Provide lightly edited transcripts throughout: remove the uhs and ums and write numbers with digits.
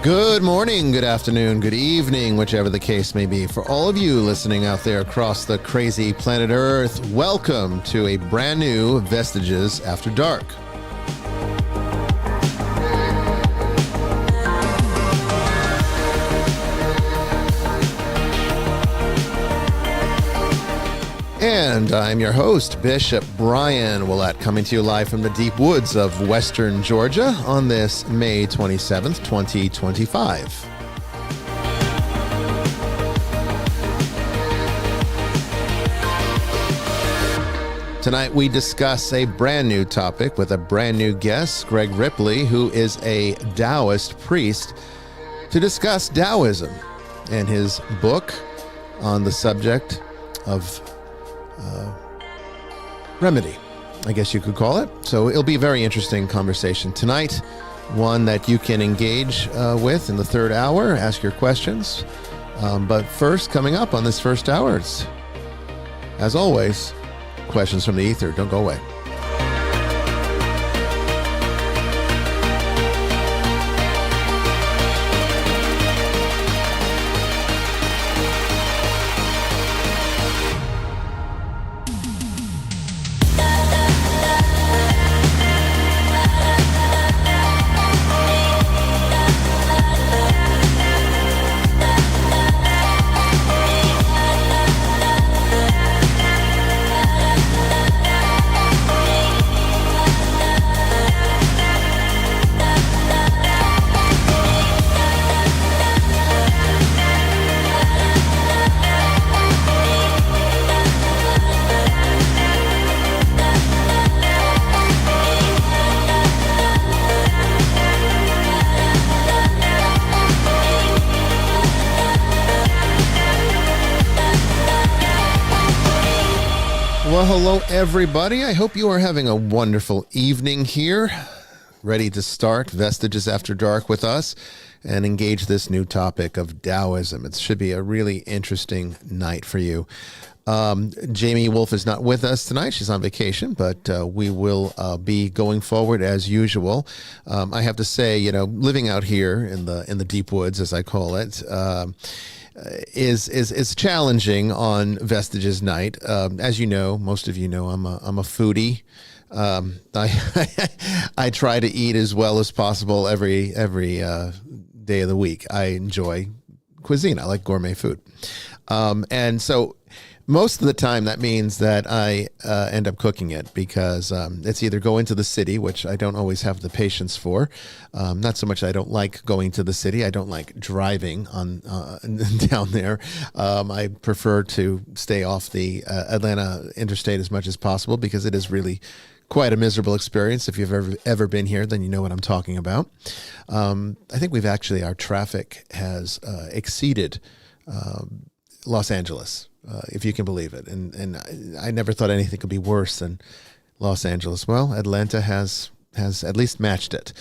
Good morning, good afternoon, good evening, whichever the case may be. For all of you listening out there across the crazy planet Earth, welcome to a brand new Vestiges After Dark. And I'm your host, Bishop Brian Willett, coming to you live from the deep woods of western Georgia on this May 27th, 2025. Tonight we discuss a brand new topic with a brand new guest, Greg Ripley, who is a Daoist priest, to discuss Daoism and his book on the subject of remedy, I guess you could call it. So it'll be a very interesting conversation tonight, one that you can engage with in the third hour, ask your questions. But first, coming up on this first hour, it's, as always, questions from the ether. Don't go away. Well, hello, everybody. I hope you are having a wonderful evening here, ready to start Vestiges After Dark with us and engage this new topic of Daoism. It should be a really interesting night for you. Jamie Wolf is not with us tonight. She's on vacation, but we will be going forward as usual. I have to say, you know, living out here in the deep woods, as I call it, is challenging on Vestiges night. As you know, most of you know, I'm a foodie. I try to eat as well as possible every day of the week. I enjoy cuisine. I like gourmet food, and so most of the time that means that I end up cooking it because it's either go into the city, which I don't always have the patience for. Not so much I don't like going to the city. I don't like driving on down there. I prefer to stay off the Atlanta interstate as much as possible because it is really quite a miserable experience. If you've ever been here, then you know what I'm talking about. I think our traffic has exceeded Los Angeles. If you can believe it. And I never thought anything could be worse than Los Angeles. Well, Atlanta has at least matched it.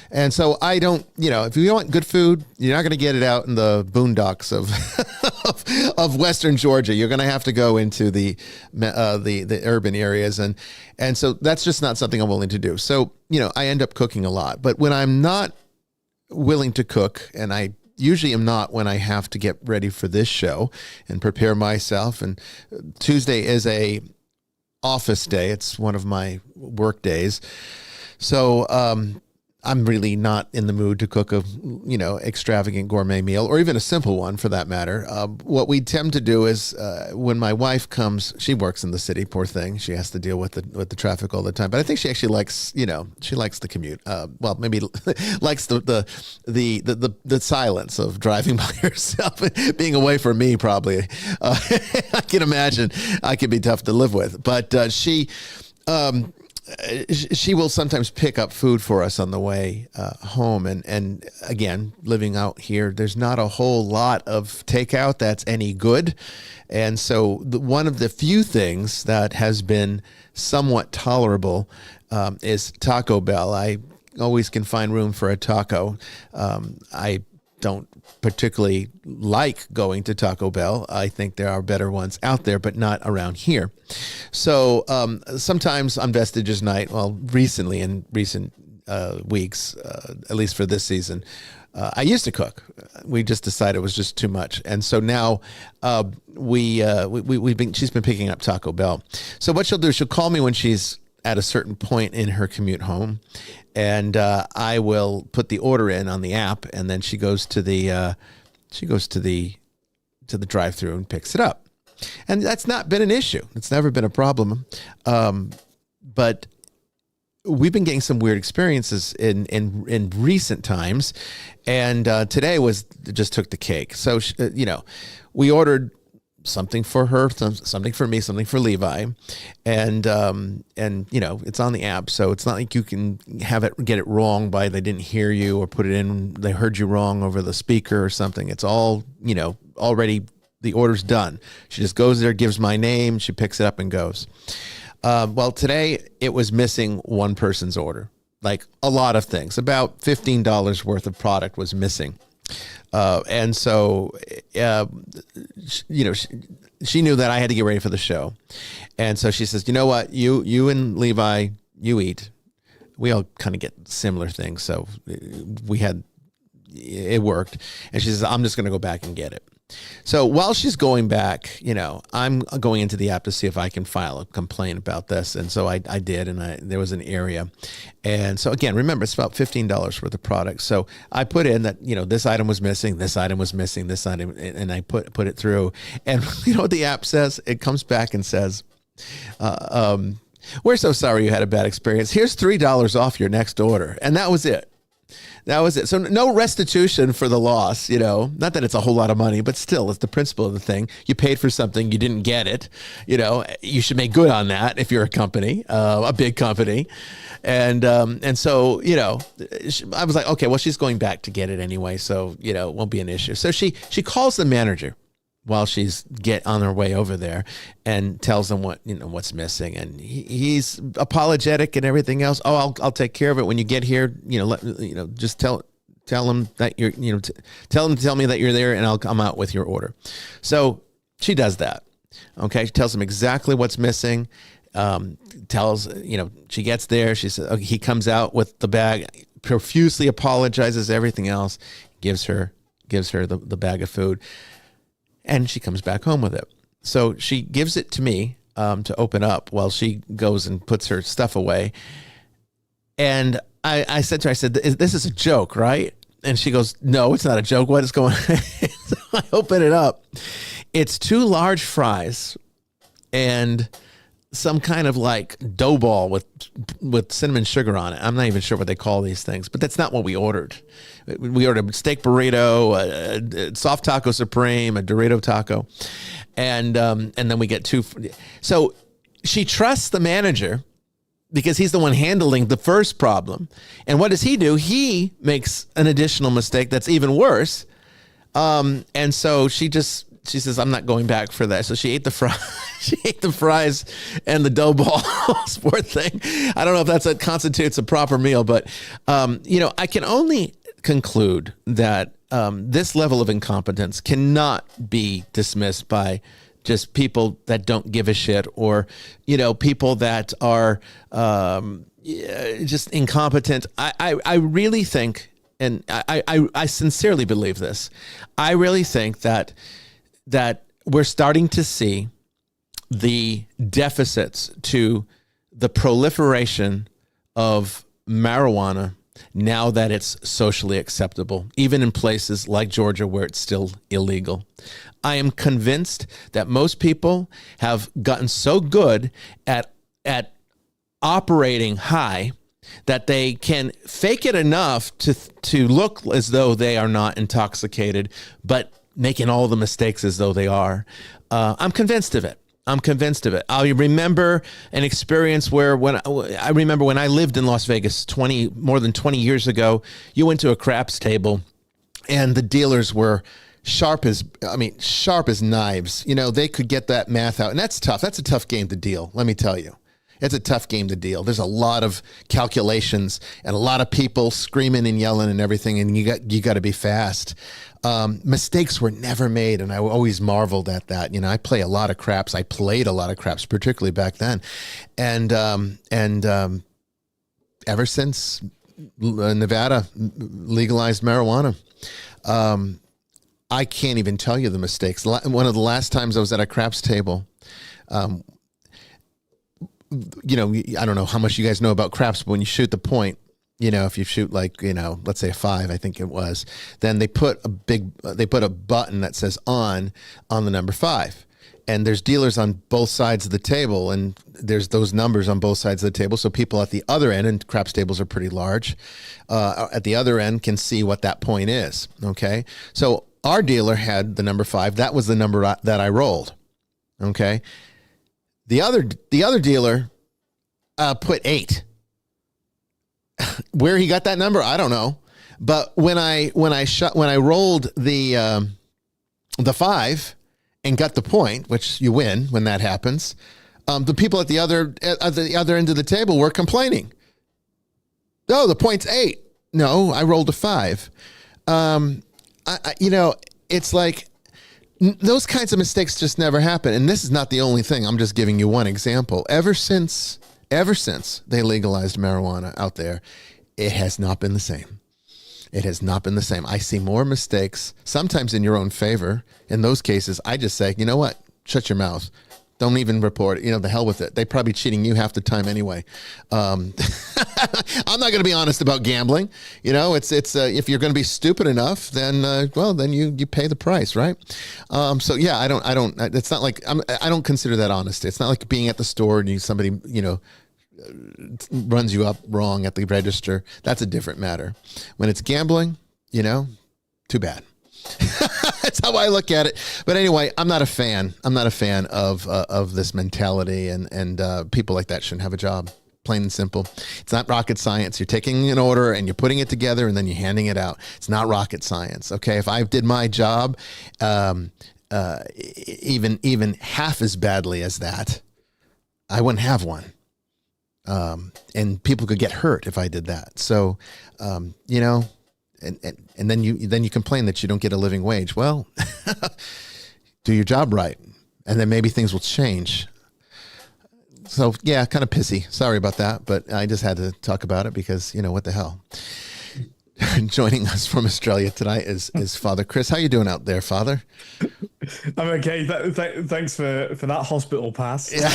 And so I don't, if you want good food, you're not going to get it out in the boondocks of Western Georgia. You're going to have to go into the urban areas. And so that's just not something I'm willing to do. So, I end up cooking a lot. But when I'm not willing to cook, and I usually am not when I have to get ready for this show and prepare myself. And Tuesday is a office day. It's one of my work days. So I'm really not in the mood to cook a, extravagant gourmet meal or even a simple one for that matter. What we tend to do is when my wife comes, she works in the city, poor thing. She has to deal with the traffic all the time. But I think she actually likes, she likes the commute. Well, maybe likes the silence of driving by herself, being away from me probably. I can imagine I could be tough to live with. But she will sometimes pick up food for us on the way home. And again, living out here, there's not a whole lot of takeout that's any good. And so one of the few things that has been somewhat tolerable is Taco Bell. I always can find room for a taco. I don't particularly like going to Taco Bell. I think there are better ones out there, but not around here. So sometimes on Vestiges night, well, recently in recent weeks, at least for this season. I used to cook. We just decided it was just too much, and so now she's been picking up Taco Bell. So what she'll do, she'll call me when she's at a certain point in her commute home, and I will put the order in on the app, and then she goes to the drive-through and picks it up, and that's not been an issue. It's never been a problem, but we've been getting some weird experiences in recent times, and today just took the cake. So we ordered something for her, something for me, something for Levi, and it's on the app, so it's not like you can get it wrong by they didn't hear you or put it in, they heard you wrong over the speaker or something. It's all already, the order's done. She just goes there, gives my name, she picks it up and goes. Well, today it was missing one person's order, like a lot of things. About $15 worth of product was missing. And so, she knew that I had to get ready for the show. And so she says, you know what, you and Levi, you eat. We all kind of get similar things. So it worked. And she says, I'm just going to go back and get it. So while she's going back, I'm going into the app to see if I can file a complaint about this. And so I did, and there was an area. And so again, remember, it's about $15 worth of product. So I put in that, this item was missing, this item was missing, this item, and I put it through. And you know what the app says? It comes back and says, we're so sorry you had a bad experience. Here's $3 off your next order. And that was it. That was it. So no restitution for the loss, not that it's a whole lot of money, but still it's the principle of the thing. You paid for something, you didn't get it, you should make good on that if you're a company, a big company. And so, I was like, okay, well, she's going back to get it anyway. So, it won't be an issue. So she calls the manager while she's on her way over there and tells them what's missing. And he's apologetic and everything else. Oh, I'll take care of it when you get here. Just tell him that tell him to tell me that you're there and I'll come out with your order. So she does that. Okay. She tells him exactly what's missing. She gets there. She says, he comes out with the bag, profusely apologizes, everything else, gives her the bag of food. And she comes back home with it. So she gives it to me to open up while she goes and puts her stuff away. And I said to her, this is a joke, right? And she goes, no, it's not a joke. What is going on? So I open it up. It's 2 large fries and some kind of like dough ball with cinnamon sugar on it. I'm not even sure what they call these things, but that's not what we ordered. We ordered a steak burrito, a soft taco supreme, a Dorito taco, and then we get 2. So she trusts the manager because he's the one handling the first problem. And what does he do? He makes an additional mistake that's even worse. And so she says, I'm not going back for that. So she ate the fries and the dough balls, poor thing. I don't know if that constitutes a proper meal, but, I can only conclude that this level of incompetence cannot be dismissed by just people that don't give a shit or, people that are just incompetent. I really think, and I sincerely believe this, I really think that we're starting to see the deficits to the proliferation of marijuana now that it's socially acceptable, even in places like Georgia where it's still illegal. I am convinced that most people have gotten so good at operating high that they can fake it enough to look as though they are not intoxicated, but making all the mistakes as though they are. I'm convinced of it. I remember an experience where when I lived in Las Vegas more than 20 years ago, you went to a craps table and the dealers were sharp as knives. They could get that math out, and that's tough. That's a tough game to deal. Let me tell you. It's a tough game to deal. There's a lot of calculations and a lot of people screaming and yelling and everything, and you got to be fast. Mistakes were never made, and I always marveled at that. I play a lot of craps. I played a lot of craps, particularly back then, and ever since Nevada legalized marijuana. I can't even tell you the mistakes. One of the last times I was at a craps table, you know, I don't know how much you guys know about craps, but when you shoot the point, you know, if you shoot like, you know, let's say a 5, I think it was, then they put a button that says on the number 5. And there's dealers on both sides of the table, and there's those numbers on both sides of the table. So people at the other end, and craps tables are pretty large, at the other end can see what that point is. Okay. So our dealer had the number 5. That was the number that I rolled. Okay. The other dealer put 8. Where he got that number, I don't know. But when I rolled the 5 and got the point, which you win when that happens, the people at the other end of the table were complaining. Oh, the point's 8. No, I rolled a 5. You know, it's like those kinds of mistakes just never happen. And this is not the only thing. I'm just giving you one example. Ever since they legalized marijuana out there, it has not been the same. It has not been the same. I see more mistakes, sometimes in your own favor. In those cases, I just say, you know what? Shut your mouth. Don't even report it. You know, the hell with it. They're probably cheating you half the time anyway. I'm not going to be honest about gambling. You know, it's if you're going to be stupid enough, then then you pay the price, right? So yeah, I don't. It's not like I don't consider that honest. It's not like being at the store and somebody, you know, runs you up wrong at the register. That's a different matter. When it's gambling, you know, too bad. That's how I look at it. But anyway, I'm not a fan. I'm not a fan of this mentality, and people like that shouldn't have a job. Plain and simple. It's not rocket science. You're taking an order and you're putting it together and then you're handing it out. It's not rocket science. Okay. If I did my job, even half as badly as that, I wouldn't have one. And people could get hurt if I did that. So, you know, and then you complain that you don't get a living wage. Well, do your job right, and then maybe things will change. So yeah, kind of pissy. Sorry about that, but I just had to talk about it because, you know, what the hell. Joining us from Australia tonight is Father Chris. How you doing out there, Father? I'm okay. Thanks for that hospital pass. Yeah.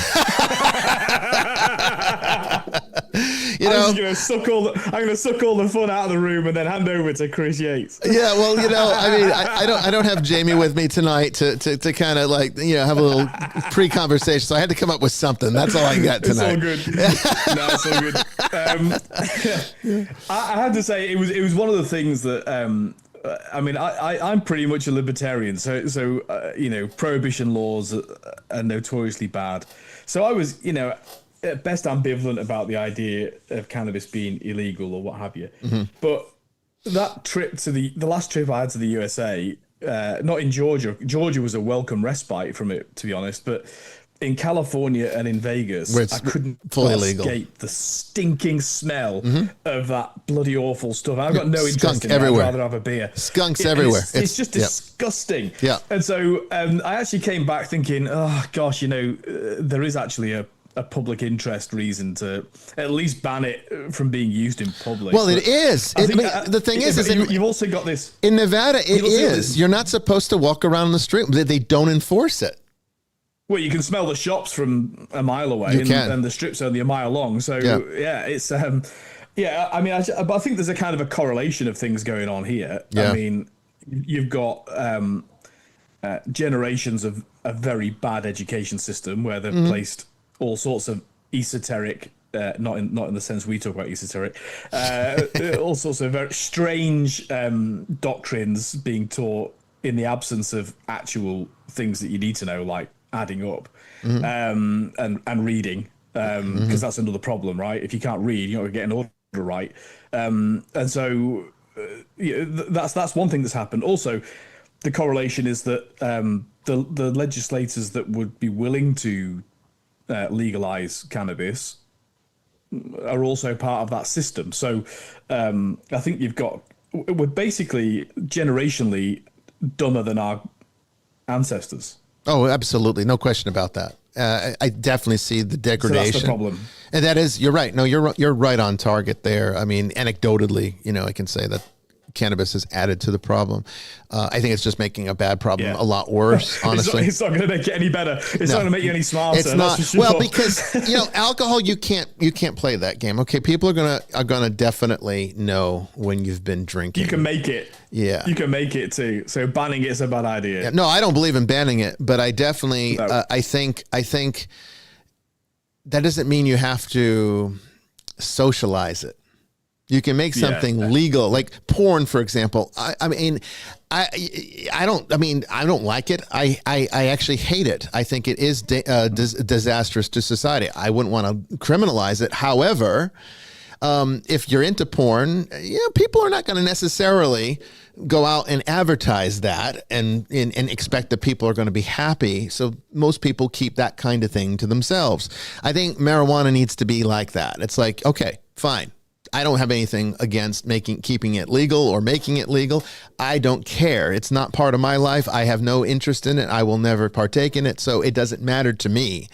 You know, I'm going to suck all the fun out of the room and then hand over to Chris Yates. Yeah, well, you know, I mean, I don't have Jamie with me tonight to kind of like, you know, have a little pre-conversation. So I had to come up with something. That's all I got tonight. It's all good. No, it's all good. I had to say it was one of the things that I mean, I'm pretty much a libertarian, so you know, prohibition laws are notoriously bad. So I was, you know, at best ambivalent about the idea of cannabis being illegal or what have you. Mm-hmm. But that trip to the last trip I had to the USA, not in Georgia. Georgia was a welcome respite from it, to be honest, but in California and in Vegas, I couldn't escape the stinking smell of that bloody awful stuff. I've got no interest in it. I'd rather have a beer. Skunks everywhere. It's just disgusting. Yeah. And so I actually came back thinking, oh gosh, you know, there is actually a public interest reason to at least ban it from being used in public. Well, it is. The thing is you've also got this in Nevada. It is. You're not supposed to walk around the street. They don't enforce it. Well, you can smell the shops from a mile away, and the strip's only a mile long. So yeah it's I mean, I think there's a kind of a correlation of things going on here. Yeah. I mean, you've got generations of a very bad education system where they've placed all sorts of esoteric, not in the sense we talk about esoteric, all sorts of very strange doctrines being taught in the absence of actual things that you need to know, like adding up and reading, because that's another problem, right? If you can't read, you're not going to get an order right. And so that's one thing that's happened. Also, the correlation is that the legislators that would be willing to legalize cannabis are also part of that system. So I think we're basically generationally dumber than our ancestors. Oh, absolutely. No question about that. I definitely see the So degradation. that's the problem. And that is, you're right. No, you're right on target there. I mean, anecdotally, I can say that cannabis has added to the problem. I think it's just making a bad problem a lot worse, honestly. It's not going to make it any better. It's not going to make you any smarter. It's not. That's for sure. Well, because alcohol, you can't play that game. Okay, people are gonna definitely know when you've been drinking. You can make it. Yeah, you can make it too. So banning it's a bad idea. Yeah, no, I don't believe in banning it, but I definitely I think that doesn't mean you have to socialize it. You can make something legal, like porn, for example. I don't like it. I actually hate it. I think it is disastrous to society. I wouldn't want to criminalize it. However, if you're into porn, people are not going to necessarily go out and advertise that and expect that people are going to be happy. So most people keep that kind of thing to themselves. I think marijuana needs to be like that. It's like, okay, fine. I don't have anything against keeping it legal or making it legal. I don't care. It's not part of my life. I have no interest in it. I will never partake in it. So it doesn't matter to me.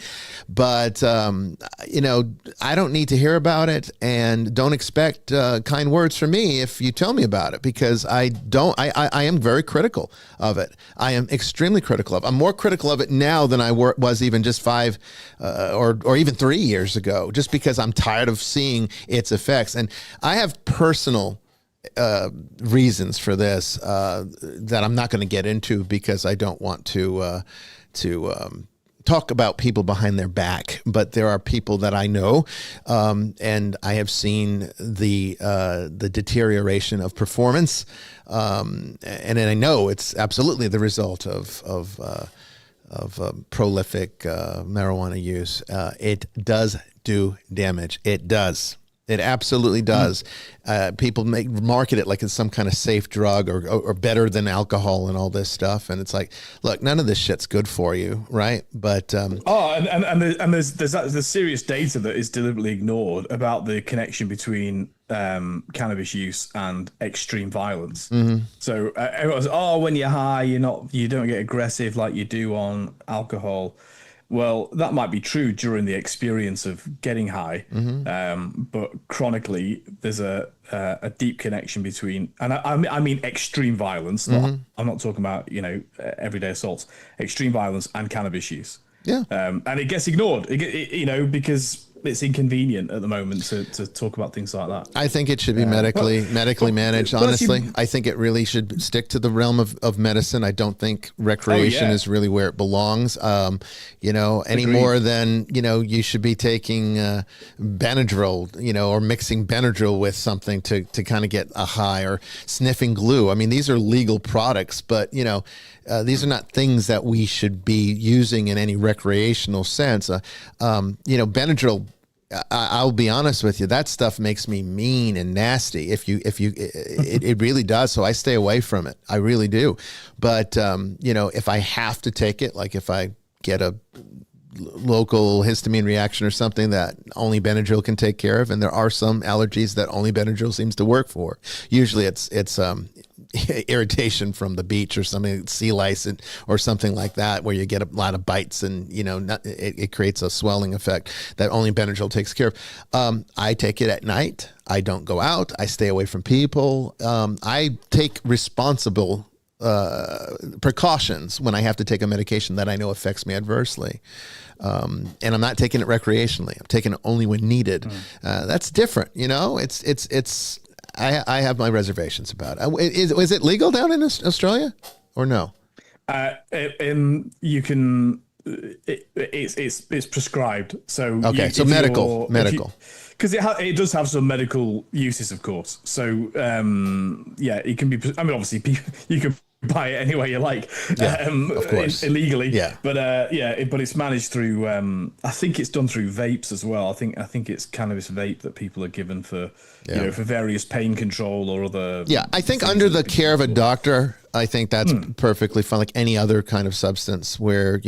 But, I don't need to hear about it, and don't expect kind words from me if you tell me about it, because I am very critical of it. I am extremely critical of it. I'm more critical of it now than I was even just 5 or even 3 years ago, just because I'm tired of seeing its effects. And I have personal reasons for this that I'm not going to get into, because I don't want to talk about people behind their back. But there are people that I know, and I have seen the deterioration of performance, and I know it's absolutely the result of prolific marijuana use. It does do damage. It does. It absolutely does. People market it like it's some kind of safe drug or better than alcohol and all this stuff. And it's like, look, none of this shit's good for you, right? But and there's serious data that is deliberately ignored about the connection between cannabis use and extreme violence. Mm-hmm. So everyone's, when you're high, you don't get aggressive like you do on alcohol. Well, that might be true during the experience of getting high, but chronically, there's a deep connection between, and I mean extreme violence. I'm not talking about everyday assaults. Extreme violence and cannabis use. Yeah, and it gets ignored. Because it's inconvenient at the moment to talk about things like that. I think it should be medically managed. Honestly, I think it really should stick to the realm of medicine. I don't think recreation is really where it belongs. Any more than you should be taking Benadryl, or mixing Benadryl with something to kind of get a high, or sniffing glue. I mean, these are legal products, but these are not things that we should be using in any recreational sense. Benadryl, I'll be honest with you, that stuff makes me mean and nasty. It really does. So I stay away from it. I really do. But, if I have to take it, like if I get a local histamine reaction or something that only Benadryl can take care of, and there are some allergies that only Benadryl seems to work for. Usually it's irritation from the beach or something, sea lice or something like that, where you get a lot of bites and it creates a swelling effect that only Benadryl takes care of. I take it at night. I don't go out. I stay away from people. I take responsible precautions when I have to take a medication that I know affects me adversely. And I'm not taking it recreationally. I'm taking it only when needed. That's different. I have my reservations about it. Is it legal down in Australia or no? You can. It's prescribed. So okay. So medical. Because it does have some medical uses, of course. So it can be. I mean, obviously, you can buy it any way you like, of course, illegally. Yeah, but but it's managed through. I think it's done through vapes as well. I think it's cannabis vape that people are given for for various pain control or other. Yeah, I think under the care of a doctor, I think that's perfectly fine. Like any other kind of substance, where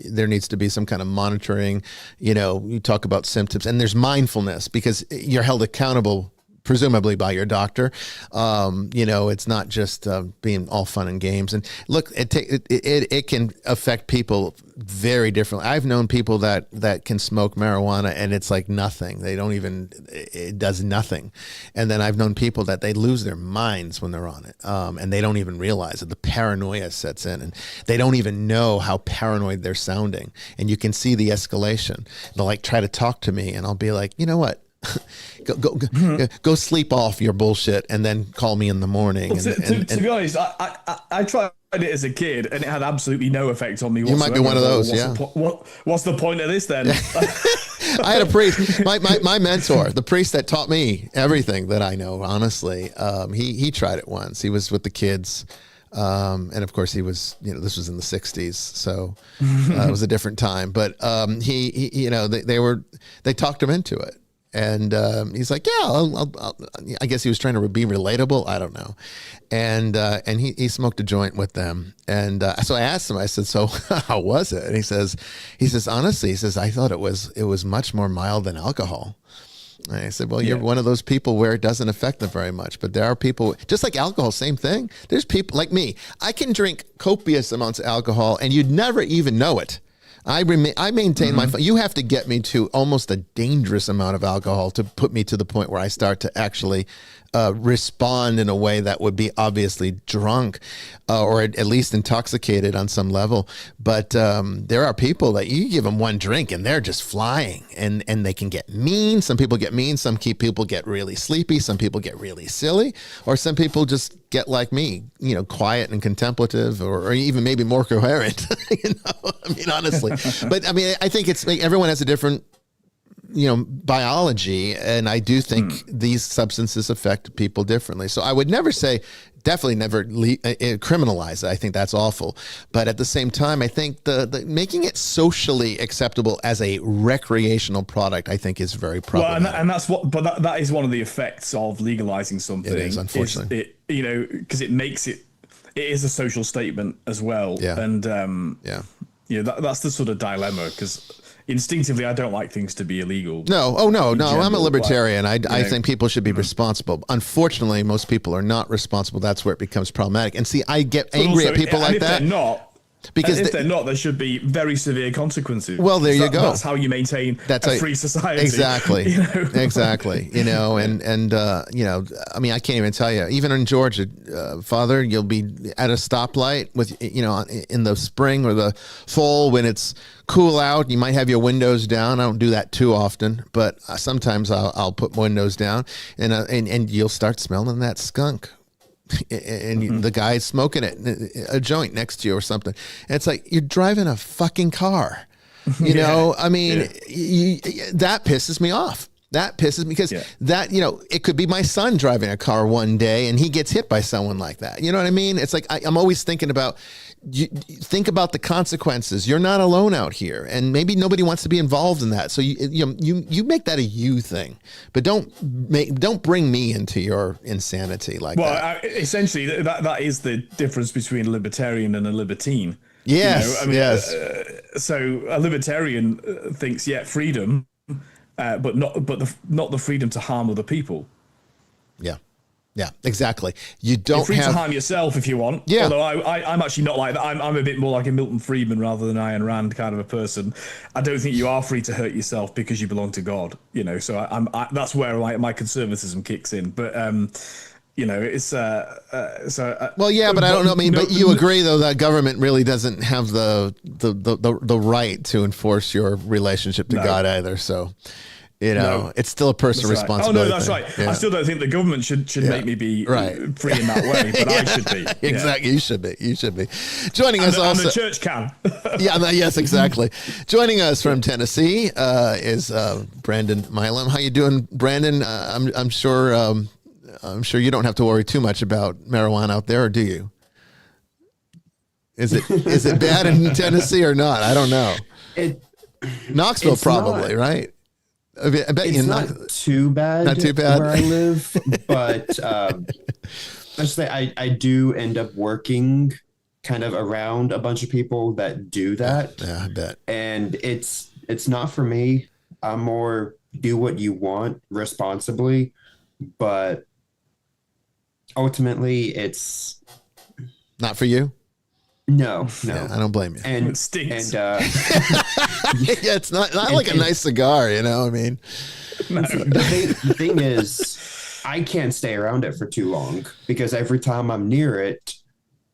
there needs to be some kind of monitoring. You talk about symptoms, and there's mindfulness, because you're held accountable presumably by your doctor. It's not just being all fun and games. And look, it can affect people very differently. I've known people that can smoke marijuana and it's like nothing. It does nothing. And then I've known people that they lose their minds when they're on it, and they don't even realize it. The paranoia sets in, and they don't even know how paranoid they're sounding. And you can see the escalation. They'll like try to talk to me, and I'll be like, you know what? Go sleep off your bullshit, and then call me in the morning. Well, to be honest, I tried it as a kid, and it had absolutely no effect on me whatsoever. You might be one of those, What's the point of this then? I had a priest, my mentor, the priest that taught me everything that I know, honestly. He tried it once. He was with the kids. And of course he was, this was in the 60s. So it was a different time, but they talked him into it. And he's like, yeah, I guess he was trying to be relatable. I don't know. And he smoked a joint with them. And so I asked him, I said, so how was it? And he says, honestly, I thought it was much more mild than alcohol. And I said, well, you're one of those people where it doesn't affect them very much. But there are people, just like alcohol, same thing. There's people like me. I can drink copious amounts of alcohol and you'd never even know it. I maintain my. You have to get me to almost a dangerous amount of alcohol to put me to the point where I start to actually respond in a way that would be obviously drunk or at least intoxicated on some level. But there are people that you give them one drink and they're just flying, and they can get mean. Some people get mean. Some people get really sleepy. Some people get really silly, or some people just get like me, quiet and contemplative, or even maybe more coherent. Honestly. But I mean, I think it's like everyone has a different, biology. And I do think these substances affect people differently. So I would never say, definitely never criminalize it. I think that's awful. But at the same time, I think the making it socially acceptable as a recreational product, I think is very problematic. Well, and that is one of the effects of legalizing something. It is, unfortunately. Because it makes it is a social statement as well. Yeah. And that's the sort of dilemma, because instinctively I don't like things to be illegal. No. I'm a libertarian. I think people should be responsible. Unfortunately, most people are not responsible. That's where it becomes problematic. And see, I get angry at people like that. They're not. Because if they're not, there should be very severe consequences. Well, there you go. That's how you maintain a free society. Exactly. Exactly. I mean, I can't even tell you. Even in Georgia, Father, you'll be at a stoplight with, in the spring or the fall when it's cool out. You might have your windows down. I don't do that too often, but sometimes I'll put windows down, and you'll start smelling that skunk. And the guy's smoking a joint next to you or something. And it's like, you're driving a fucking car. I mean, that pisses me off. That pisses me because it could be my son driving a car one day and he gets hit by someone like that. You know what I mean? It's like, I'm always thinking about, think about the consequences. You're not alone out here, and maybe nobody wants to be involved in that. So you make that a you thing, but don't bring me into your insanity like that. Well, essentially that is the difference between a libertarian and a libertine. Yes. Yes. So a libertarian thinks, freedom, but not the freedom to harm other people. Yeah. Yeah, exactly. You don't You're free have to harm yourself if you want. Yeah. Although I'm actually not like that. I'm a bit more like a Milton Friedman rather than Ayn Rand kind of a person. I don't think you are free to hurt yourself because you belong to God. So that's where my conservatism kicks in. But it's well, yeah, but I don't know. I mean, but you agree though that government really doesn't have the right to enforce your relationship to God either. So. It's still a personal responsibility. Oh no, that's right. Yeah. I still don't think the government should make me be free in that way, but I should be. Exactly, you should be. Joining us also, and the church can. Yes, exactly. Joining us from Tennessee is Brandon Milam. How you doing, Brandon? I'm sure you don't have to worry too much about marijuana out there, or do you? Is it bad in Tennessee or not? I don't know. Knoxville probably, right? I bet it's not too bad. Not too bad where I live, but I do end up working kind of around a bunch of people that do that. Yeah, I bet. And it's not for me. I'm more do what you want responsibly. but ultimately it's Not for you? no. Yeah, I don't blame you. And It stinks. Yeah, it's not like a nice cigar, you know. I mean, the thing is, I can't stay around it for too long because every time I'm near it,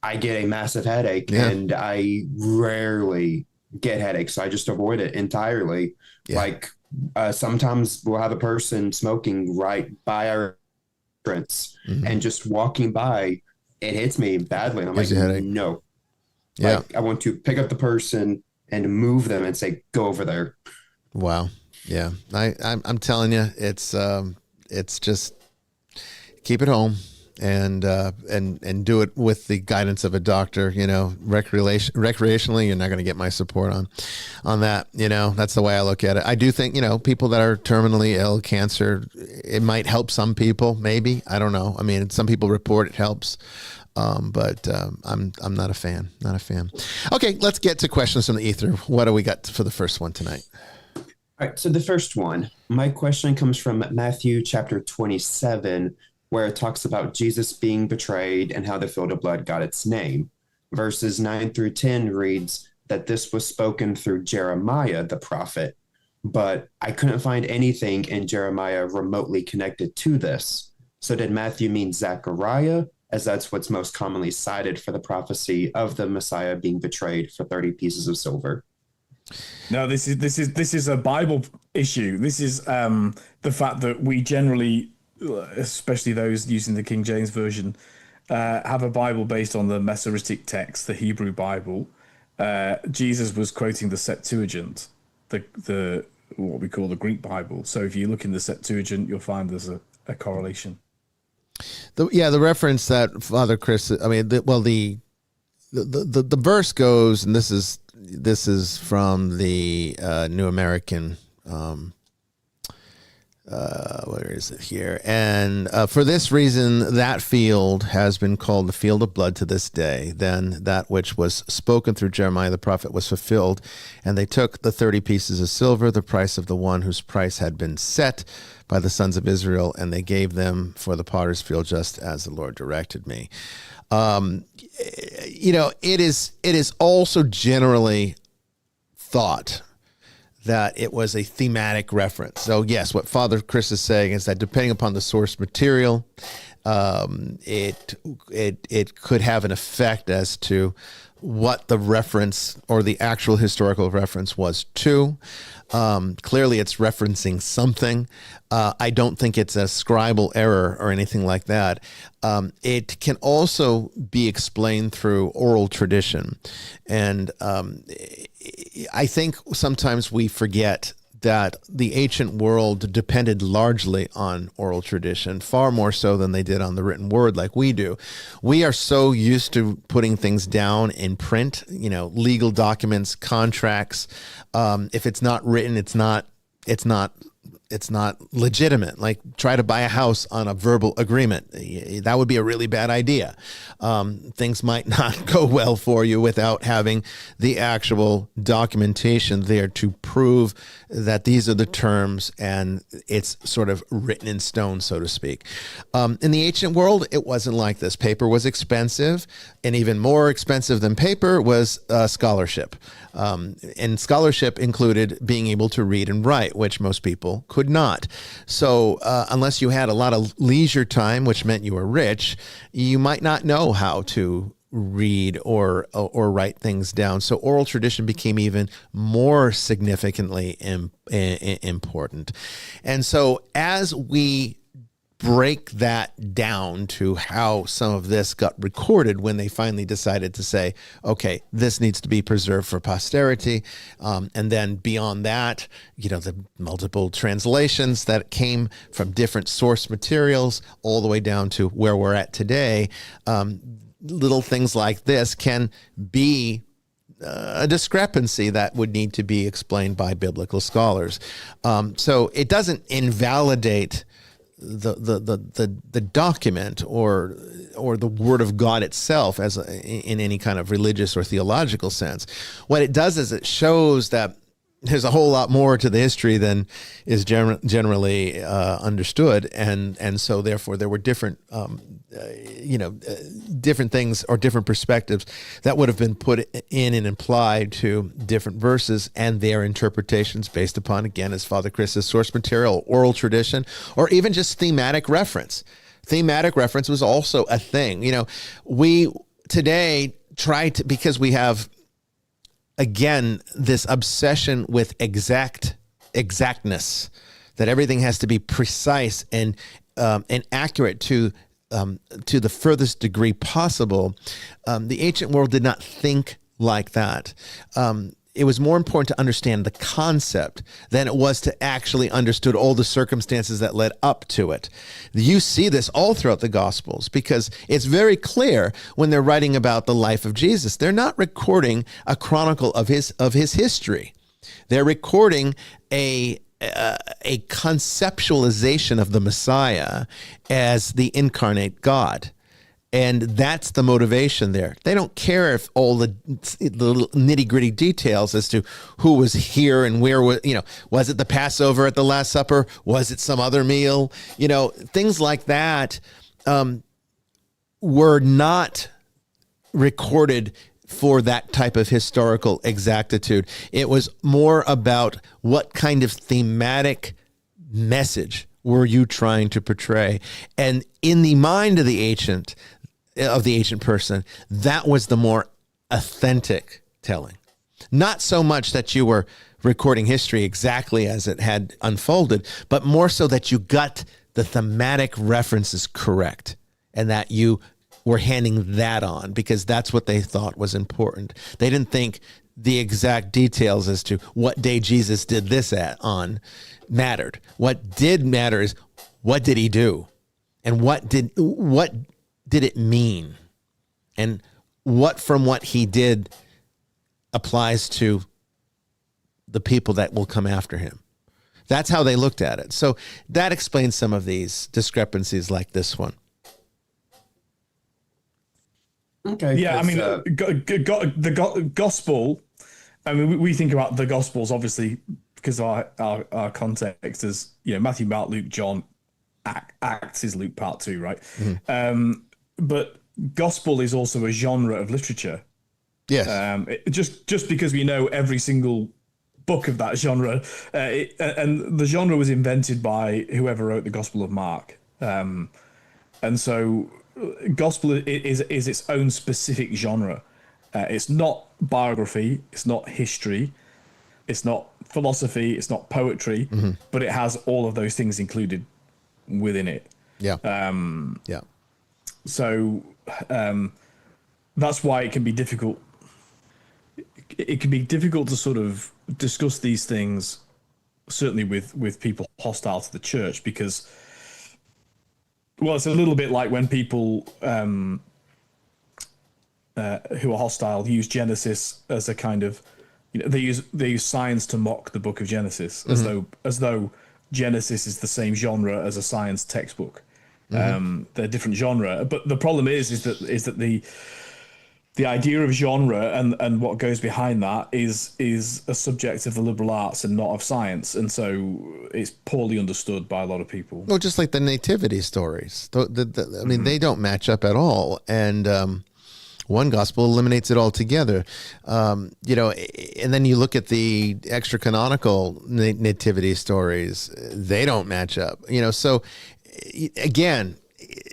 I get a massive headache, and I rarely get headaches. So I just avoid it entirely. Yeah. Like sometimes we'll have a person smoking right by our entrance, and just walking by, it hits me badly. And I'm Gives like, you a headache. no. Yeah. Like, I want to pick up the person and move them and say, go over there. Wow. Yeah. I'm telling you, it's just keep it home and do it with the guidance of a doctor. You know, recreationally, you're not going to get my support on that. You know, that's the way I look at it. I do think, you know, people that are terminally ill, cancer, it might help some people. Maybe, I don't know. I mean, some people report it helps. But I'm not a fan. Not a fan. Okay, let's get to questions from the ether. What do we got for the first one tonight? All right. So the first one, my question comes from Matthew chapter 27, where it talks about Jesus being betrayed and how the field of blood got its name. Verses 9 through 10 reads that this was spoken through Jeremiah, the prophet, but I couldn't find anything in Jeremiah remotely connected to this. So did Matthew mean Zechariah, as that's what's most commonly cited for the prophecy of the Messiah being betrayed for 30 pieces of silver? No, this is a Bible issue. This is the fact that we generally, especially those using the King James version, have a Bible based on the Masoretic text, the Hebrew Bible. Jesus was quoting the Septuagint, the what we call the Greek Bible. So if you look in the Septuagint, you'll find there's a correlation. The reference that Father Chris, I mean, the verse goes, and this is from the New American, where is it here? And for this reason, that field has been called the field of blood to this day. Then that which was spoken through Jeremiah the prophet was fulfilled, and they took the 30 pieces of silver, the price of the one whose price had been set by the sons of Israel, and they gave them for the potter's field, just as the Lord directed me. You know, it is also generally thought that it was a thematic reference. So yes, what Father Chris is saying is that depending upon the source material, it could have an effect as to what the reference or the actual historical reference was to. Clearly it's referencing something. I don't think it's a scribal error or anything like that. It can also be explained through oral tradition. And I think sometimes we forget that the ancient world depended largely on oral tradition, far more so than they did on the written word like we do. We are so used to putting things down in print, you know, legal documents, contracts. If it's not written, it's not legitimate. Like, try to buy a house on a verbal agreement. That would be a really bad idea. Things might not go well for you without having the actual documentation there to prove that these are the terms and it's sort of written in stone, so to speak. In the ancient world, it wasn't like this. Paper was expensive, and even more expensive than paper was scholarship. And scholarship included being able to read and write, which most people could not. So unless you had a lot of leisure time, which meant you were rich, you might not know how to read or write things down. So oral tradition became even more significantly important. And so as we break that down to how some of this got recorded when they finally decided to say, okay, this needs to be preserved for posterity. And then beyond that, you know, the multiple translations that came from different source materials all the way down to where we're at today. Little things like this can be a discrepancy that would need to be explained by biblical scholars. So it doesn't invalidate the document or the Word of God itself in any kind of religious or theological sense. What it does is it shows that there's a whole lot more to the history than is generally understood, and so therefore there were different different things or different perspectives that would have been put in and applied to different verses and their interpretations based upon, again, as Father Chris says, source material, oral tradition, or even just thematic reference. Thematic reference was also a thing. We today try to, because we have, again, this obsession with exactness, that everything has to be precise and accurate to the furthest degree possible. The ancient world did not think like that. It was more important to understand the concept than it was to actually understood all the circumstances that led up to it. You see this all throughout the Gospels, because it's very clear when they're writing about the life of Jesus, they're not recording a chronicle of his history. They're recording a conceptualization of the Messiah as the incarnate God. And that's the motivation there. They don't care if all the nitty gritty details as to who was here and where was it the Passover at the Last Supper? Was it some other meal? Things like that were not recorded for that type of historical exactitude. It was more about what kind of thematic message were you trying to portray. And in the mind of the ancient person, that was the more authentic telling. Not so much that you were recording history exactly as it had unfolded, but more so that you got the thematic references correct and that you were handing that on, because that's what they thought was important. They didn't think the exact details as to what day Jesus did this on mattered. What did matter is, what did he do? And what did it mean? And what from what he did applies to the people that will come after him? That's how they looked at it. So that explains some of these discrepancies like this one. Okay. Yeah, I mean, the gospel, I mean, we think about the gospels, obviously, because our context is, Matthew, Mark, Luke, John, Acts is Luke part 2, right? Mm-hmm. But gospel is also a genre of literature. Yes. Just because we know every single book of that genre, and the genre was invented by whoever wrote the Gospel of Mark, and so gospel is its own specific genre. It's not biography, it's not history, it's not philosophy, it's not poetry, mm-hmm. but it has all of those things included within it. Yeah. Yeah. So that's why it can be difficult. It can be difficult to sort of discuss these things, certainly with people hostile to the church, because, well, it's a little bit like when people who are hostile use Genesis as a kind of, they use science to mock the book of Genesis, mm-hmm. as though Genesis is the same genre as a science textbook. Mm-hmm. They're different genre, but the problem is that the idea of genre and what goes behind that is a subject of the liberal arts and not of science, and so it's poorly understood by a lot of people. Well, just like the nativity stories, I mean, mm-hmm. they don't match up at all, and one gospel eliminates it altogether. And then you look at the extra canonical nativity stories; they don't match up. So again,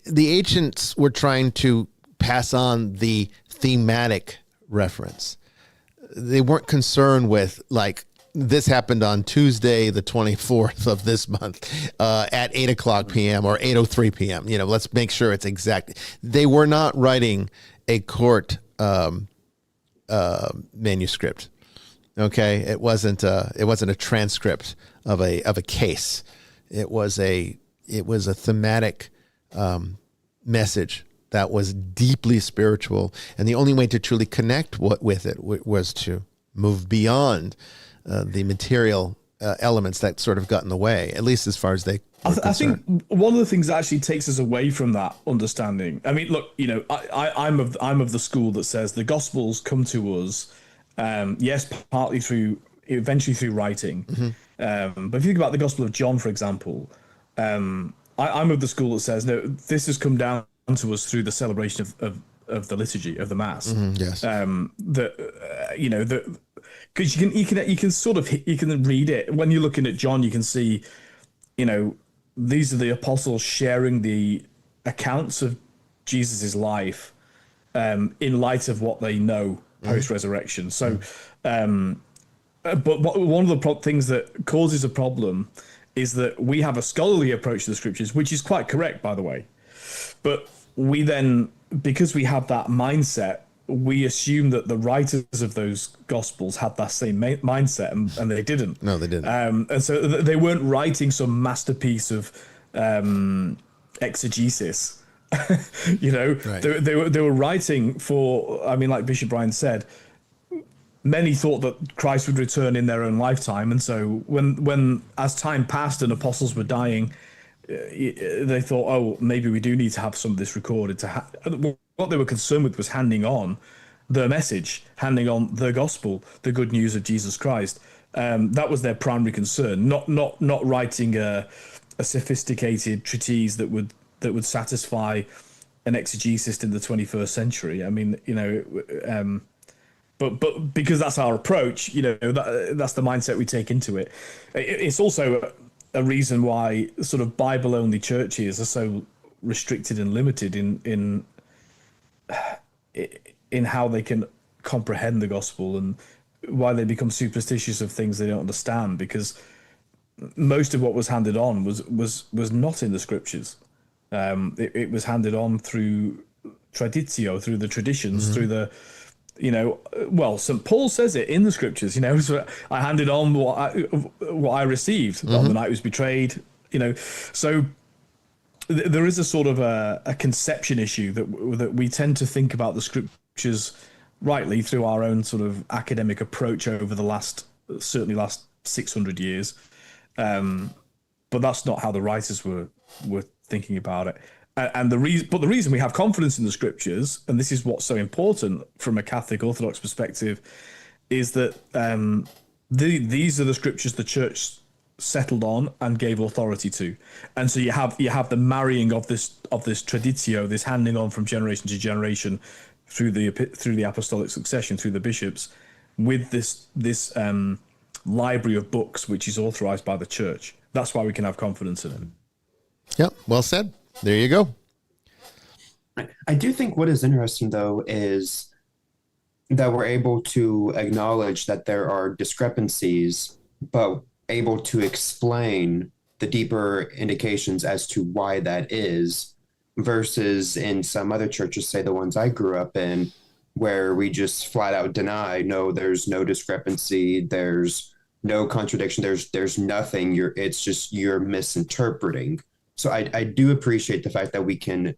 the ancients were trying to pass on the thematic reference. They weren't concerned with, like, this happened on Tuesday, the 24th of this month at 8:00 p.m. or 8:03 p.m. Let's make sure it's exact. They were not writing a court manuscript. Okay, it wasn't a transcript of a case. It was a thematic message that was deeply spiritual, and the only way to truly connect with it was to move beyond the material elements that sort of got in the way, at least as far as they were concerned. I think one of the things that actually takes us away from that understanding. I mean, look, I'm of the school that says the Gospels come to us, yes, partly through eventually through writing. But if you think about the Gospel of John, for example, I'm of the school that says, no, this has come down to us through the celebration of the liturgy of the Mass. Yes. Because you can sort of read it when you're looking at John. You can see, these are the apostles sharing the accounts of Jesus's life in light of what they know post resurrection. So, but one of the things that causes a problem is that we have a scholarly approach to the scriptures, which is quite correct, by the way. But we then, because we have that mindset, we assume that the writers of those gospels had that same mindset, and they didn't. No, they didn't. And so they weren't writing some masterpiece of exegesis. Right. They were writing for, like Bishop Brian said, many thought that Christ would return in their own lifetime, and so when as time passed and apostles were dying, they thought, oh, maybe we do need to have some of this recorded. What they were concerned with was handing on the message, handing on the gospel, the good news of Jesus Christ. That was their primary concern, not writing a sophisticated treatise that would satisfy an exegesis in the 21st century. But because that's our approach, that's the mindset we take into it. It's also a reason why sort of Bible-only churches are so restricted and limited in how they can comprehend the gospel, and why they become superstitious of things they don't understand, because most of what was handed on was not in the scriptures. It was handed on through traditio, through the traditions, through the St. Paul says it in the scriptures, so I handed on what I received on the night I was betrayed, so there is a sort of a conception issue that we tend to think about the scriptures rightly through our own sort of academic approach over the last 600 years. But that's not how the writers were thinking about it. And the reason we have confidence in the scriptures, and this is what's so important from a Catholic Orthodox perspective, is that these are the scriptures the church settled on and gave authority to. And so you have the marrying of this traditio, this handing on from generation to generation through the apostolic succession, through the bishops, with this library of books which is authorized by the church. That's why we can have confidence in it. Yep, well said. There you go. I do think what is interesting, though, is that we're able to acknowledge that there are discrepancies, but able to explain the deeper indications as to why that is, versus in some other churches, say the ones I grew up in, where we just flat out deny, no, there's no discrepancy, there's no contradiction, there's nothing, it's just you're misinterpreting. So I do appreciate the fact that we can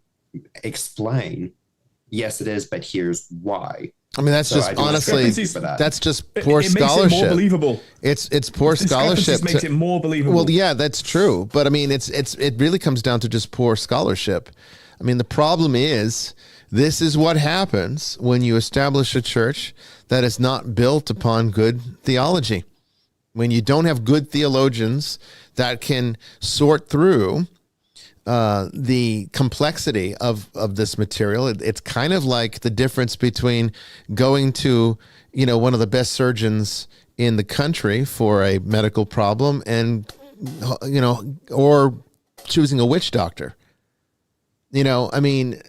explain, yes, it is, but here's why. I mean, that's So just I do honestly, respect you for that. that's just poor It makes scholarship. it more believable. It's poor scholarship. Makes it more believable. Well, yeah, that's true. But I mean, it really comes down to just poor scholarship. I mean, the problem is, this is what happens when you establish a church that is not built upon good theology. When you don't have good theologians that can sort through the complexity of this material. It's kind of like the difference between going to, one of the best surgeons in the country for a medical problem and, or choosing a witch doctor. I mean,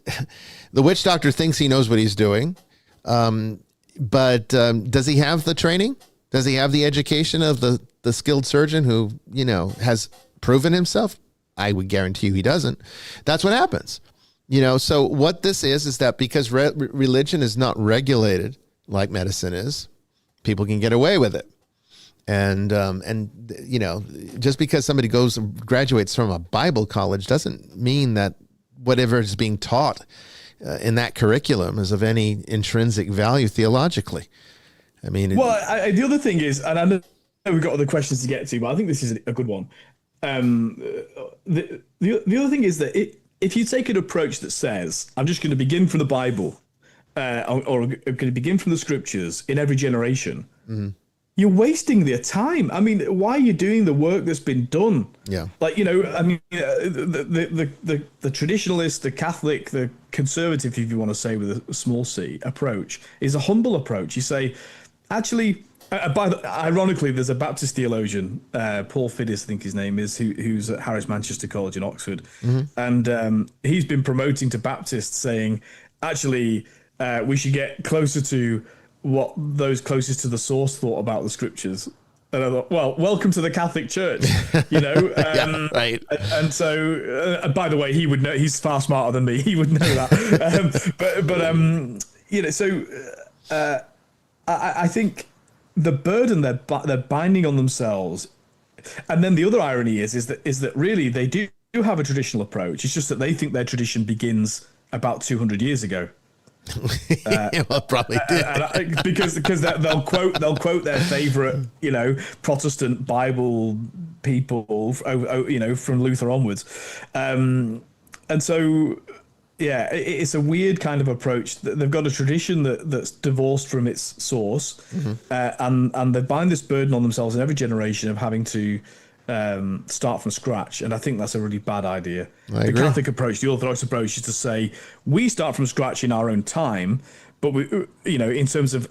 the witch doctor thinks he knows what he's doing. But does he have the training? Does he have the education of the skilled surgeon who, has proven himself? I would guarantee you he doesn't. That's what happens. So what this is that because religion is not regulated like medicine is, people can get away with it. And just because somebody goes and graduates from a Bible college doesn't mean that whatever is being taught in that curriculum is of any intrinsic value theologically. I mean, the other thing is, and I know we've got other questions to get to, but I think this is a good one. The other thing is that if you take an approach that says, I'm just going to begin from the Bible, or I'm going to begin from the scriptures in every generation, you're wasting their time. I mean, why are you doing the work that's been done? Yeah. Like, I mean, the traditionalist, the Catholic, the conservative, if you want to say with a small c approach, is a humble approach. You say, actually, ironically, there's a Baptist theologian, Paul Fiddis, I think his name is, who's at Harris Manchester College in Oxford, and he's been promoting to Baptists, saying, actually, we should get closer to what those closest to the source thought about the scriptures. And I thought, well, welcome to the Catholic Church, Yeah, right. And so, by the way, he would know. He's far smarter than me. He would know that. I think the burden they're binding on themselves, and then the other irony is that really they do have a traditional approach. It's just that they think their tradition begins about 200 years ago. Well, probably did. Because they'll quote their favorite Protestant Bible people from Luther onwards, and so it's a weird kind of approach. They've got a tradition that's divorced from its source, and they bind this burden on themselves in every generation of having to start from scratch, and I think that's a really bad idea. The Catholic approach, the Orthodox approach, is to say we start from scratch in our own time, but we, in terms of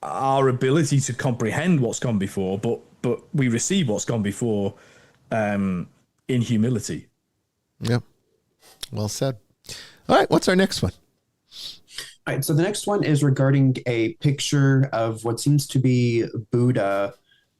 our ability to comprehend what's gone before, but we receive what's gone before in humility. Yeah, well said. All right, what's our next one? All right, so the next one is regarding a picture of what seems to be Buddha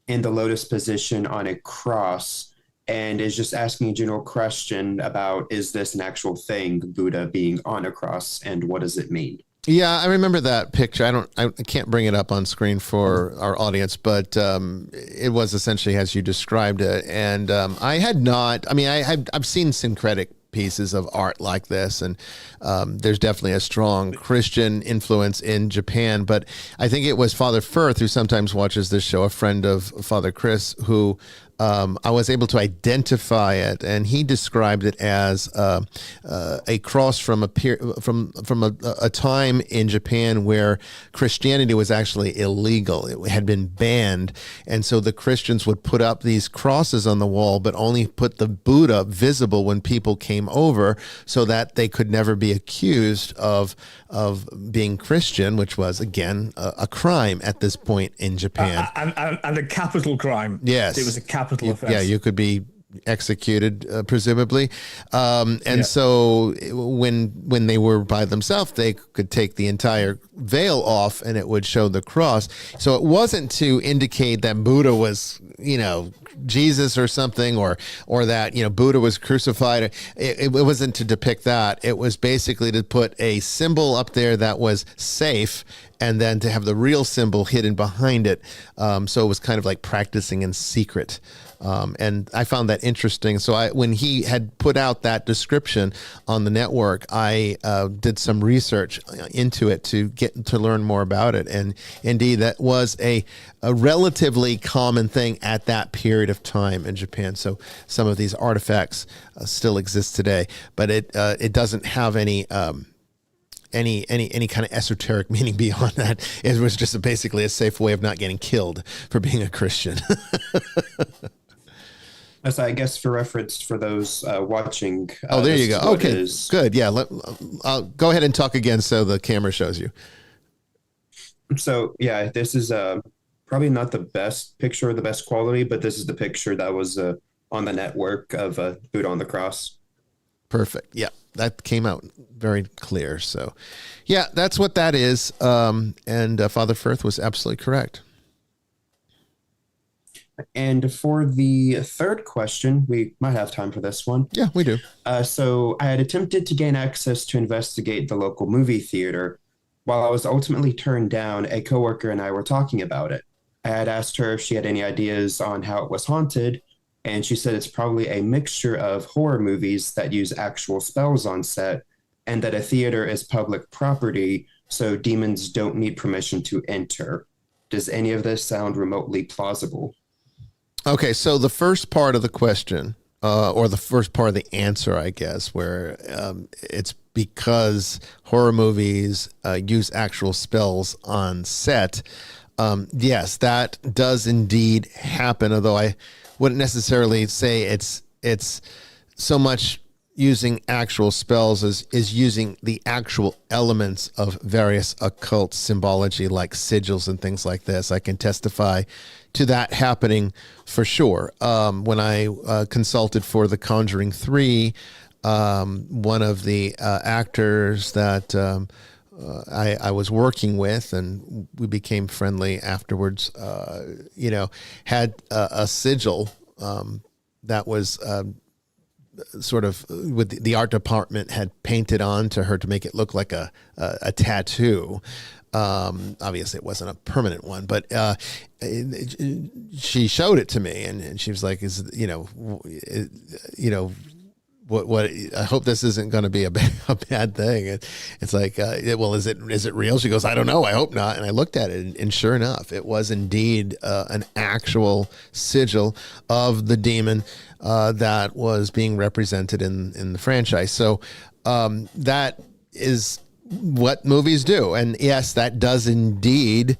in the lotus position on a cross, and is just asking a general question about, is this an actual thing, Buddha being on a cross, and what does it mean? Yeah, I remember that picture. I can't bring it up on screen for our audience, but it was essentially as you described it. And I've seen syncretic pieces of art like this, and there's definitely a strong Christian influence in Japan. But I think it was Father Firth, who sometimes watches this show, a friend of Father Chris, who I was able to identify it, and he described it as a cross from a time in Japan where Christianity was actually illegal. It had been banned, and so the Christians would put up these crosses on the wall, but only put the Buddha visible when people came over, so that they could never be accused of being Christian, which was again a crime at this point in Japan, and a capital crime. Yes, it was a capital offense. Yeah, you could be executed, presumably. So when they were by themselves, they could take the entire veil off and it would show the cross. So it wasn't to indicate that Buddha was, Jesus or something, or that, Buddha was crucified. It wasn't to depict that. It was basically to put a symbol up there that was safe, and then to have the real symbol hidden behind it. So it was kind of like practicing in secret. And I found that interesting. So when he had put out that description on the network, I did some research into it to get to learn more about it. And indeed, that was a relatively common thing at that period of time in Japan. So some of these artifacts still exist today, but it doesn't have any kind of esoteric meaning beyond that. It was just basically a safe way of not getting killed for being a Christian. As I guess for reference for those watching. There you go. Okay, good. Yeah, I'll go ahead and talk again so the camera shows you. So yeah, this is probably not the best picture or the best quality, but this is the picture that was on the network of Buddha on the cross. Perfect. Yeah, that came out very clear. So yeah, that's what that is. And Father Firth was absolutely correct. And for the third question, we might have time for this one. Yeah, we do. So I had attempted to gain access to investigate the local movie theater. While I was ultimately turned down, a coworker and I were talking about it. I had asked her if she had any ideas on how it was haunted, and she said it's probably a mixture of horror movies that use actual spells on set, and that a theater is public property, so demons don't need permission to enter. Does any of this sound remotely plausible? Okay, so the first part of the question, or the first part of the answer, I guess, where it's because horror movies use actual spells on set. Yes, that does indeed happen. Although I wouldn't necessarily say it's so much using actual spells as is using the actual elements of various occult symbology like sigils and things like this. I can testify to that happening for sure. When I consulted for The Conjuring 3, one of the actors that I was working with, and we became friendly afterwards, had a sigil that was sort of with the art department had painted on to her to make it look like a tattoo. Obviously it wasn't a permanent one, but she showed it to me, and she was like, what I hope this isn't going to be a bad thing. It's like, well, is it real? She goes, I don't know. I hope not. And I looked at it, and sure enough, it was indeed an actual sigil of the demon that was being represented in the franchise. So that is what movies do. And yes, that does indeed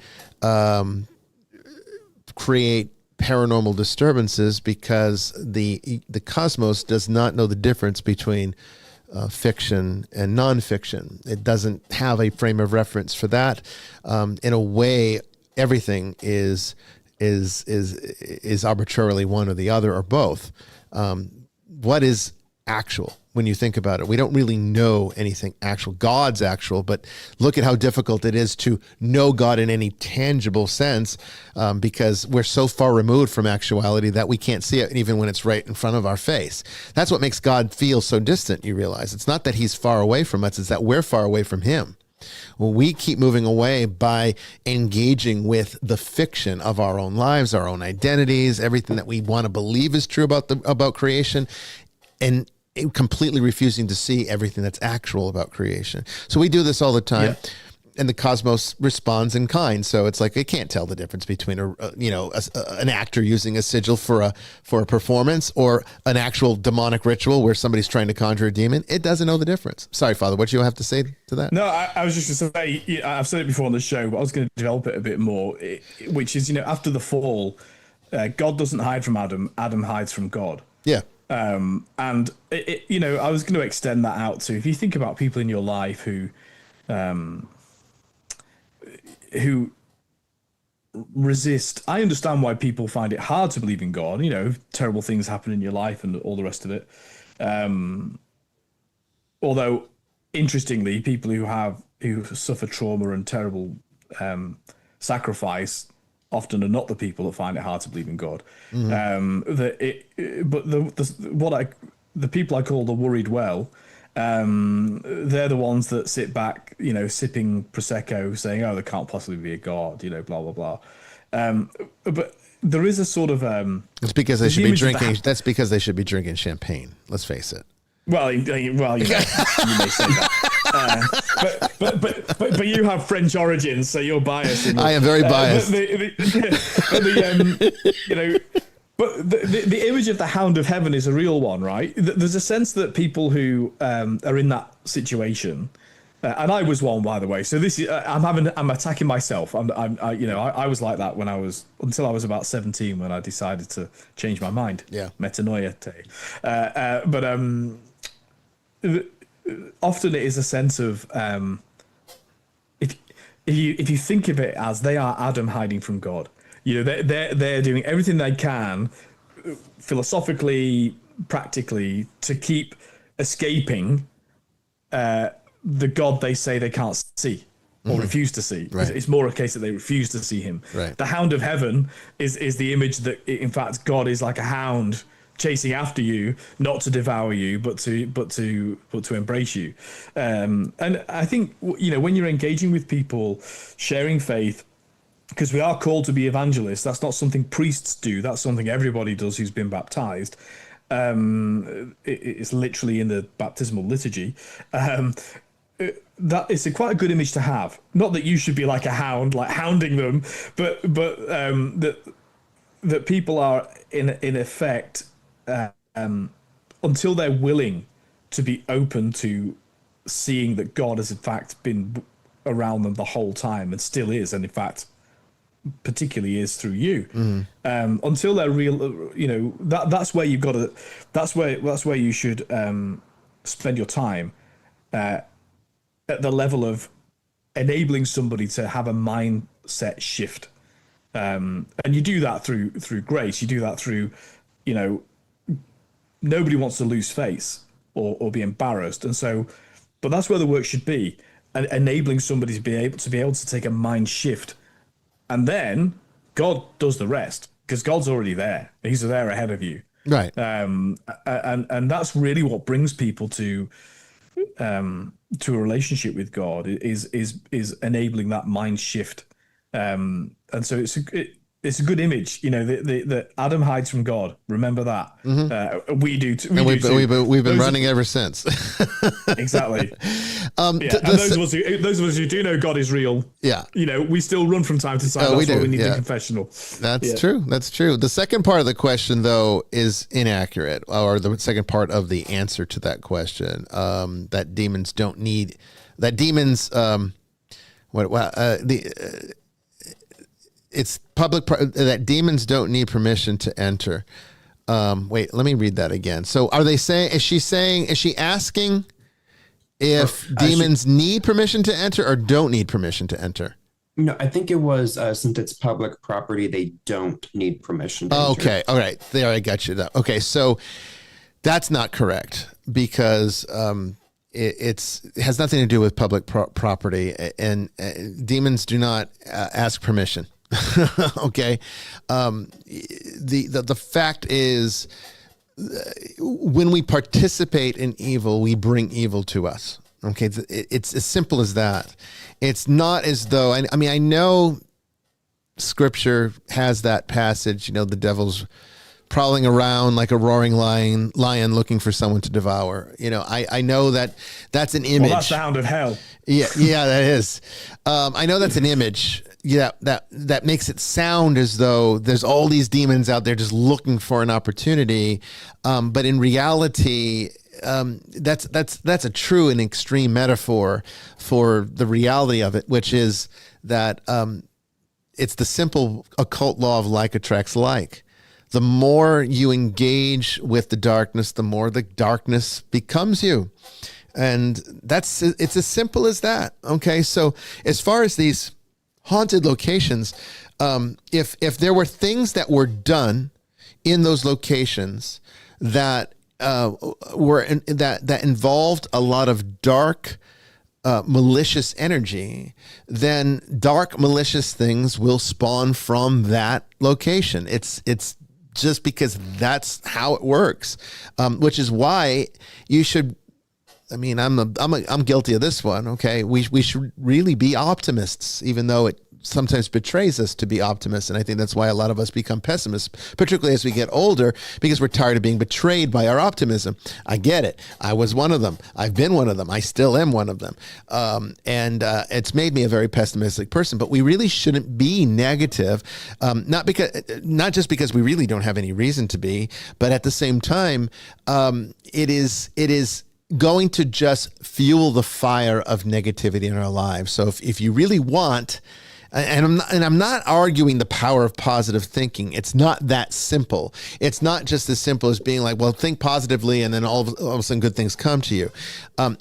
create paranormal disturbances, because the cosmos does not know the difference between fiction and nonfiction. It doesn't have a frame of reference for that. In a way, everything is arbitrarily one or the other or both. What is actual? When you think about it, we don't really know anything actual. God's actual, but look at how difficult it is to know God in any tangible sense, because we're so far removed from actuality that we can't see it even when it's right in front of our face. That's what makes God feel so distant, you realize. It's not that he's far away from us, it's that we're far away from him. Well, we keep moving away by engaging with the fiction of our own lives, our own identities, everything that we want to believe is true about creation, and completely refusing to see everything that's actual about creation. So we do this all the time, and the cosmos responds in kind. So it's like it can't tell the difference between an actor using a sigil for a performance or an actual demonic ritual where somebody's trying to conjure a demon. It doesn't know the difference. Sorry, Father, what do you have to say to that? No, I was just going to say, I've said it before on the show, but I was going to develop it a bit more, which is, after the fall, God doesn't hide from Adam. Adam hides from God. Yeah. And I was going to extend that out to, if you think about people in your life who resist. I understand why people find it hard to believe in God. Terrible things happen in your life and all the rest of it. Although, interestingly, people who suffer trauma and terrible sacrifice often are not the people that find it hard to believe in God. Mm-hmm. The people I call the worried well, they're the ones that sit back, sipping prosecco, saying, "Oh, there can't possibly be a God," blah blah blah. But there is a sort of it's because they should be drinking. That's because they should be drinking champagne. Let's face it. Well, you may say that, but you have French origins, so you're biased. I am very biased. But the image of the Hound of Heaven is a real one, right? There's a sense that people who are in that situation, and I was one, by the way. So this is I'm attacking myself. I was like that until I was about 17 when I decided to change my mind. Yeah, metanoia. Often it is a sense of if you think of it as they are Adam hiding from God. They're doing everything they can, philosophically, practically, to keep escaping the God they say they can't see or refuse to see. Right. It's more a case that they refuse to see him. Right. The Hound of Heaven is the image that, in fact, God is like a hound chasing after you, not to devour you, but to embrace you. And I think when you're engaging with people, sharing faith, because we are called to be evangelists. That's not something priests do. That's something everybody does who's been baptized. It's literally in the baptismal liturgy. That is quite a good image to have. Not that you should be like a hound, like hounding them, but that people are in effect. Until they're willing to be open to seeing that God has in fact been around them the whole time and still is, and in fact particularly is through you. Until they're real, that's where you've got to. That's where you should spend your time at the level of enabling somebody to have a mindset shift. And you do that through grace. You do that through, nobody wants to lose face or be embarrassed, and so, but that's where the work should be, enabling somebody to be able to take a mind shift. And then God does the rest, because God's already there. He's there ahead of you. Right. And that's really what brings people to a relationship with God, is enabling that mind shift. And so it's a good image, the Adam hides from God. Remember that. We do too. We've been running ever since. Exactly. Those of us who do know God is real, we still run from time to time. That's why we need the confessional. That's true. That's true. The second part of the question, though, is inaccurate, or the second part of the answer to that question, that demons don't need, that demons, it's public that demons don't need permission to enter. Wait, let me read that again. So is she asking if demons need permission to enter or don't need permission to enter? No, I think it was, since it's public property, they don't need permission to enter. Okay. All right. There, I got you. Okay. So that's not correct, because, it has nothing to do with public property, and demons do not ask permission. Okay. The fact is, when we participate in evil, we bring evil to us. Okay. It's as simple as that. It's not as though, I know Scripture has that passage, the devil's prowling around like a roaring lion looking for someone to devour. I know that's an image. Well, that's the hound of hell. Yeah, that is. I know that's an image. Yeah, that makes it sound as though there's all these demons out there just looking for an opportunity. But in reality, that's a true and extreme metaphor for the reality of it, which is that it's the simple occult law of like attracts like. The more you engage with the darkness, the more the darkness becomes you. And it's as simple as that. Okay. So as far as these haunted locations, if there were things that were done in those locations that that involved a lot of dark, malicious energy, then dark, malicious things will spawn from that location. It's just because that's how it works, which is why you should. I'm guilty of this one. Okay, we should really be optimists, even though it sometimes betrays us to be optimists, and I think that's why a lot of us become pessimists, particularly as we get older, because we're tired of being betrayed by our optimism. I get it. I was one of them. I've been one of them. I still am one of them, and it's made me a very pessimistic person. But we really shouldn't be negative, not just because we really don't have any reason to be, but at the same time, it is going to just fuel the fire of negativity in our lives. So if you really want, and I'm not arguing the power of positive thinking. It's not that simple. It's not just as simple as being like, well, think positively and then all of a sudden good things come to you.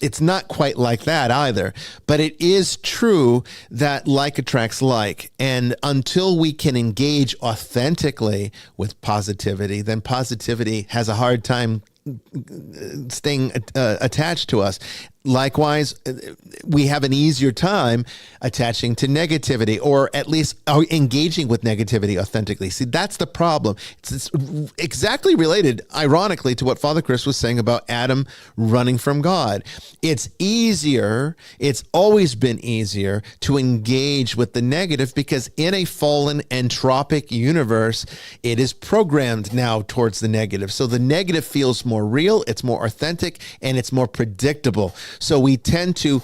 It's not quite like that either. But it is true that like attracts like. And until we can engage authentically with positivity, then positivity has a hard time staying attached to us. Likewise, we have an easier time attaching to negativity, or at least engaging with negativity authentically. See, that's the problem. It's exactly related, ironically, to what Father Chris was saying about Adam running from God. It's easier, it's always been easier to engage with the negative, because in a fallen entropic universe, it is programmed now towards the negative. So the negative feels more real, it's more authentic, and it's more predictable. So we tend to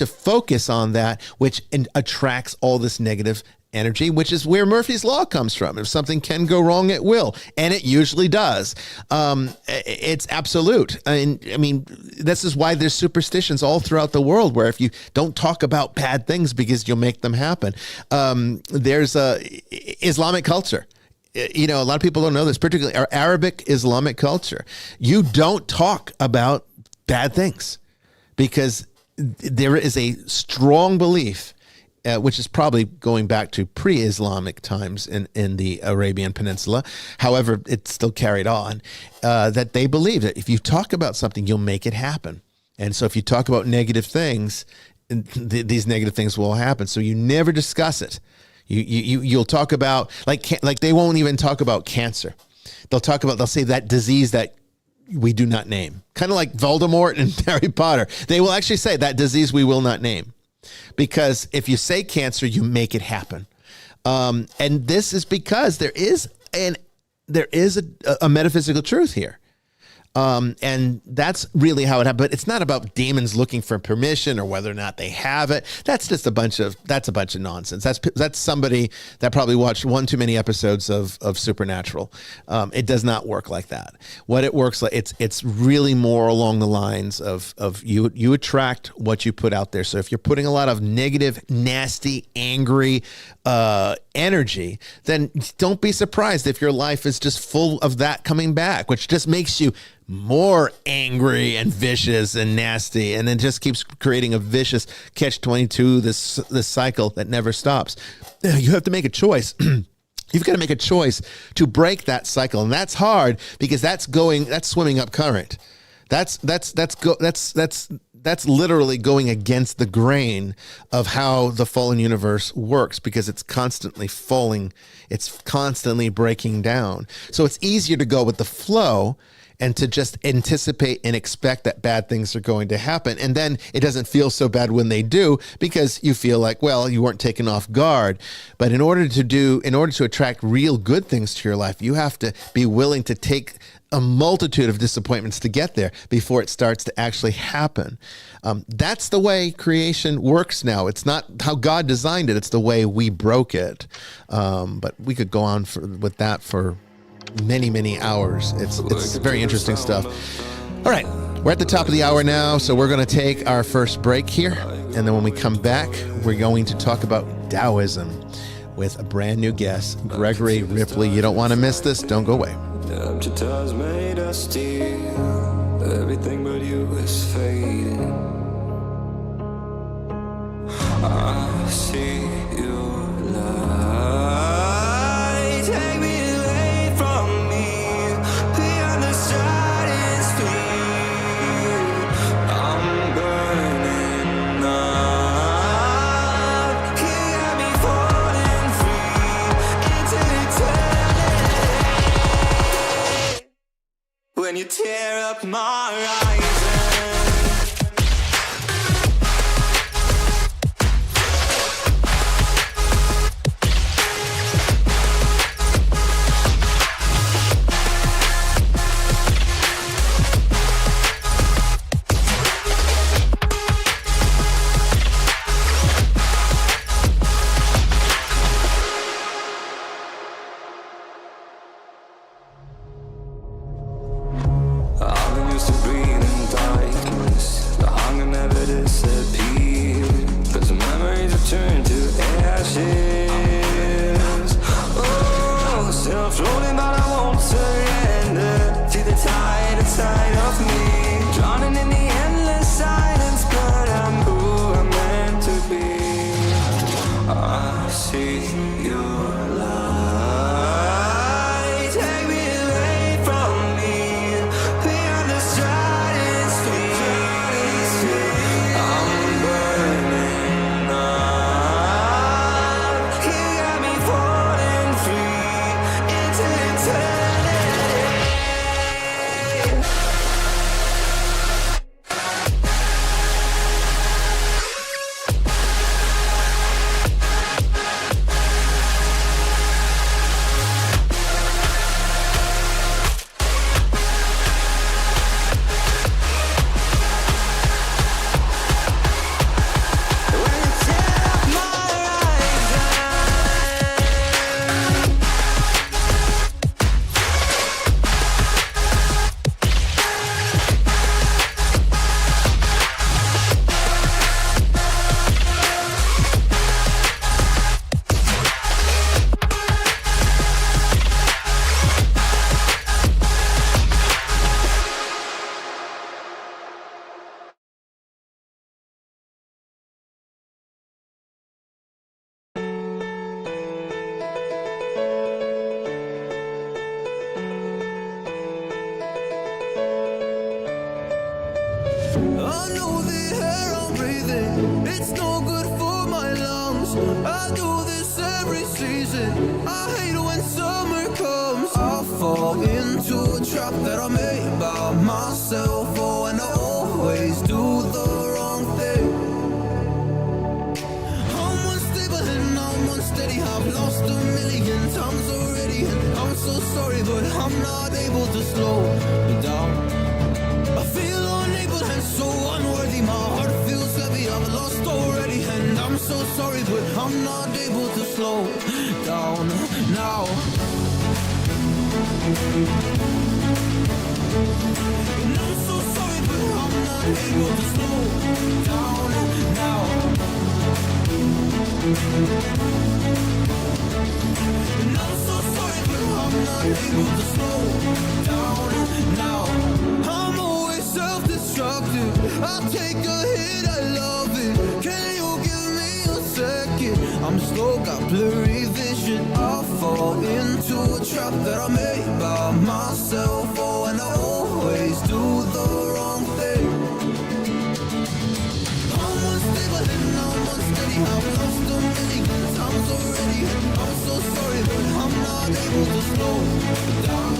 focus on that, which attracts all this negative energy, which is where Murphy's Law comes from. If something can go wrong, it will. And it usually does. It's absolute. I mean, this is why there's superstitions all throughout the world, where if you don't talk about bad things because you'll make them happen. There's Islamic culture. You know, a lot of people don't know this, particularly our Arabic Islamic culture. You don't talk about bad things because there is a strong belief, which is probably going back to pre-Islamic times in the Arabian Peninsula. However, it's still carried on, that they believe that if you talk about something, you'll make it happen. And so if you talk about negative things, these negative things will happen. So you never discuss it. You'll talk about, like they won't even talk about cancer. They'll say that disease that we do not name. Kind of like Voldemort and Harry Potter. They will actually say that disease we will not name. Because if you say cancer, you make it happen. And this is because there is a metaphysical truth here. And that's really how it happened. But it's not about demons looking for permission or whether or not they have it. That's just a bunch of nonsense. That's somebody that probably watched one too many episodes of Supernatural. It does not work like that. What it works like, it's really more along the lines of you attract what you put out there. So if you're putting a lot of negative, nasty, angry energy, then don't be surprised if your life is just full of that coming back, which just makes you more angry and vicious and nasty, and then just keeps creating a vicious catch-22, this cycle that never stops. You have to make a choice. You've got to make a choice to break that cycle, and that's hard because that's swimming up current. That's literally going against the grain of how the fallen universe works, because it's constantly falling, it's constantly breaking down. So it's easier to go with the flow and to just anticipate and expect that bad things are going to happen. And then it doesn't feel so bad when they do, because you feel like, well, you weren't taken off guard. But in order to attract real good things to your life, you have to be willing to take a multitude of disappointments to get there before it starts to actually happen. That's the way creation works now. It's not how God designed it. It's the way we broke it. But we could go on with that for many, many hours. It's very interesting stuff. All right, we're at the top of the hour now, so we're going to take our first break here. And then when we come back, we're going to talk about Daoism with a brand new guest, Gregory Ripley. You don't want to miss this. Don't go away. Empty times made us steal. Everything but you is fading. I see your light. Take me away from me. Beyond the silence field. I'm burning up. You got me falling free into eternity. When you tear up my horizon. It's no good for my lungs. I do this every season. I hate when summer comes. I fall into a trap that I made by myself. Oh, and I always do the wrong thing. I'm unstable and I'm unsteady. I've lost a million times already, and I'm so sorry, but I'm not able to slow down. I feel unable and so unworthy. My heart feels heavy. I've lost already, and I'm so sorry, but I'm not able to slow down now. And I'm so sorry, but I'm not able to slow down now. And I'm so sorry, but I'm not able to slow down now. I'm always self-destructive. I take a hit, I love it. Can you give me a second? I'm slow, got blurry vision. I fall into a trap that I made by myself. Oh, and I always do the wrong thing. I'm unstable and I'm unsteady. I've lost a million times already. I'm so sorry, but I'm not able to slow down.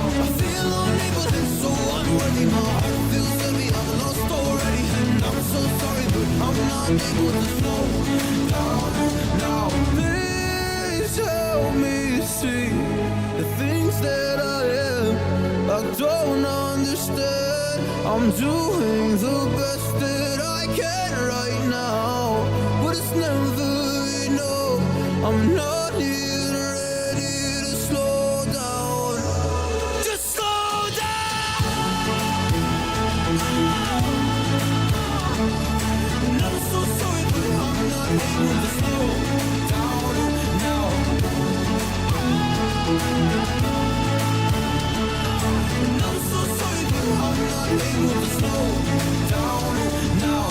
I feel unable and so unworthy. My heart feels heavy. I've lost already, and I'm so sorry, but I'm not able to slow down now. Please help me see the things that I am. I don't understand. I'm doing the best that I can right now, but it's never enough. I'm not even ready to slow down. Just slow down. And I'm so sorry, but I'm not able to slow down now. And I'm so sorry, but I'm not able to slow down now.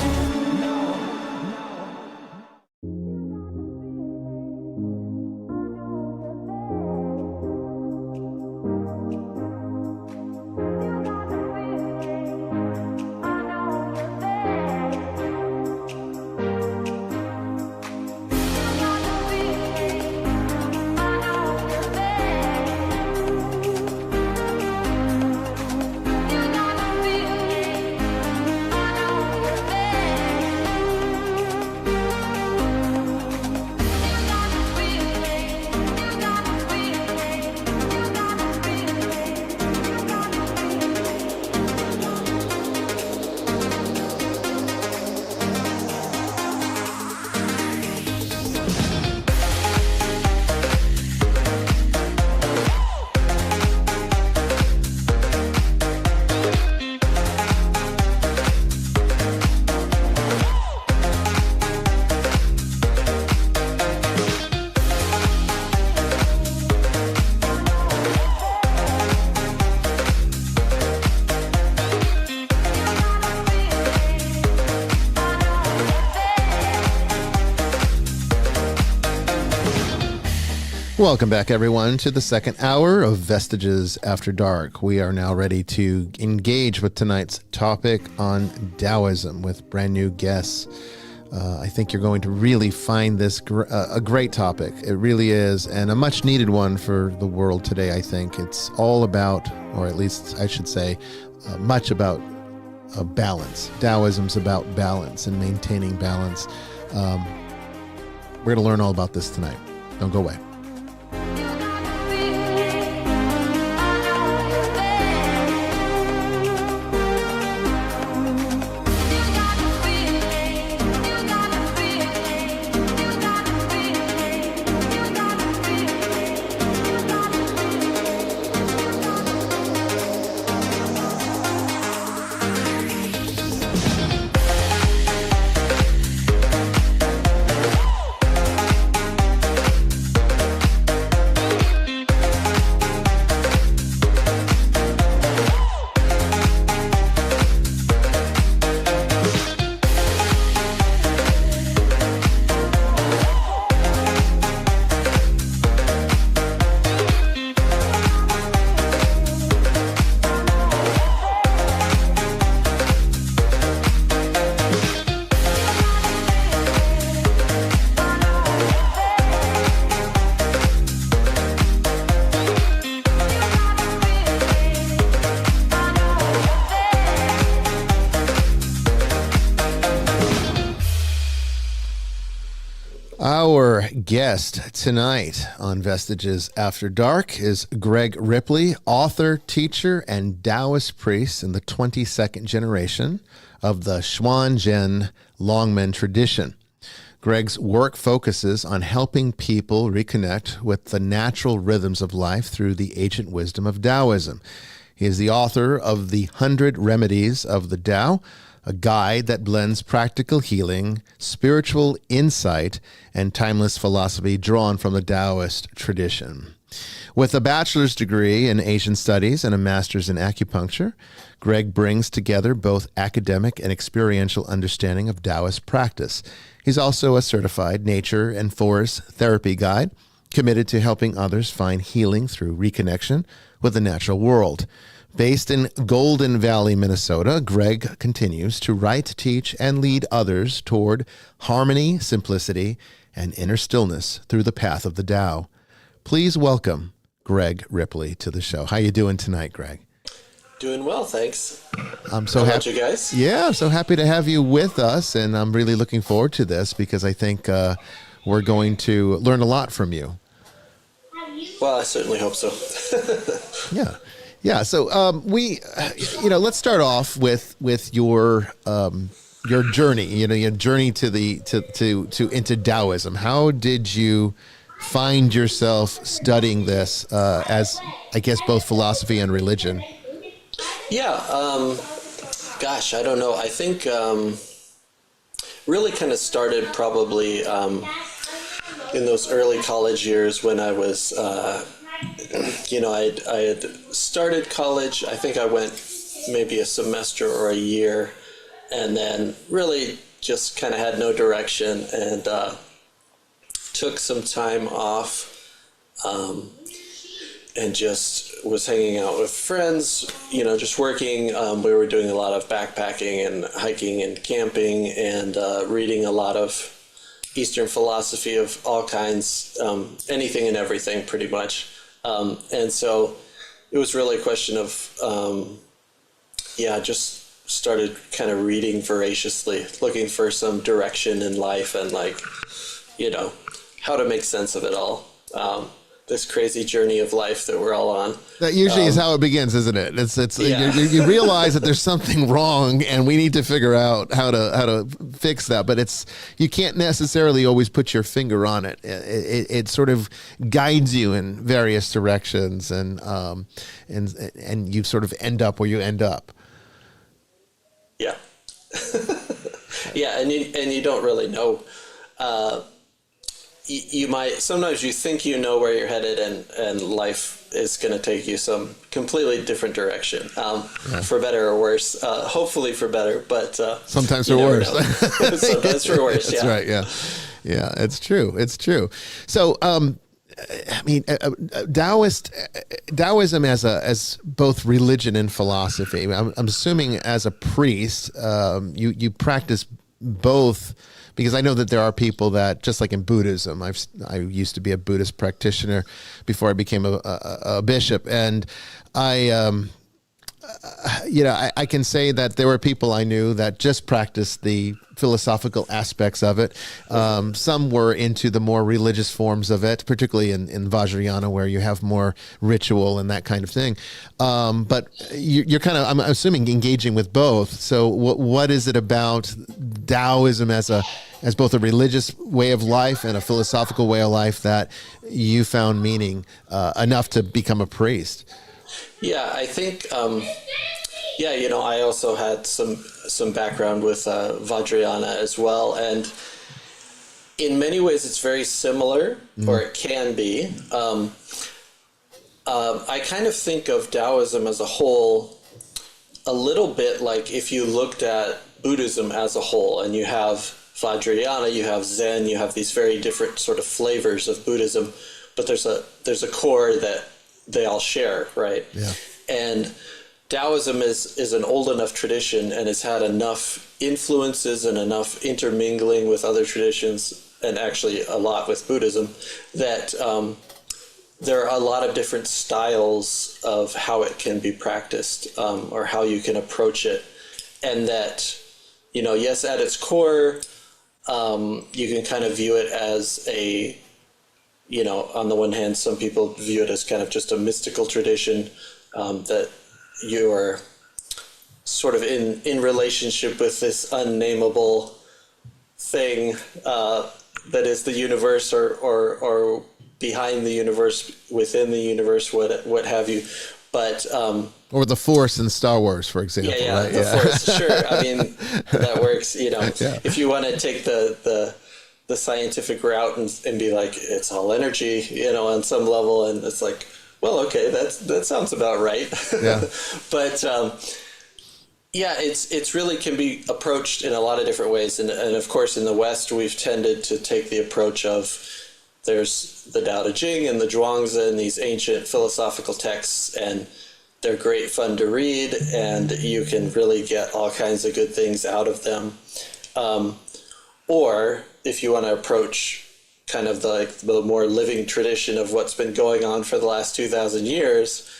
Welcome back, everyone, to the second hour of Vestiges After Dark. We are now ready to engage with tonight's topic on Daoism with brand new guests. I think you're going to really find this a great topic. It really is, and a much needed one for the world today, I think. It's all about, or at least I should say, much about balance. Daoism's about balance and maintaining balance. We're going to learn all about this tonight. Don't go away. Our guest tonight on Vestiges After Dark is Greg Ripley, author, teacher, and Daoist priest in the 22nd generation of the Quanzhen Longmen tradition. Greg's work focuses on helping people reconnect with the natural rhythms of life through the ancient wisdom of Daoism. He is the author of the 100 Remedies of the Tao, a guide that blends practical healing, spiritual insight, and timeless philosophy drawn from the Daoist tradition. With a bachelor's degree in Asian studies and a master's in acupuncture, Greg brings together both academic and experiential understanding of Daoist practice. He's also a certified nature and forest therapy guide, committed to helping others find healing through reconnection with the natural world. Based in Golden Valley, Minnesota, Greg continues to write, teach, and lead others toward harmony, simplicity, and inner stillness through the path of the Tao. Please welcome Greg Ripley to the show. How you doing tonight, Greg? Doing well, thanks. I'm so How happy. about you guys? Yeah, I'm so happy to have you with us, and I'm really looking forward to this because I think we're going to learn a lot from you. Well, I certainly hope so. Yeah. So let's start off with your journey. Your journey to into Taoism. How did you find yourself studying this as, I guess, both philosophy and religion? Yeah. Gosh, I don't know. I think really kind of started probably in those early college years when I was. I had started college. I think I went maybe a semester or a year, and then really just kind of had no direction and took some time off and just was hanging out with friends, just working. We were doing a lot of backpacking and hiking and camping and reading a lot of Eastern philosophy of all kinds, anything and everything pretty much. And so it was really a question of, just started kind of reading voraciously, looking for some direction in life and how to make sense of it all. This crazy journey of life that we're all on. That usually is how it begins, isn't it? You realize that there's something wrong and we need to figure out how to fix that, but you can't necessarily always put your finger on it. It sort of guides you in various directions and you sort of end up where you end up. Yeah. Yeah. And you don't really know, you might, sometimes you think you know where you're headed and life is going to take you some completely different direction, for better or worse, hopefully for better, but sometimes for worse. Sometimes for worse. That's right. Yeah, it's true. So Daoism as both religion and philosophy. I'm assuming as a priest, you practice both. Because I know that there are people that, just like in Buddhism, I used to be a Buddhist practitioner before I became a bishop, and I can say that there were people I knew that just practiced the philosophical aspects of it. Some were into the more religious forms of it, particularly in Vajrayana, where you have more ritual and that kind of thing. But you're kind of, I'm assuming, engaging with both. So what is it about Taoism as both a religious way of life and a philosophical way of life that you found meaning enough to become a priest? Yeah, I think, I also had some background with Vajrayana as well. And in many ways, it's very similar, or it can be. I kind of think of Taoism as a whole a little bit like if you looked at Buddhism as a whole, and you have Vajrayana, you have Zen, you have these very different sort of flavors of Buddhism, but there's a core that they all share, right? Yeah. And Taoism is an old enough tradition and has had enough influences and enough intermingling with other traditions, and actually a lot with Buddhism, that there are a lot of different styles of how it can be practiced, or how you can approach it. And that, yes, at its core, you can kind of view it as a, on the one hand, some people view it as kind of just a mystical tradition, that you are sort of in relationship with this unnameable thing that is the universe, or behind the universe, within the universe, what have you. But or the Force in Star Wars, for example. Right? The Force, sure. I mean, that works. If you want to take the scientific route and be like, it's all energy, on some level, and it's like, well, okay, that sounds about right. Yeah. But it's really can be approached in a lot of different ways, and of course in the West we've tended to take the approach of, there's the Tao Te Ching and the Zhuangzi, these ancient philosophical texts, and they're great fun to read, and you can really get all kinds of good things out of them. Or if you want to approach kind of the more living tradition of what's been going on for the last 2,000 years,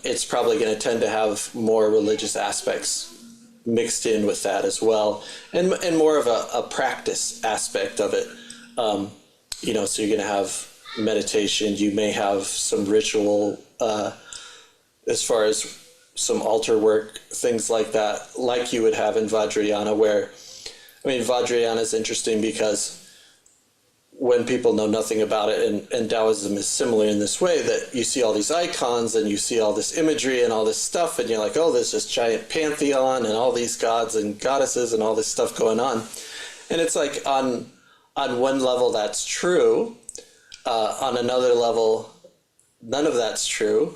it's probably going to tend to have more religious aspects mixed in with that as well, and more of a practice aspect of it. So you're going to have meditation, you may have some ritual, as far as some altar work, things like that, like you would have in Vajrayana, where, Vajrayana is interesting because when people know nothing about it, and Taoism is similar in this way, that you see all these icons and you see all this imagery and all this stuff, and you're like, oh, there's this giant pantheon and all these gods and goddesses and all this stuff going on. And it's like, on one level that's true, on another level none of that's true,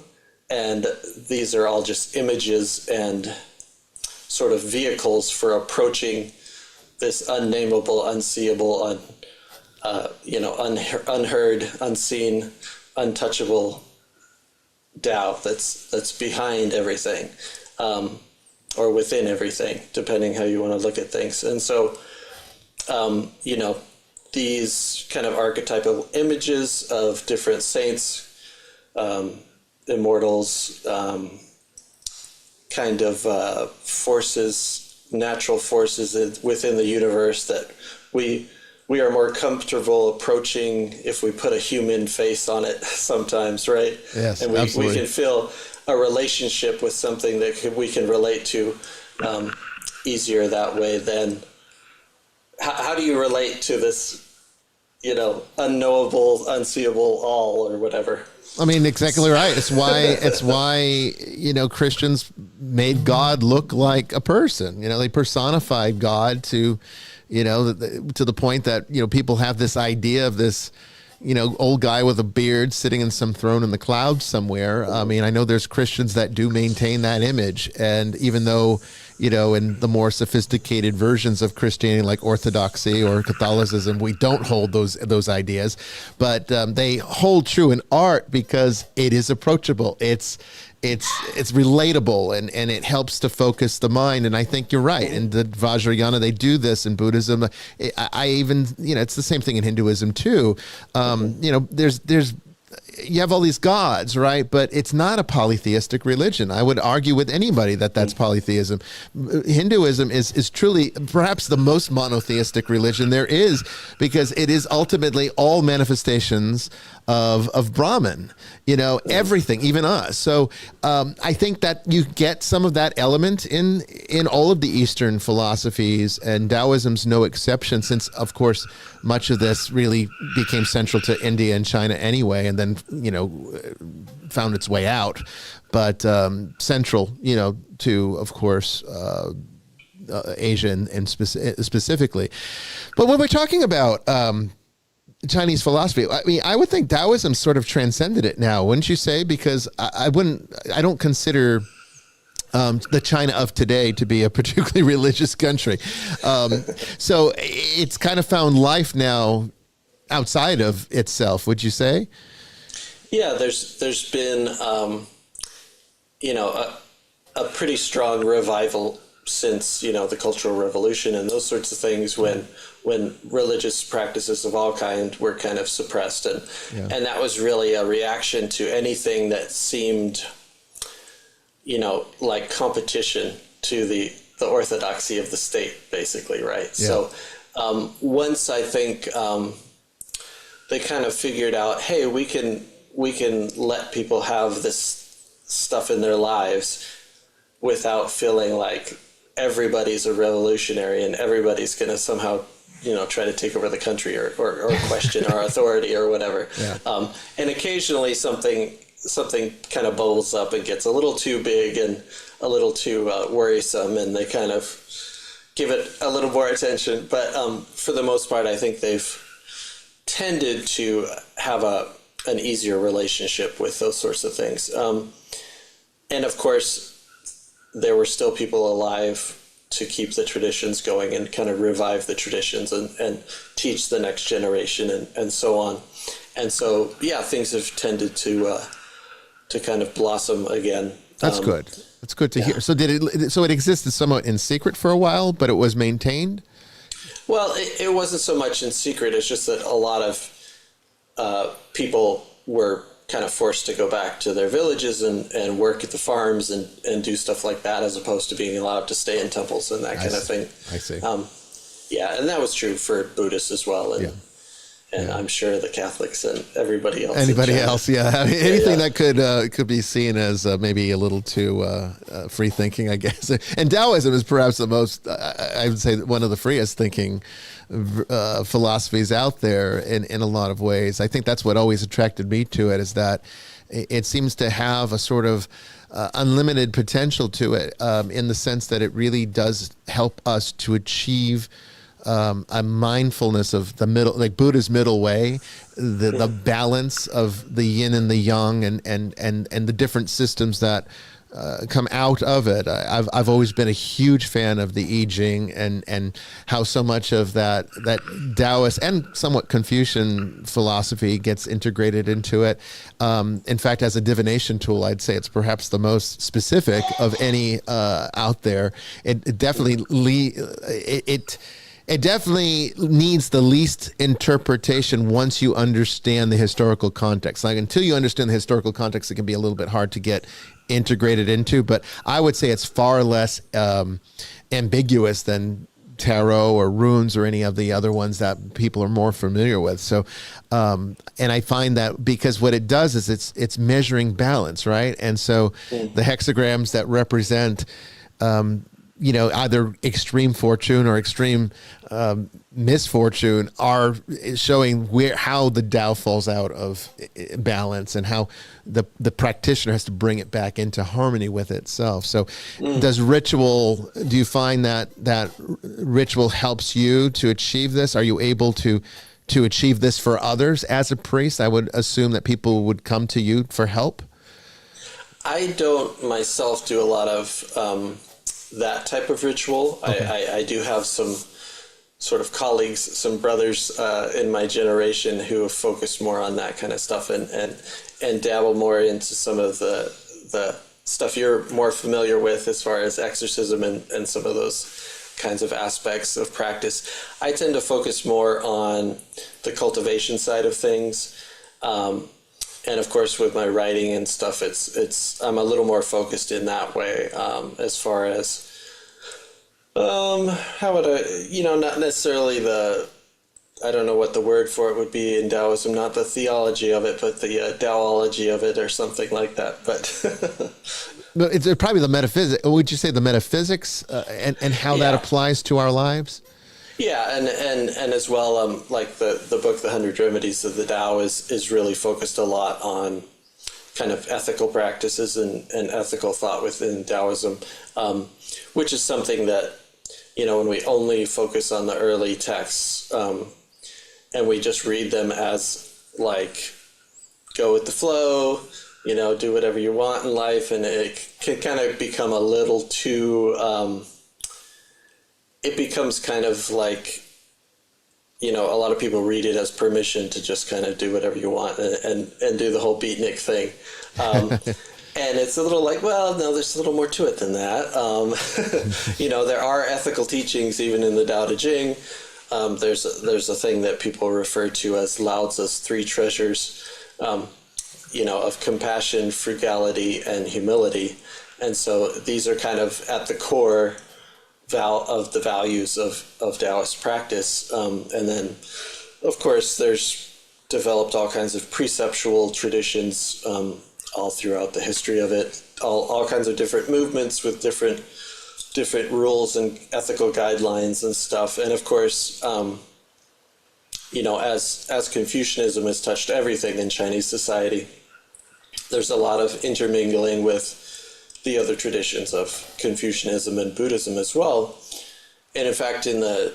and these are all just images and sort of vehicles for approaching this unnameable, unseeable, unheard, unseen, untouchable Tao that's behind everything, or within everything, depending how you want to look at things. And so, these kind of archetypal images of different saints, immortals, kind of forces, natural forces within the universe that we are more comfortable approaching if we put a human face on it sometimes, right? Yes, and we absolutely. can feel a relationship with something that we can relate to easier that way than how do you relate to this, unknowable, unseeable all, or whatever? Exactly right. It's why Christians made God look like a person. They personified God to the point that people have this idea of this old guy with a beard sitting in some throne in the clouds somewhere. I know there's Christians that do maintain that image, and even though in the more sophisticated versions of Christianity, like Orthodoxy or Catholicism, we don't hold those ideas, but they hold true in art because it is approachable. It's relatable, and it helps to focus the mind. And I think you're right. In the Vajrayana, they do this. In Buddhism, I even, it's the same thing in Hinduism too. There's you have all these gods, right? But it's not a polytheistic religion. I would argue with anybody that that's polytheism. Hinduism is truly perhaps the most monotheistic religion there is, because it is ultimately all manifestations of Brahman, everything, even us. So I think that you get some of that element in all of the Eastern philosophies, and Taoism's no exception, since, of course, much of this really became central to India and China anyway, and then, found its way out. But central, to, of course, Asia and specifically. But when we're talking about Chinese philosophy, I would think Taoism sort of transcended it now, wouldn't you say? Because I don't consider the China of today to be a particularly religious country. So it's kind of found life now outside of itself, would you say? Yeah, there's been, a pretty strong revival since, the Cultural Revolution and those sorts of things, when religious practices of all kind were kind of suppressed. And that was really a reaction to anything that seemed, like competition to the orthodoxy of the state, basically, right? Yeah. So Once I think they kind of figured out, hey, we can let people have this stuff in their lives without feeling like everybody's a revolutionary and everybody's going to somehow, try to take over the country or question our authority or whatever. Yeah. And occasionally something kind of bubbles up and gets a little too big and a little too worrisome, and they kind of give it a little more attention. But for the most part, I think they've tended to have an easier relationship with those sorts of things. And of course, there were still people alive to keep the traditions going and kind of revive the traditions and teach the next generation and so on. And so, yeah, things have tended to kind of blossom again. That's good. That's good to hear. So it existed somewhat in secret for a while, but it was maintained? Well, it wasn't so much in secret. It's just that a lot of people were kind of forced to go back to their villages and work at the farms and do stuff like that, as opposed to being allowed to stay in temples and that kind of thing. I see. And that was true for Buddhists as well. And I'm sure the Catholics and everybody else. Anybody else, yeah. I mean, anything that could be seen as maybe a little too free thinking, I guess. And Daoism is perhaps the most, I would say, one of the freest thinking philosophies out there in a lot of ways. I think that's what always attracted me to it, is that it seems to have a sort of unlimited potential to it, in the sense that it really does help us to achieve a mindfulness of the middle, like Buddha's middle way, the balance of the yin and the yang, and the different systems that come out of it. I've always been a huge fan of the I Ching and how so much of that Daoist and somewhat Confucian philosophy gets integrated into it. In fact, as a divination tool, I'd say it's perhaps the most specific of any out there. It definitely needs the least interpretation once you understand the historical context. Like, until you understand the historical context, it can be a little bit hard to get integrated into. But I would say it's far less ambiguous than tarot or runes or any of the other ones that people are more familiar with. So, and I find that because what it does is it's measuring balance, right? And so the hexagrams that represent either extreme fortune or extreme misfortune are showing how the Tao falls out of balance and how the practitioner has to bring it back into harmony with itself. So do you find that ritual helps you to achieve this? Are you able to achieve this for others as a priest? I would assume that people would come to you for help. I don't myself do a lot of that type of ritual. Okay. I do have some sort of colleagues, some brothers in my generation who have focused more on that kind of stuff and dabble more into some of the stuff you're more familiar with as far as exorcism and some of those kinds of aspects of practice. I tend to focus more on the cultivation side of things. And of course, with my writing and stuff, I'm a little more focused in that way, as far as, how would not necessarily I don't know what the word for it would be in Daoism, not the theology of it, but the Daology of it or something like that. But it's probably the metaphysics. Would you say the metaphysics and how that applies to our lives? Yeah, and as well, like the book, The 100 Remedies of the Tao is really focused a lot on kind of ethical practices and ethical thought within Daoism, which is something that, when we only focus on the early texts and we just read them as like, go with the flow, do whatever you want in life, and it can kind of become a little too... it becomes kind of like, a lot of people read it as permission to just kind of do whatever you want and do the whole beatnik thing. And it's a little like, well, no, there's a little more to it than that. There are ethical teachings even in the Tao Te Ching. There's a thing that people refer to as Lao Tzu's three treasures, of compassion, frugality, and humility. And so these are kind of at the core of the values of Taoist practice. And then, of course, there's developed all kinds of preceptual traditions all throughout the history of it, all kinds of different movements with different rules and ethical guidelines and stuff. And of course, as Confucianism has touched everything in Chinese society, there's a lot of intermingling with the other traditions of Confucianism and Buddhism as well. And in fact, in the,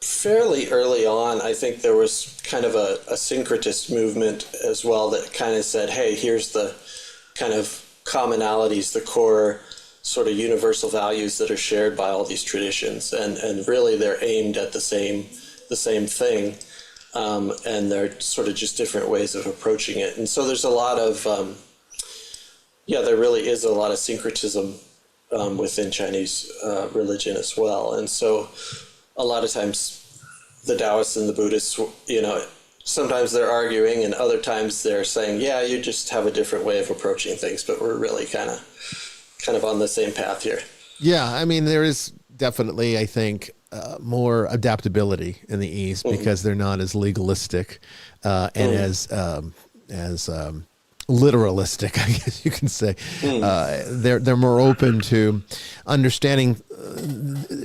fairly early on, I think there was kind of a syncretist movement as well that kind of said, hey, here's the kind of commonalities, the core sort of universal values that are shared by all these traditions. And really they're aimed at the same thing. And they're sort of just different ways of approaching it. And so there's a lot of, there really is a lot of syncretism within Chinese religion as well. And so a lot of times the Taoists and the Buddhists, sometimes they're arguing and other times they're saying, yeah, you just have a different way of approaching things, but we're really kind of on the same path here. Yeah, I mean, there is definitely, I think, more adaptability in the East because they're not as legalistic and as literalistic, I guess you can say. They're more open to understanding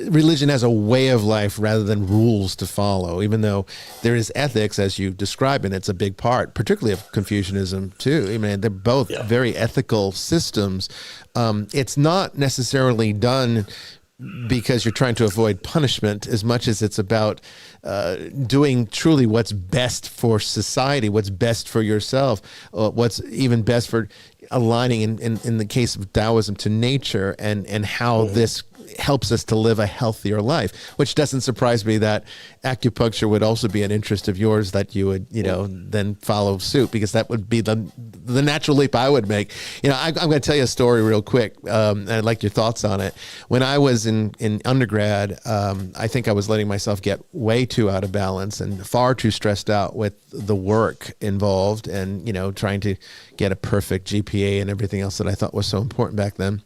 religion as a way of life rather than rules to follow, even though there is ethics, as you describe, and it's a big part, particularly of Confucianism too. I mean, they're both very ethical systems. It's not necessarily done because you're trying to avoid punishment as much as it's about doing truly what's best for society, what's best for yourself, what's even best for aligning in the case of Taoism to nature and how this helps us to live a healthier life, which doesn't surprise me that acupuncture would also be an interest of yours that you would, then follow suit, because that would be the natural leap I would make. I'm going to tell you a story real quick. And I'd like your thoughts on it. When I was in undergrad, I think I was letting myself get way too out of balance and far too stressed out with the work involved and, trying to get a perfect GPA and everything else that I thought was so important back then.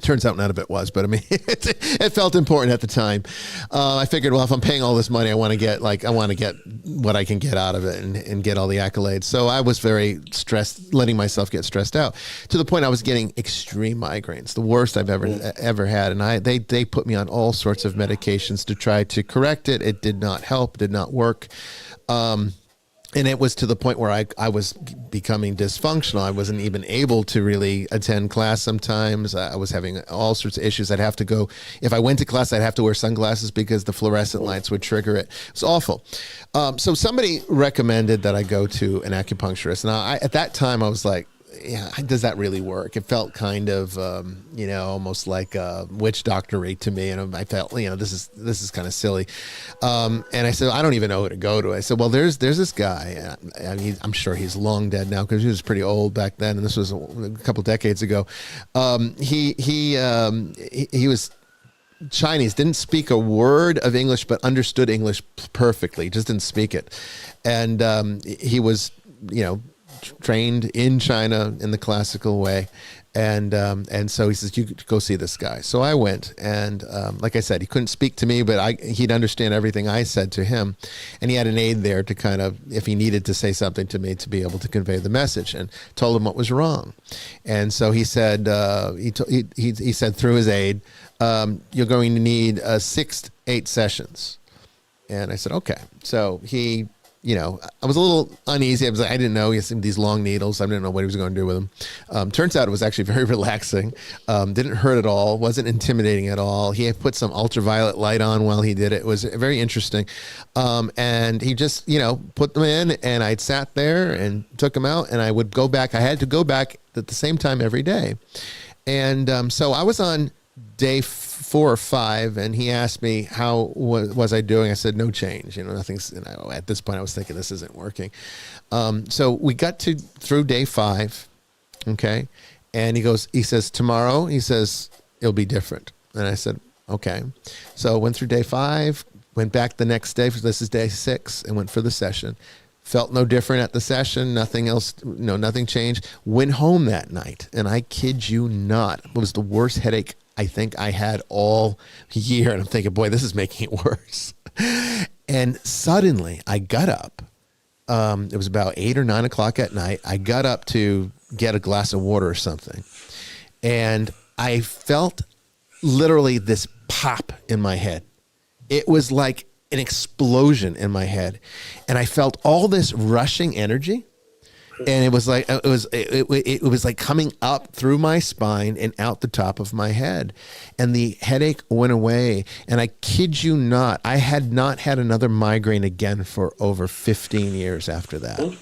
Turns out none of it was, but I mean, it felt important at the time. I figured, well, if I'm paying all this money, I want to get what I can get out of it and get all the accolades. So I was very stressed, letting myself get stressed out to the point I was getting extreme migraines, the worst I've ever had. And they put me on all sorts of medications to try to correct it. It did not help, did not work. And it was to the point where I was becoming dysfunctional. I wasn't even able to really attend class sometimes. I was having all sorts of issues. I'd have to go, if I went to class, I'd have to wear sunglasses because the fluorescent lights would trigger it. It was awful. So somebody recommended that I go to an acupuncturist. Now, at that time, I was like, yeah, does that really work? It felt kind of, almost like a witch doctory to me. And I felt, this is kind of silly. And I said, I don't even know who to go to. I said, well, there's this guy. I'm sure he's long dead now because he was pretty old back then. And this was a couple decades ago. He was Chinese, didn't speak a word of English, but understood English perfectly. Just didn't speak it. And he was, trained in China in the classical way. And so he says, you go see this guy. So I went, and like I said, he couldn't speak to me, but he'd understand everything I said to him. And he had an aide there to kind of, if he needed to say something to me, to be able to convey the message, and told him what was wrong. And so he said, he said through his aide, you're going to need 6 to 8 sessions. And I said, okay. So he, I was a little uneasy. I didn't know. He had these long needles. I didn't know what he was going to do with them. Turns out it was actually very relaxing. Didn't hurt at all. Wasn't intimidating at all. He had put some ultraviolet light on while he did it. It was very interesting. And he just, put them in, and I'd sat there and took them out, and I would go back. I had to go back at the same time every day. And so I was on day 4 or 5, and he asked me how was I doing. I said, no change, nothing's, at this point I was thinking this isn't working. So we got through day 5. Okay. And he says, tomorrow, it'll be different. And I said, okay. So went through day 5, went back the next day. This is day 6, and went for the session. Felt no different at the session. Nothing else, nothing changed. Went home that night, and I kid you not, it was the worst headache I think I had all year. And I'm thinking, boy, this is making it worse. And suddenly I got up. It was about 8 or 9 o'clock at night. I got up to get a glass of water or something. And I felt literally this pop in my head. It was like an explosion in my head. And I felt all this rushing energy. And it was like it was like coming up through my spine and out the top of my head, and the headache went away. And I kid you not, I had not had another migraine again for over 15 years after that.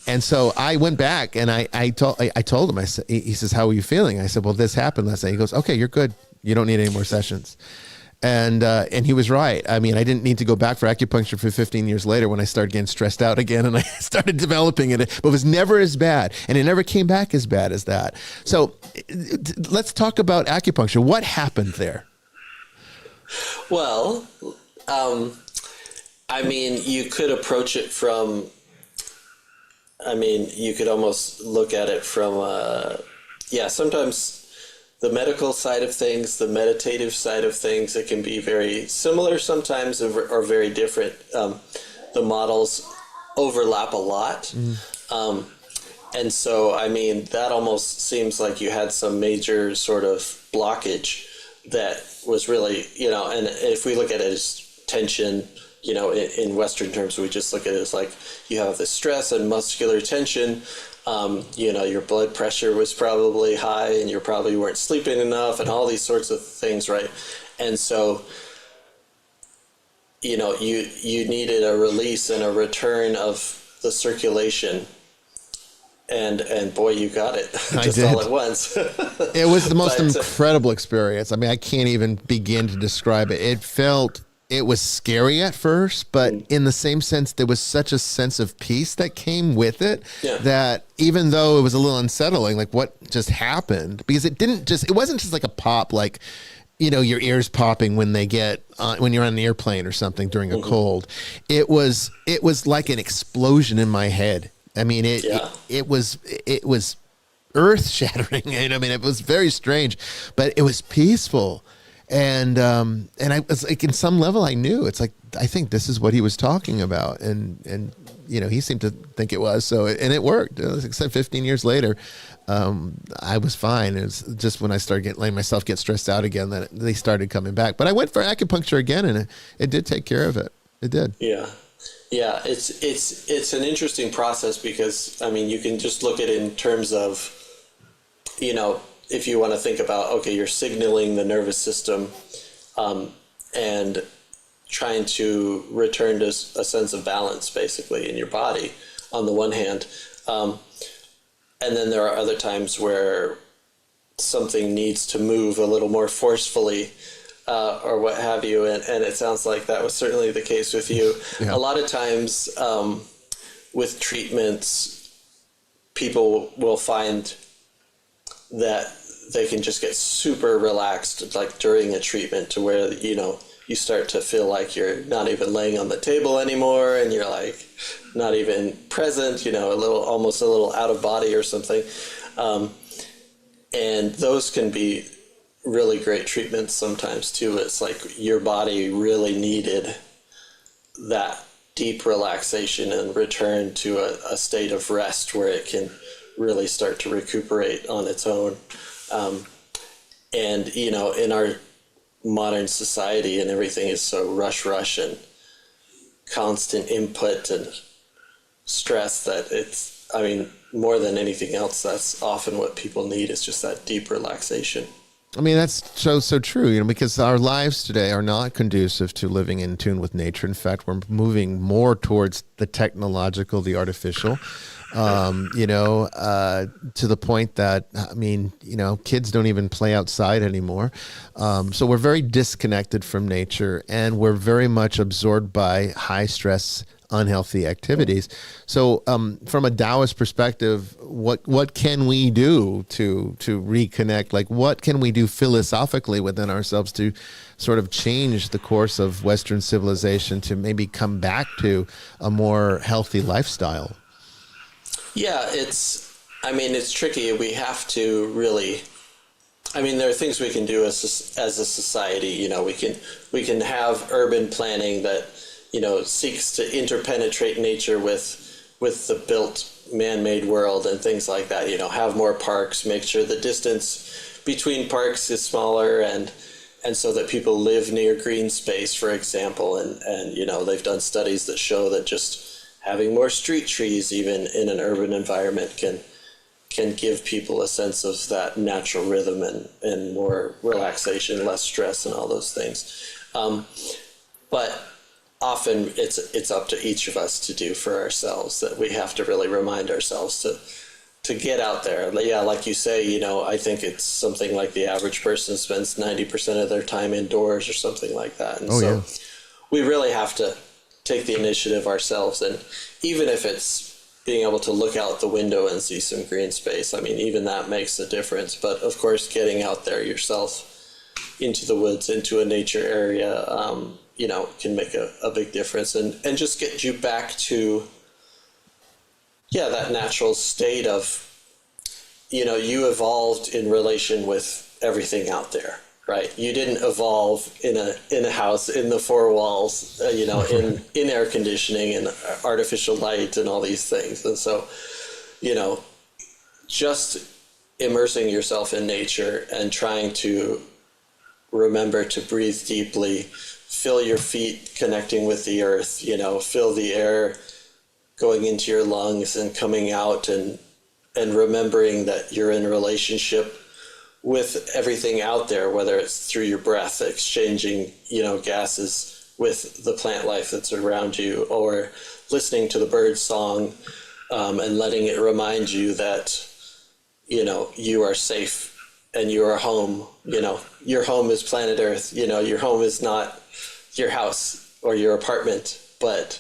And so I went back and I told him, I said, he says, "How are you feeling?" I said, "Well, this happened last night." He goes, "Okay, you're good. You don't need any more sessions." And he was right. I mean, I didn't need to go back for acupuncture for 15 years later when I started getting stressed out again, and I started developing it, but it was never as bad, and it never came back as bad as that. So let's talk about acupuncture. What happened there? Well, I mean, you could approach it from, I mean, you could almost look at it from, sometimes the medical side of things, the meditative side of things, it can be very similar sometimes or very different. The models overlap a lot. And so, I mean, that almost seems like you had some major sort of blockage that was really, and if we look at it as tension, in Western terms, we just look at it as like you have this stress and muscular tension. Your blood pressure was probably high and you probably weren't sleeping enough and all these sorts of things, right? And so, you needed a release and a return of the circulation. And boy, you got it just all at once. It was the most incredible experience. I mean, I can't even begin to describe it. It was scary at first, but in the same sense, there was such a sense of peace that came with it that even though it was a little unsettling, like what just happened, because it wasn't just like a pop, like, your ears popping when when you're on an airplane or something during a cold. It was like an explosion in my head. I mean, it was earth shattering. I mean, it was very strange, but it was peaceful. And I was like, in some level, I knew it's like, I think this is what he was talking about. And he seemed to think it was. So, and it worked. Except 15 years later, I was fine. It was just when I started letting myself get stressed out again that they started coming back. But I went for acupuncture again, and it did take care of it. It did. Yeah. Yeah. It's an interesting process because, I mean, you can just look at it in terms of, if you want to think about, okay, you're signaling the nervous system and trying to return to a sense of balance, basically, in your body, on the one hand. And then there are other times where something needs to move a little more forcefully or what have you. And it sounds like that was certainly the case with you. Yeah. A lot of times with treatments, people will find that they can just get super relaxed, like during a treatment, to where, you start to feel like you're not even laying on the table anymore, and you're like not even present, almost a little out of body or something. And those can be really great treatments sometimes too. It's like your body really needed that deep relaxation and return to a state of rest where it can really start to recuperate on its own. And, in our modern society and everything is so rush and constant input and stress that it's, I mean, more than anything else, that's often what people need, is just that deep relaxation. I mean, that's so true, because our lives today are not conducive to living in tune with nature. In fact, we're moving more towards the technological, the artificial, to the point that, I mean, kids don't even play outside anymore. So we're very disconnected from nature, and we're very much absorbed by high stress, unhealthy activities. So from a Daoist perspective, what can we do to reconnect? Like, what can we do philosophically within ourselves to sort of change the course of Western civilization to maybe come back to a more healthy lifestyle? Yeah, it's tricky. We have to really I mean, there are things we can do as a society. You know, we can have urban planning that, you know, seeks to interpenetrate nature with the built man-made world and things like that. You know, have more parks, make sure the distance between parks is smaller, and so that people live near green space, for example. And you know, they've done studies that show that just having more street trees, even in an urban environment, can give people a sense of that natural rhythm and more relaxation, less stress, and all those things. But often it's up to each of us to do for ourselves, that we have to really remind ourselves to get out there. Yeah, like you say, you know, I think it's something like the average person spends 90% of their time indoors or something like that. And we really have to take the initiative ourselves. And even if it's being able to look out the window and see some green space, I mean, even that makes a difference. But of course, getting out there yourself into the woods, into a nature area, you know, can make a big difference and just get you back to, that natural state of, you know, you evolved in relation with everything out there, right? You didn't evolve in a house in the four walls, you know, in air conditioning and artificial light and all these things. And so, you know, just immersing yourself in nature and trying to remember to breathe deeply, feel your feet connecting with the earth, you know, feel the air going into your lungs and coming out, and remembering that you're in relationship with everything out there, whether it's through your breath, exchanging, you know, gases with the plant life that's around you, or listening to the bird song, and letting it remind you that, you know, you are safe and you are home. You know, your home is planet Earth. You know, your home is not your house or your apartment, but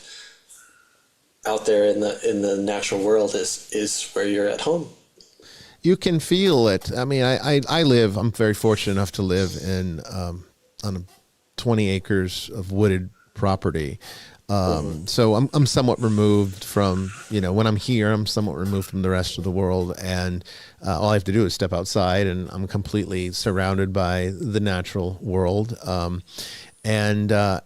out there in the natural world is where you're at home. You can feel it. I mean, I'm very fortunate enough to live in on 20 acres of wooded property. So I'm somewhat removed from, you know, when I'm here, I'm somewhat removed from the rest of the world, and all I have to do is step outside and I'm completely surrounded by the natural world. And I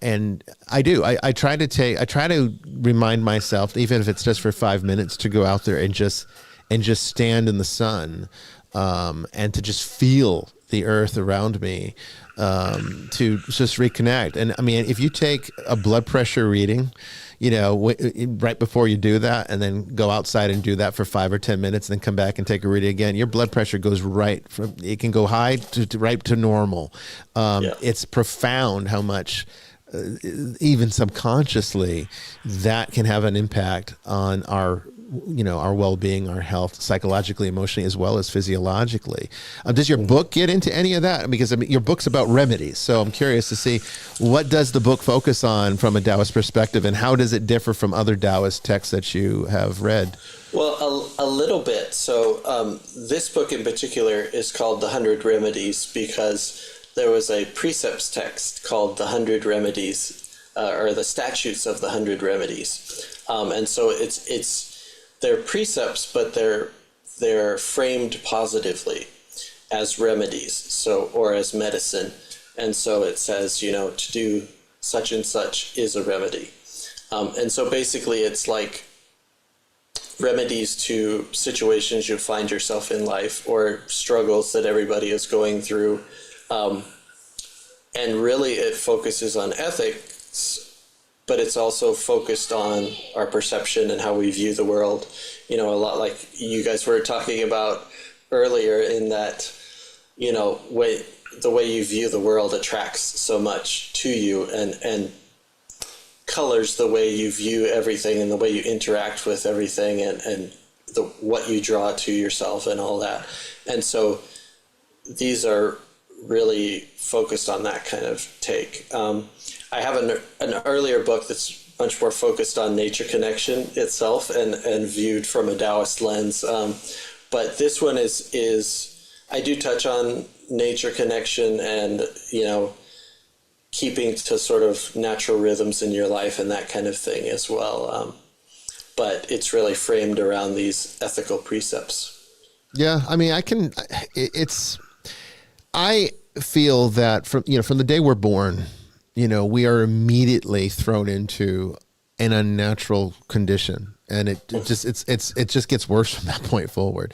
try to remind myself, even if it's just for 5 minutes, to go out there and just stand in the sun, and to just feel the earth around me, to just reconnect. And I mean, if you take a blood pressure reading, you know, right before you do that, and then go outside and do that for 5 or 10 minutes, and then come back and take a reading again, your blood pressure goes it can go high to right to normal. It's profound how much, even subconsciously, that can have an impact on our well-being, our health, psychologically, emotionally, as well as physiologically. Does your book get into any of that? Because I mean, your book's about remedies, so I'm curious to see, what does the book focus on from a Daoist perspective, and how does it differ from other Daoist texts that you have read? Well, a little bit. So this book in particular is called The 100 Remedies because there was a precepts text called The 100 Remedies, or the Statutes of the 100 Remedies. And so they're precepts, but they're framed positively as remedies, so, or as medicine. And so it says, you know, to do such and such is a remedy. And so basically it's like remedies to situations you find yourself in life, or struggles that everybody is going through. And really it focuses on ethics, but it's also focused on our perception and how we view the world. You know, a lot like you guys were talking about earlier, in that, you know, the way you view the world attracts so much to you, and colors the way you view everything and the way you interact with everything, and what you draw to yourself and all that. And so these are really focused on that kind of take. I have an earlier book that's much more focused on nature connection itself and viewed from a Daoist lens. But this one is I do touch on nature connection and, you know, keeping to sort of natural rhythms in your life and that kind of thing as well. But it's really framed around these ethical precepts. Yeah, I mean, I feel that from the day we're born, we are immediately thrown into an unnatural condition, and it just gets worse from that point forward.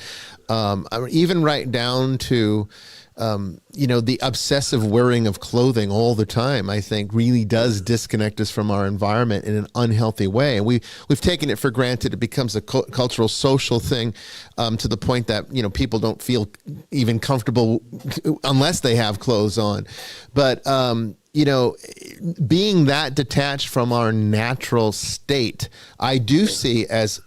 Even right down to the obsessive wearing of clothing all the time, I think really does disconnect us from our environment in an unhealthy way. And we've taken it for granted. It becomes a cultural, social thing, to the point that, people don't feel even comfortable unless they have clothes on. But, being that detached from our natural state, I do see as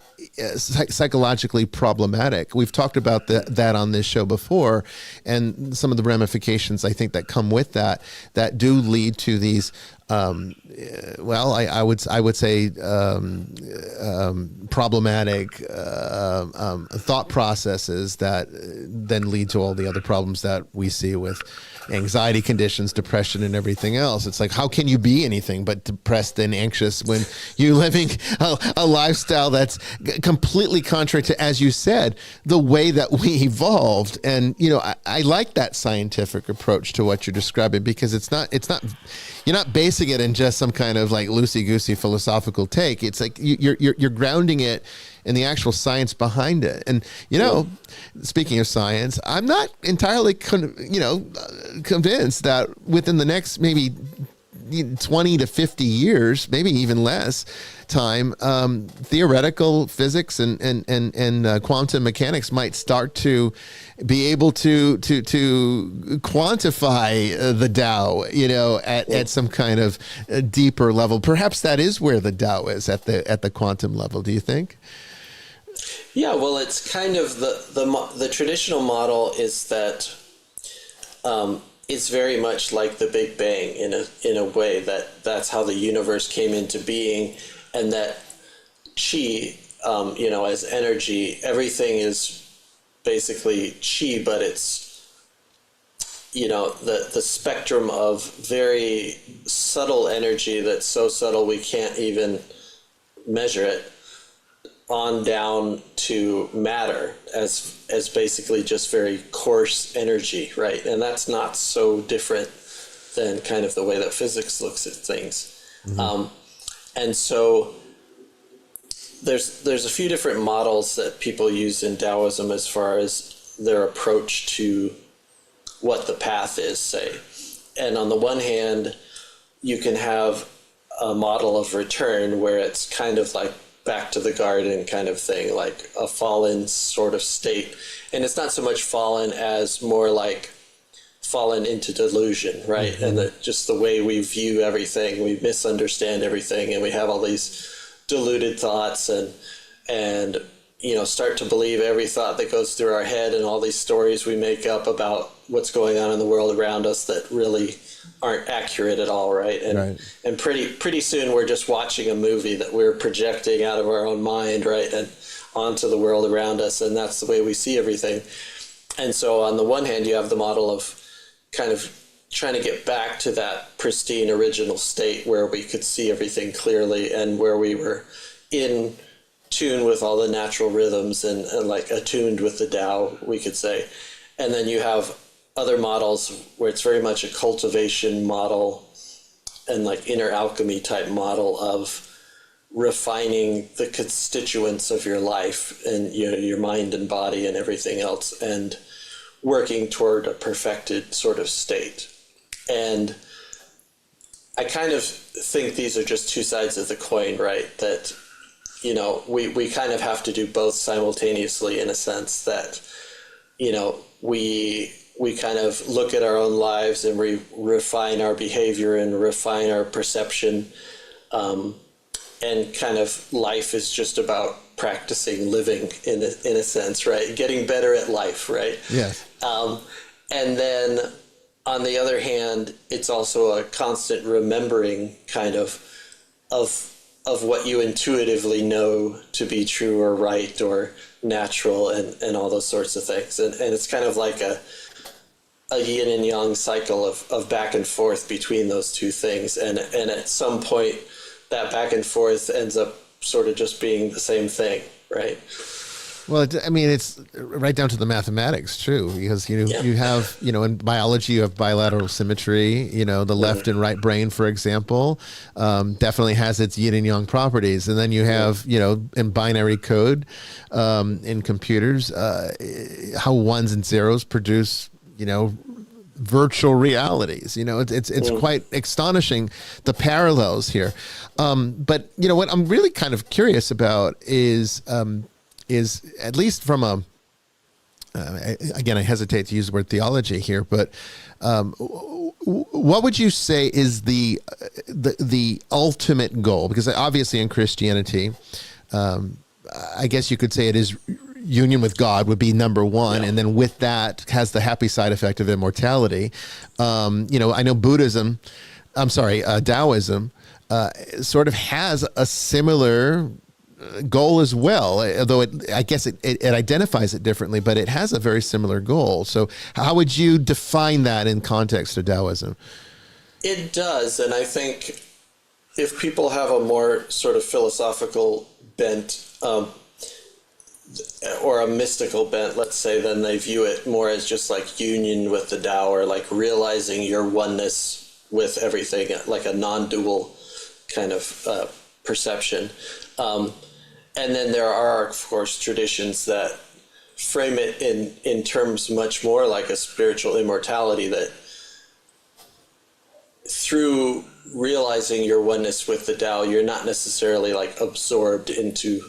psychologically problematic. We've talked about that on this show before, and some of the ramifications I think that come with that do lead to these I would say problematic thought processes that then lead to all the other problems that we see with anxiety conditions, depression, and everything else. It's like, how can you be anything but depressed and anxious when you're living a lifestyle that's completely contrary to, as you said, the way that we evolved? And I like that scientific approach to what you're describing, because it's not you're not basing it in just some kind of like loosey-goosey philosophical take. It's like you're grounding it in the actual science behind it. And speaking of science, I'm not entirely convinced that within the next maybe 20 to 50 years, maybe even less time, theoretical physics and quantum mechanics might start to be able to quantify the Tao, at some kind of deeper level. Perhaps that is where the Tao is, at the quantum level. Do you think? Yeah, well, it's kind of the traditional model is that it's very much like the Big Bang in a way, that's how the universe came into being, and that chi, as energy, everything is basically chi, but it's the spectrum of very subtle energy that's so subtle we can't even measure it, on down to matter as basically just very coarse energy, right? And that's not so different than kind of the way that physics looks at things. Mm-hmm. And so there's a few different models that people use in Taoism as far as their approach to what the path is, say. And on the one hand, you can have a model of return where it's kind of like back to the garden kind of thing, like a fallen sort of state. And it's not so much fallen as more like fallen into delusion, right? Mm-hmm. And just the way we view everything, we misunderstand everything, and we have all these deluded thoughts and start to believe every thought that goes through our head, and all these stories we make up about what's going on in the world around us that really aren't accurate at all, right? And pretty soon we're just watching a movie that we're projecting out of our own mind, right, and onto the world around us, and that's the way we see everything. And so on the one hand, you have the model of kind of trying to get back to that pristine original state where we could see everything clearly, and where we were in tune with all the natural rhythms and like attuned with the Tao, we could say. And then you have other models where it's very much a cultivation model and like inner alchemy type model of refining the constituents of your life and your mind and body and everything else, and working toward a perfected sort of state. And I kind of think these are just two sides of the coin, right? That, we kind of have to do both simultaneously, in a sense that, we kind of look at our own lives and we refine our behavior and refine our perception. And kind of life is just about practicing living in a sense, right? Getting better at life, right? Yes. And then on the other hand, it's also a constant remembering kind of what you intuitively know to be true or right or natural and all those sorts of things. And it's kind of like a yin and yang cycle of back and forth between those two things. And at some point, that back and forth ends up sort of just being the same thing, right? Well, I mean, it's right down to the mathematics, true, because you have in biology you have bilateral symmetry. The left and right brain, for example, definitely has its yin and yang properties, and then you have in binary code in computers how ones and zeros produce virtual realities. It's quite astonishing, the parallels here. But what I'm really kind of curious about is at least from again, I hesitate to use the word theology here, but what would you say is the ultimate goal? Because obviously in Christianity, I guess you could say it is union with God would be number one. Yeah. And then with that has the happy side effect of immortality. I know Daoism sort of has a similar goal as well, although I guess it identifies it differently, but it has a very similar goal. So how would you define that in context of Daoism? It does. And I think if people have a more sort of philosophical bent, or a mystical bent, let's say, then they view it more as just like union with the Tao, or like realizing your oneness with everything, like a non-dual kind of perception. And then there are, of course, traditions that frame it in terms much more like a spiritual immortality, that through realizing your oneness with the Tao, you're not necessarily like absorbed into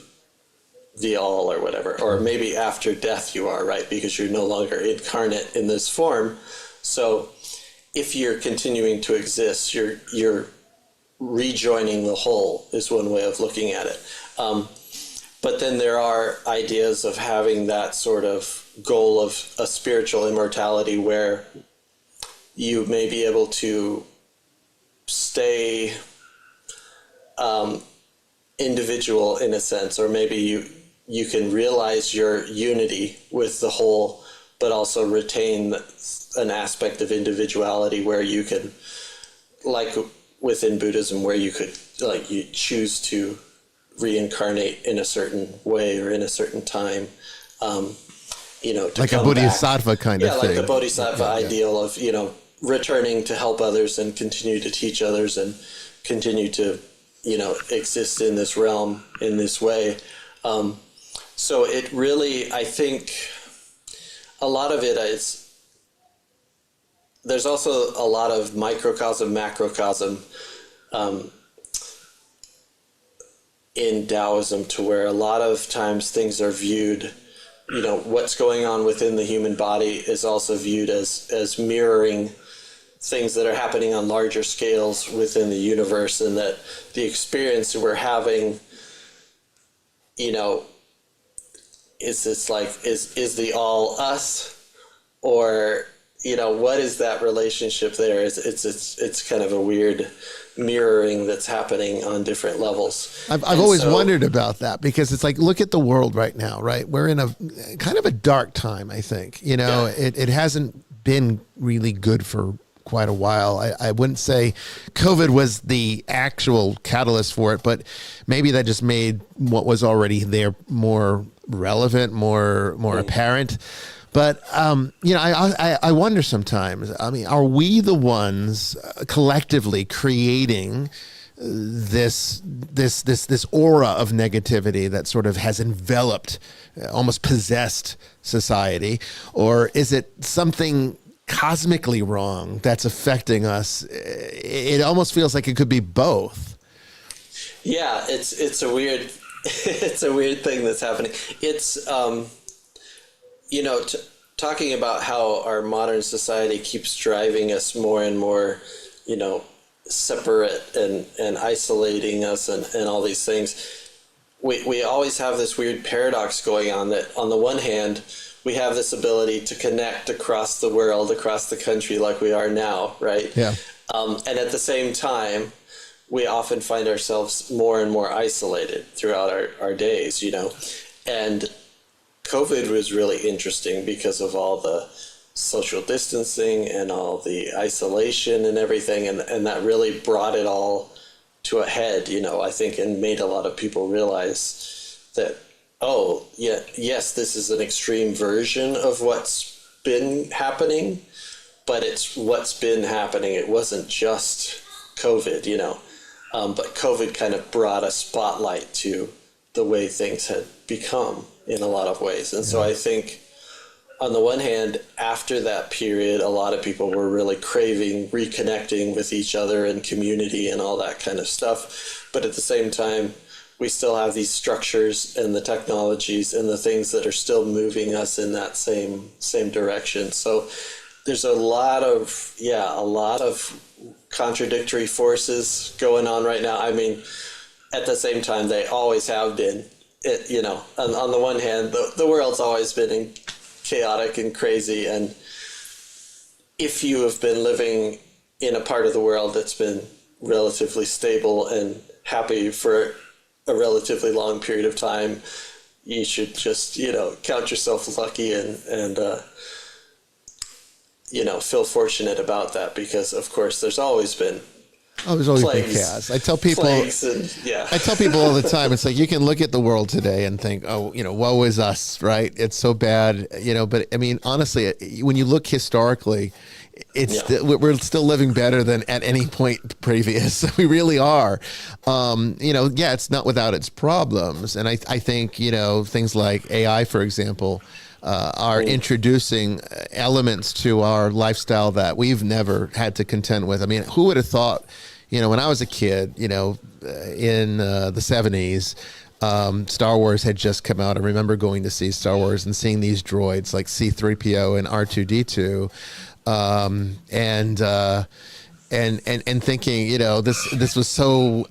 the all or whatever, or maybe after death you are, right? Because you're no longer incarnate in this form. So if you're continuing to exist, you're rejoining the whole, is one way of looking at it. But then there are ideas of having that sort of goal of a spiritual immortality where you may be able to stay individual in a sense, or maybe you can realize your unity with the whole, but also retain an aspect of individuality where you can, like within Buddhism, where you could, like, you choose to reincarnate in a certain way or in a certain time, to like a bodhisattva back. Kind of thing. Yeah, like the bodhisattva ideal of, returning to help others and continue to teach others and continue to, exist in this realm in this way. So it really, I think, a lot of it is, there's also a lot of microcosm, macrocosm in Taoism, to where a lot of times things are viewed, what's going on within the human body is also viewed as mirroring things that are happening on larger scales within the universe, and that the experience we're having, is this like, is the all us, or, what is that relationship there? It's kind of a weird mirroring that's happening on different levels. I've always wondered about that, because it's like, look at the world right now, right? We're in a kind of a dark time, I think. It hasn't been really good for quite a while. I wouldn't say COVID was the actual catalyst for it, but maybe that just made what was already there more relevant, more apparent. But I wonder sometimes, are we the ones collectively creating this aura of negativity that sort of has enveloped, almost possessed society? Or is it something cosmically wrong that's affecting us? It almost feels like it could be both. Yeah, it's a weird it's a weird thing that's happening. It's talking about how our modern society keeps driving us more and more, separate and isolating us and all these things. We always have this weird paradox going on, that on the one hand, we have this ability to connect across the world, across the country, like we are now, right? Yeah. And at the same time, we often find ourselves more and more isolated throughout our days, And COVID was really interesting because of all the social distancing and all the isolation and everything, and that really brought it all to a head, I think, and made a lot of people realize that oh, yeah, yes, this is an extreme version of what's been happening, but it's what's been happening. It wasn't just COVID, but COVID kind of brought a spotlight to the way things had become in a lot of ways. And so I think, on the one hand, after that period, a lot of people were really craving reconnecting with each other and community and all that kind of stuff. But at the same time, we still have these structures and the technologies and the things that are still moving us in that same direction. So there's a lot of contradictory forces going on right now. I mean, at the same time, they always have been. On the one hand, the world's always been chaotic and crazy, and if you have been living in a part of the world that's been relatively stable and happy for a relatively long period of time, you should just count yourself lucky and feel fortunate about that, because of course there's always been been chaos. I tell people all the time, it's like, you can look at the world today and think, oh, woe is us, right? It's so bad, but I mean, honestly, when you look historically, we're still living better than at any point previous. We really are. It's not without its problems. And I think, things like AI, for example, are introducing elements to our lifestyle that we've never had to contend with. I mean, who would have thought, when I was a kid, in the 70s, Star Wars had just come out. I remember going to see Star Wars and seeing these droids like C-3PO and R2-D2, and thinking, this was so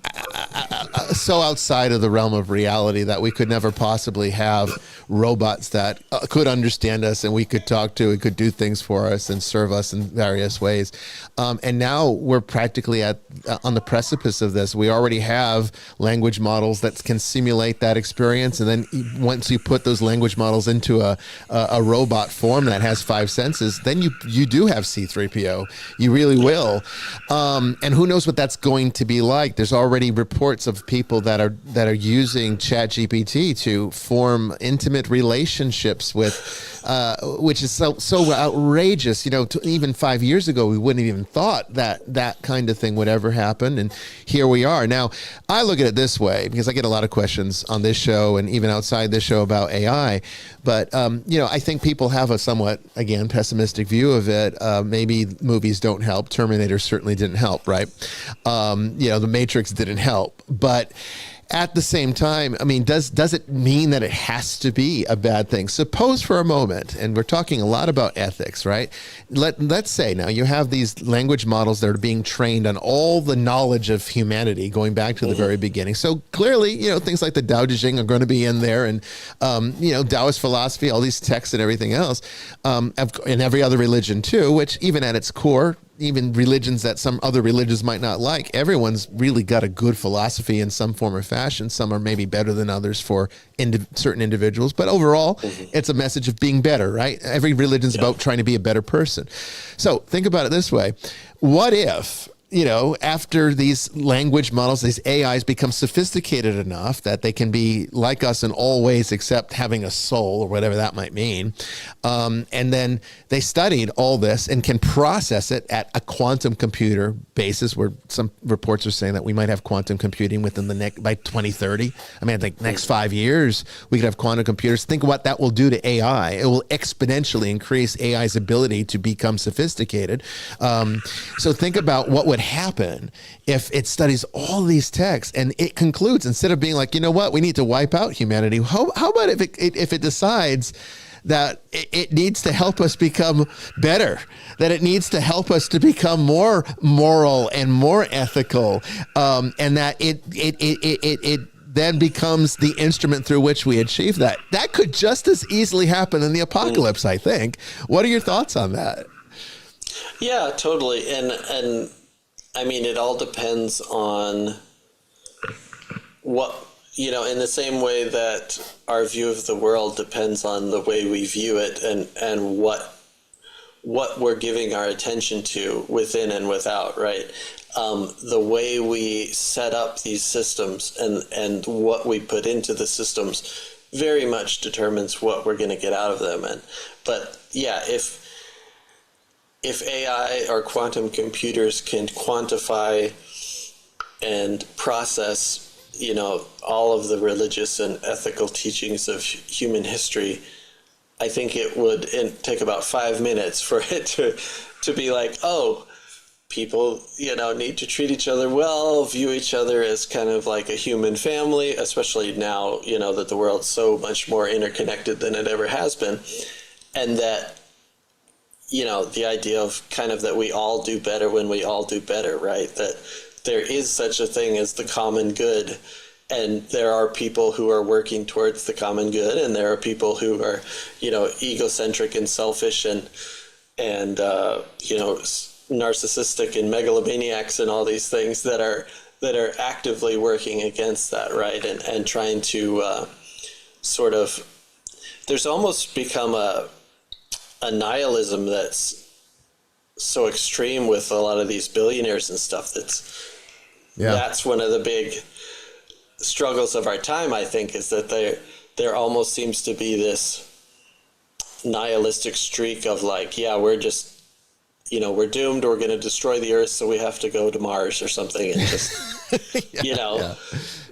outside of the realm of reality that we could never possibly have robots that could understand us and we could talk to and could do things for us and serve us in various ways. And now we're practically on the precipice of this. We already have language models that can simulate that experience. And then once you put those language models into a robot form that has 5 senses, then you do have C-3PO. You really will. And who knows what that's going to be like. There's already reports of people that are using ChatGPT to form intimate relationships with, which is so outrageous. Even 5 years ago, we wouldn't have even thought that kind of thing would ever happen. And here we are. Now, I look at it this way, because I get a lot of questions on this show and even outside this show about AI. But, I think people have a somewhat, again, pessimistic view of it. Maybe movies don't help. Terminator certainly didn't help, right? The Matrix didn't help. But at the same time, I mean, does it mean that it has to be a bad thing? Suppose for a moment, and we're talking a lot about ethics, right? Let's say now you have these language models that are being trained on all the knowledge of humanity going back to the very beginning. So clearly, things like the Tao Te Ching are going to be in there, and Daoist philosophy, all these texts and everything else, and every other religion too, which even at its core, even religions that some other religions might not like, everyone's really got a good philosophy in some form or fashion. Some are maybe better than others for certain individuals, but overall, it's a message of being better, right? Every religion's about trying to be a better person. So think about it this way. What if, after these language models, these AIs become sophisticated enough that they can be like us in all ways except having a soul or whatever that might mean. And then they studied all this and can process it at a quantum computer basis, where some reports are saying that we might have quantum computing within by 2030. I mean, I think next 5 years, we could have quantum computers. Think what that will do to AI. It will exponentially increase AI's ability to become sophisticated. So think about what would happen if it studies all these texts and it concludes, instead of being like, we need to wipe out humanity. How about if it decides that it needs to help us become better, that it needs to help us to become more moral and more ethical, and that it then becomes the instrument through which we achieve that. That could just as easily happen in the apocalypse, I think. What are your thoughts on that? Yeah, totally. And I mean, it all depends on what, in the same way that our view of the world depends on the way we view it and what we're giving our attention to within and without, right? The way we set up these systems and what we put into the systems very much determines what we're going to get out of them. But yeah, if AI or quantum computers can quantify and process, all of the religious and ethical teachings of human history, I think it would take about 5 minutes for it to be like, oh, people, need to treat each other well, view each other as kind of like a human family, especially now, that the world's so much more interconnected than it ever has been. And that, the idea of kind of that we all do better when we all do better, right? That there is such a thing as the common good. And there are people who are working towards the common good, and there are people who are, egocentric and selfish and narcissistic and megalomaniacs and all these things that are actively working against that, right? And trying to sort of, there's almost become a nihilism that's so extreme with a lot of these billionaires and stuff. That's one of the big struggles of our time, I think, is that there almost seems to be this nihilistic streak of like, yeah, we're just, we're doomed, we're going to destroy the earth, so we have to go to Mars or something and just,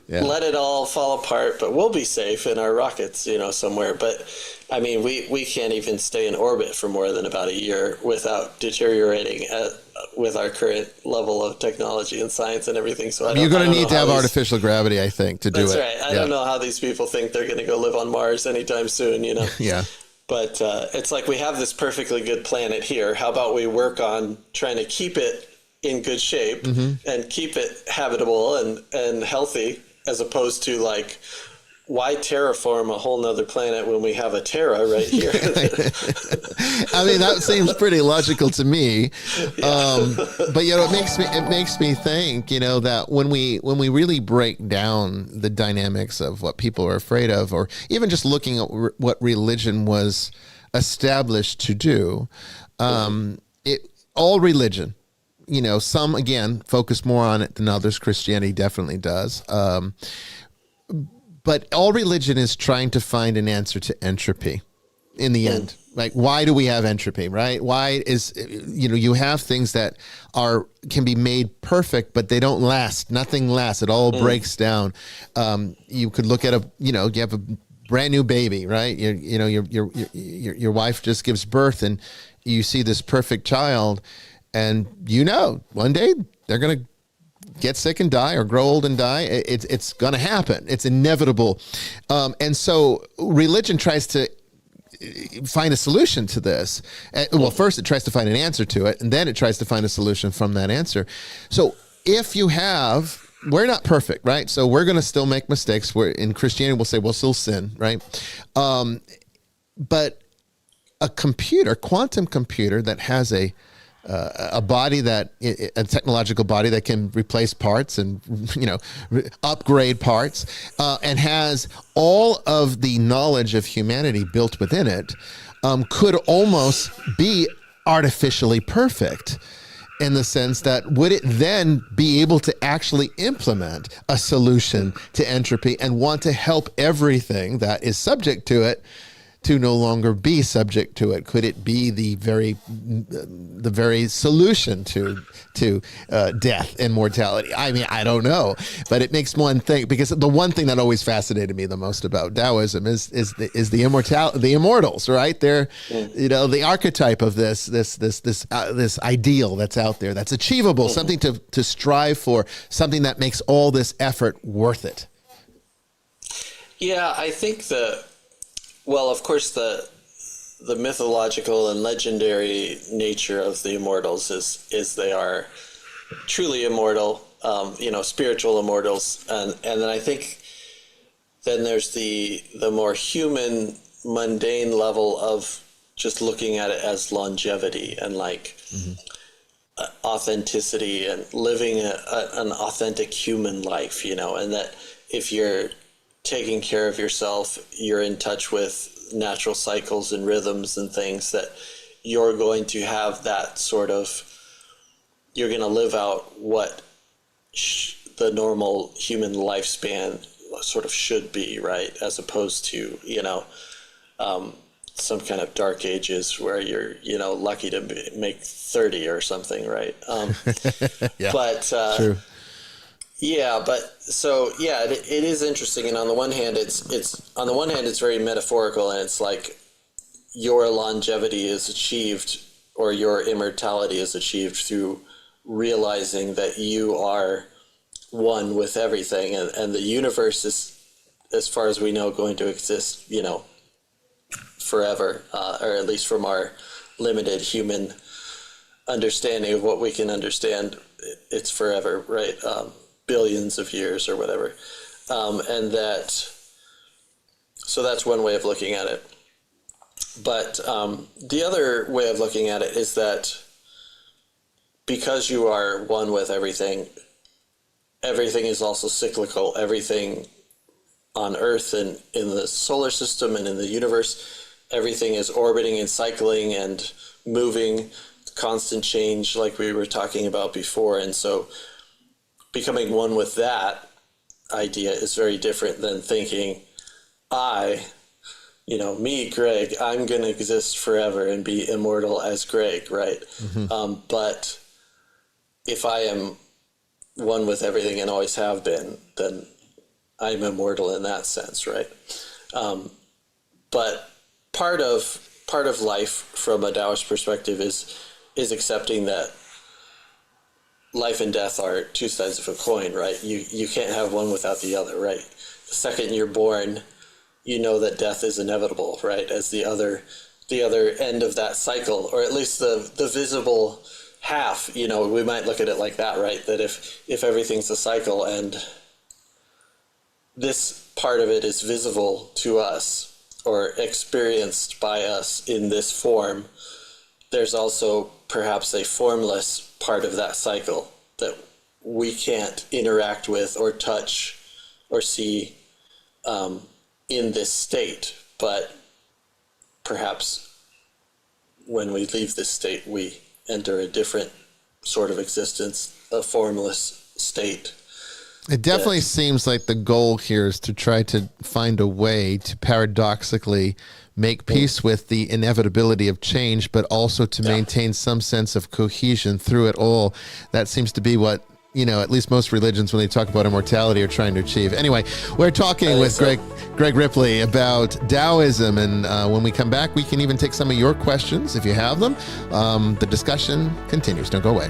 let it all fall apart, but we'll be safe in our rockets, somewhere. But I mean, we can't even stay in orbit for more than about a year without deteriorating with our current level of technology and science and everything. So you're going to need to have artificial gravity, I think, to do it. That's right. I don't know how these people think they're going to go live on Mars anytime soon, Yeah. But it's like we have this perfectly good planet here. How about we work on trying to keep it in good shape and keep it habitable and healthy, as opposed to like, why terraform a whole nother planet when we have a Terra right here? I mean, that seems pretty logical to me. But it makes me think, that when we really break down the dynamics of what people are afraid of, or even just looking at what religion was established to do, all religion, some again focus more on it than others. Christianity definitely does. But all religion is trying to find an answer to entropy in the end. Like, why do we have entropy, right? Why is, you have things that can be made perfect, but they don't last. Nothing lasts. It all breaks down. You could look at you have a brand new baby, right? Your wife just gives birth and you see this perfect child, and one day they're going to get sick and die, or grow old and die. It's going to happen. It's inevitable. And so religion tries to find a solution to this. Well, first it tries to find an answer to it, and then it tries to find a solution from that answer. So if we're not perfect, right? So we're going to still make mistakes. In Christianity, we'll say we'll still sin, right? But a quantum computer that has a body a technological body that can replace parts and, upgrade parts, and has all of the knowledge of humanity built within it, could almost be artificially perfect, in the sense that would it then be able to actually implement a solution to entropy and want to help everything that is subject to it to no longer be subject to it? Could it be the very solution to death and mortality? I mean, I don't know, but it makes one think, because the one thing that always fascinated me the most about Daoism is the immortals, right? They're the archetype of this ideal that's out there, that's achievable, something to strive for, something that makes all this effort worth it. Yeah, I think well, of course, the mythological and legendary nature of the immortals is they are truly immortal, spiritual immortals, and then I think then there's the more human, mundane level of just looking at it as longevity and like authenticity and living an authentic human life, and that if you're taking care of yourself, you're in touch with natural cycles and rhythms and things, that you're going to have that sort of, you're going to live out what the normal human lifespan sort of should be, right? As opposed to, some kind of dark ages where you're, lucky to make 30 or something, right? Yeah, but true. Yeah, but so yeah, it is interesting, and on the one hand, it's very metaphorical, and it's like your longevity is achieved, or your immortality is achieved through realizing that you are one with everything, and the universe is, as far as we know, going to exist, forever, or at least from our limited human understanding of what we can understand, it's forever, right? Billions of years or whatever. And so that's one way of looking at it. But the other way of looking at it is that because you are one with everything, everything is also cyclical. Everything on Earth and in the solar system and in the universe, everything is orbiting and cycling and moving, constant change like we were talking about before. And so becoming one with that idea is very different than thinking, me, Greg, I'm going to exist forever and be immortal as Greg, right? Mm-hmm. But if I am one with everything and always have been, then I'm immortal in that sense, right? But part of life from a Daoist perspective is accepting that life and death are two sides of a coin, right? You can't have one without the other, right? The second you're born, you know that death is inevitable, right? As the other end of that cycle, or at least the visible half, we might look at it like that, right? That if everything's a cycle and this part of it is visible to us or experienced by us in this form, there's also perhaps a formless part of that cycle that we can't interact with or touch or see in this state. But perhaps when we leave this state, we enter a different sort of existence, a formless state. It definitely seems like the goal here is to try to find a way to paradoxically make peace with the inevitability of change, but also to maintain some sense of cohesion through it all. That seems to be what, at least most religions, when they talk about immortality, are trying to achieve. Anyway, we're talking with Greg Ripley about Daoism, and when we come back, we can even take some of your questions if you have them. The discussion continues. Don't go away.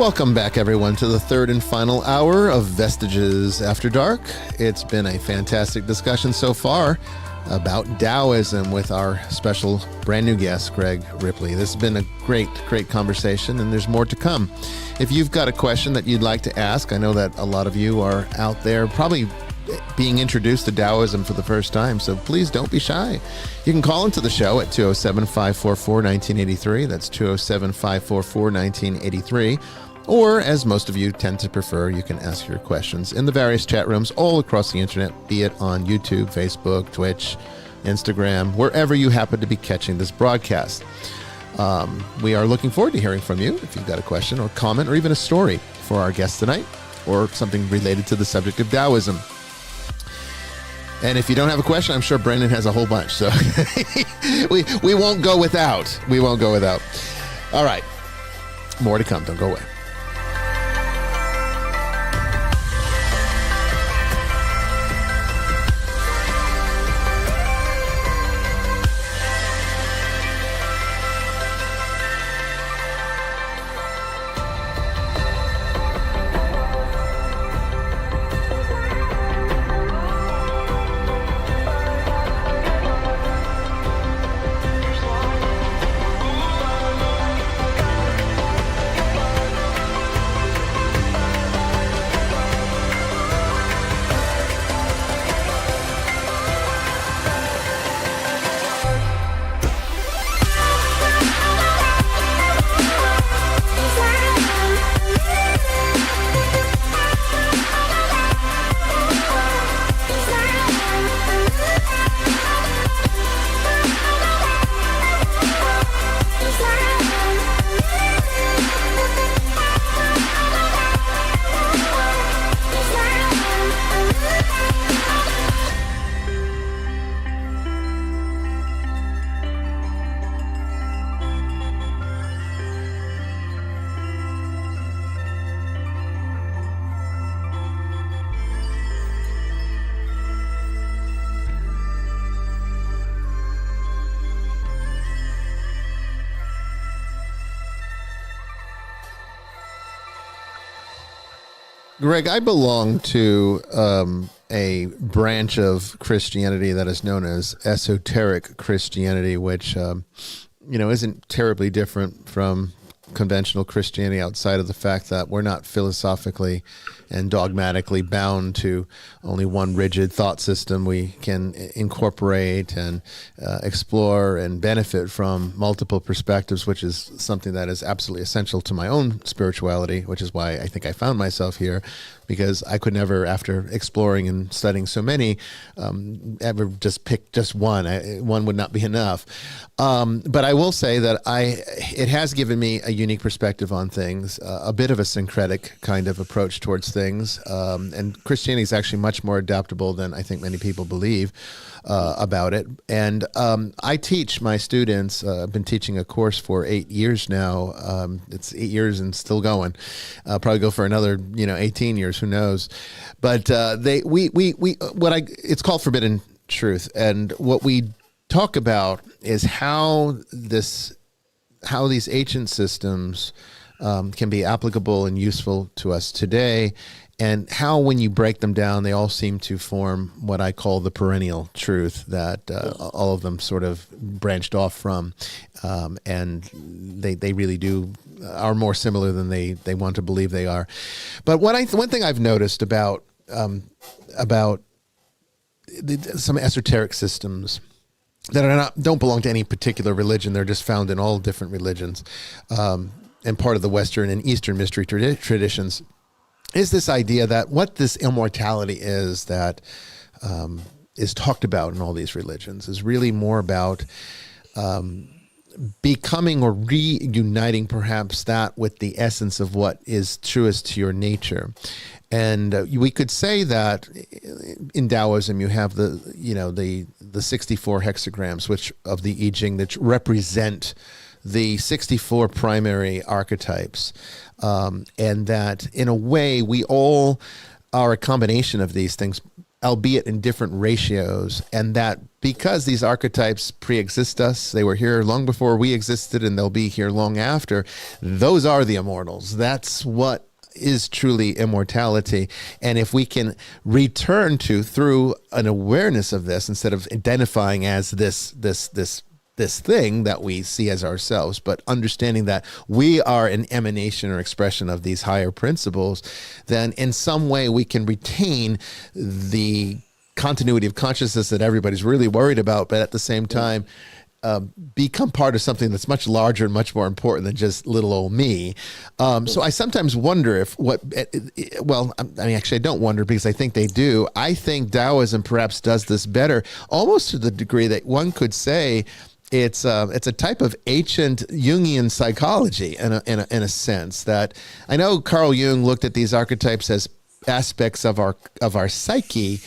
Welcome back, everyone, to the third and final hour of Vestiges After Dark. It's been a fantastic discussion so far about Daoism with our special brand new guest, Greg Ripley. This has been a great conversation, and there's more to come. If you've got a question that you'd like to ask, I know that a lot of you are out there probably being introduced to Daoism for the first time, so please don't be shy. You can call into the show at 207-544-1983. That's 207-544-1983. Or, as most of you tend to prefer, you can ask your questions in the various chat rooms all across the internet, be it on YouTube, Facebook, Twitch, Instagram, wherever you happen to be catching this broadcast. We are looking forward to hearing from you if you've got a question or comment or even a story for our guest tonight, or something related to the subject of Daoism. And if you don't have a question, I'm sure Brendan has a whole bunch. So we won't go without. We won't go without. All right. More to come. Don't go away. Greg, I belong to a branch of Christianity that is known as esoteric Christianity, which, isn't terribly different from conventional Christianity outside of the fact that we're not philosophically and dogmatically bound to only one rigid thought system. We can incorporate and explore and benefit from multiple perspectives, which is something that is absolutely essential to my own spirituality, which is why I think I found myself here, because I could never, after exploring and studying so many, ever just pick just one. One would not be enough. But I will say that it has given me a unique perspective on things, a bit of a syncretic kind of approach towards things. And Christianity is actually much more adaptable than I think many people believe about it. And I teach my students, I've been teaching a course for 8 years now. It's 8 years and still going. Probably go for another, 18 years, who knows. But it's called Forbidden Truth. And what we talk about is how these ancient systems can be applicable and useful to us today, and how, when you break them down, they all seem to form what I call the perennial truth that all of them sort of branched off from, and they really are more similar than they want to believe they are. But one thing I've noticed about some esoteric systems that don't belong to any particular religion, they're just found in all different religions, and part of the Western and Eastern mystery traditions, is this idea that what this immortality is that is talked about in all these religions is really more about becoming or reuniting perhaps that with the essence of what is truest to your nature. And we could say that in Daoism you have the 64 hexagrams which of the I Ching that represent the 64 primary archetypes, and that in a way we all are a combination of these things albeit in different ratios, and that because these archetypes pre-exist us, they were here long before we existed, and they'll be here long after. Those are the immortals. That's what is truly immortality. And if we can return to, through an awareness of this, instead of identifying as this thing that we see as ourselves, but understanding that we are an emanation or expression of these higher principles, then in some way we can retain the continuity of consciousness that everybody's really worried about, but at the same time become part of something that's much larger and much more important than just little old me. So I sometimes wonder if actually I don't wonder, because I think they do. I think Daoism perhaps does this better, almost to the degree that one could say it's a type of ancient Jungian psychology in a sense. That I know Carl Jung looked at these archetypes as aspects of our psyche,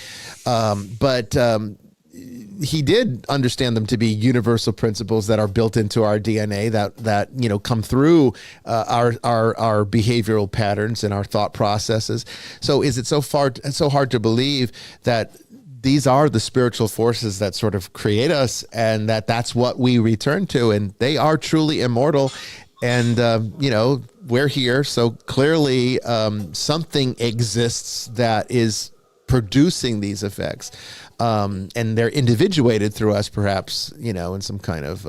but he did understand them to be universal principles that are built into our DNA, that come through our behavioral patterns and our thought processes. So is it so hard to believe that these are the spiritual forces that sort of create us, and that's what we return to, and they are truly immortal? And we're here, so clearly something exists that is producing these effects. And they're individuated through us, perhaps, in some kind of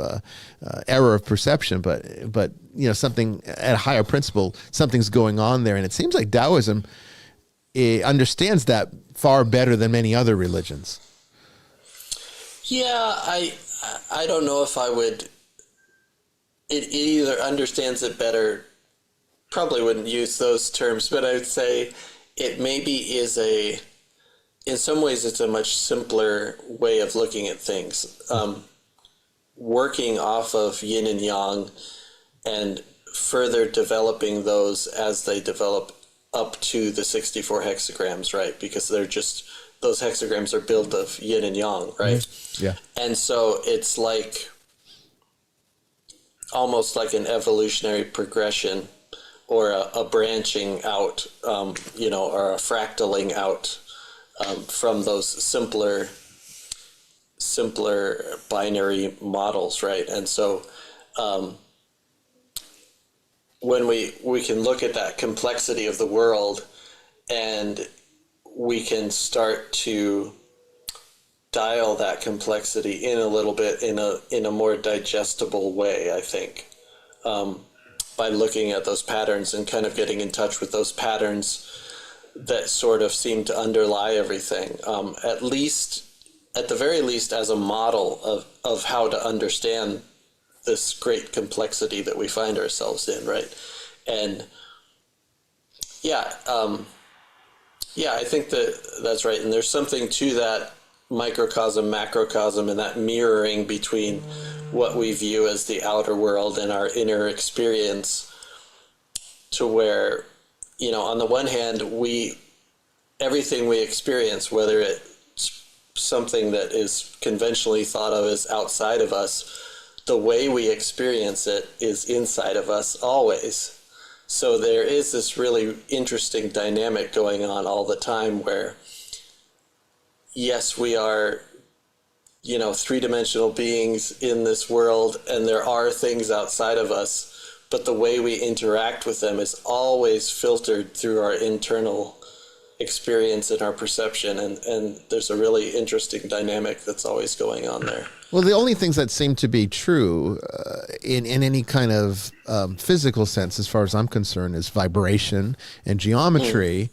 error of perception, but something at a higher principle, something's going on there. And it seems like Daoism understands that far better than many other religions. Yeah, I don't know if I would. It either understands it better, probably wouldn't use those terms, but I would say it maybe is in some ways, it's a much simpler way of looking at things. Working off of yin and yang and further developing those as they develop up to the 64 hexagrams, right? Because those hexagrams are built of yin and yang, right? Mm-hmm. Yeah. And so it's almost like an evolutionary progression, or a branching out, or a fractaling out from those simpler binary models, right? And so when we can look at that complexity of the world, and we can start to dial that complexity in a little bit in a more digestible way, I think, by looking at those patterns and kind of getting in touch with those patterns that sort of seem to underlie everything, at the very least as a model of how to understand this great complexity that we find ourselves in, right? And I think that's right. And there's something to that microcosm, macrocosm, and that mirroring between what we view as the outer world and our inner experience, to where, on the one hand, everything we experience, whether it's something that is conventionally thought of as outside of us, the way we experience it is inside of us always. So there is this really interesting dynamic going on all the time where, yes, we are, three-dimensional beings in this world, and there are things outside of us, but the way we interact with them is always filtered through our internal experience and our perception, and there's a really interesting dynamic that's always going on there. Well, the only things that seem to be true in any kind of physical sense, as far as I'm concerned, is vibration and geometry.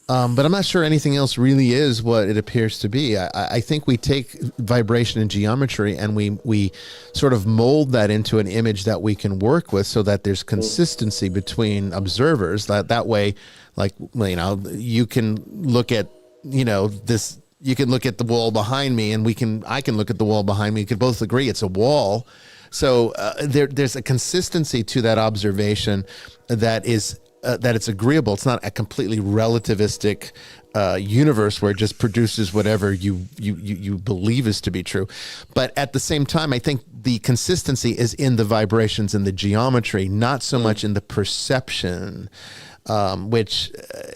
But I'm not sure anything else really is what it appears to be. I think we take vibration and geometry and we sort of mold that into an image that we can work with, so that there's consistency between observers. That way, you can look at, this. You can look at the wall behind me, and I can look at the wall behind me. We could both agree it's a wall. So there's a consistency to that observation that is that it's agreeable. It's not a completely relativistic universe where it just produces whatever you believe is to be true. But at the same time, I think the consistency is in the vibrations and the geometry, not so much in the perception. which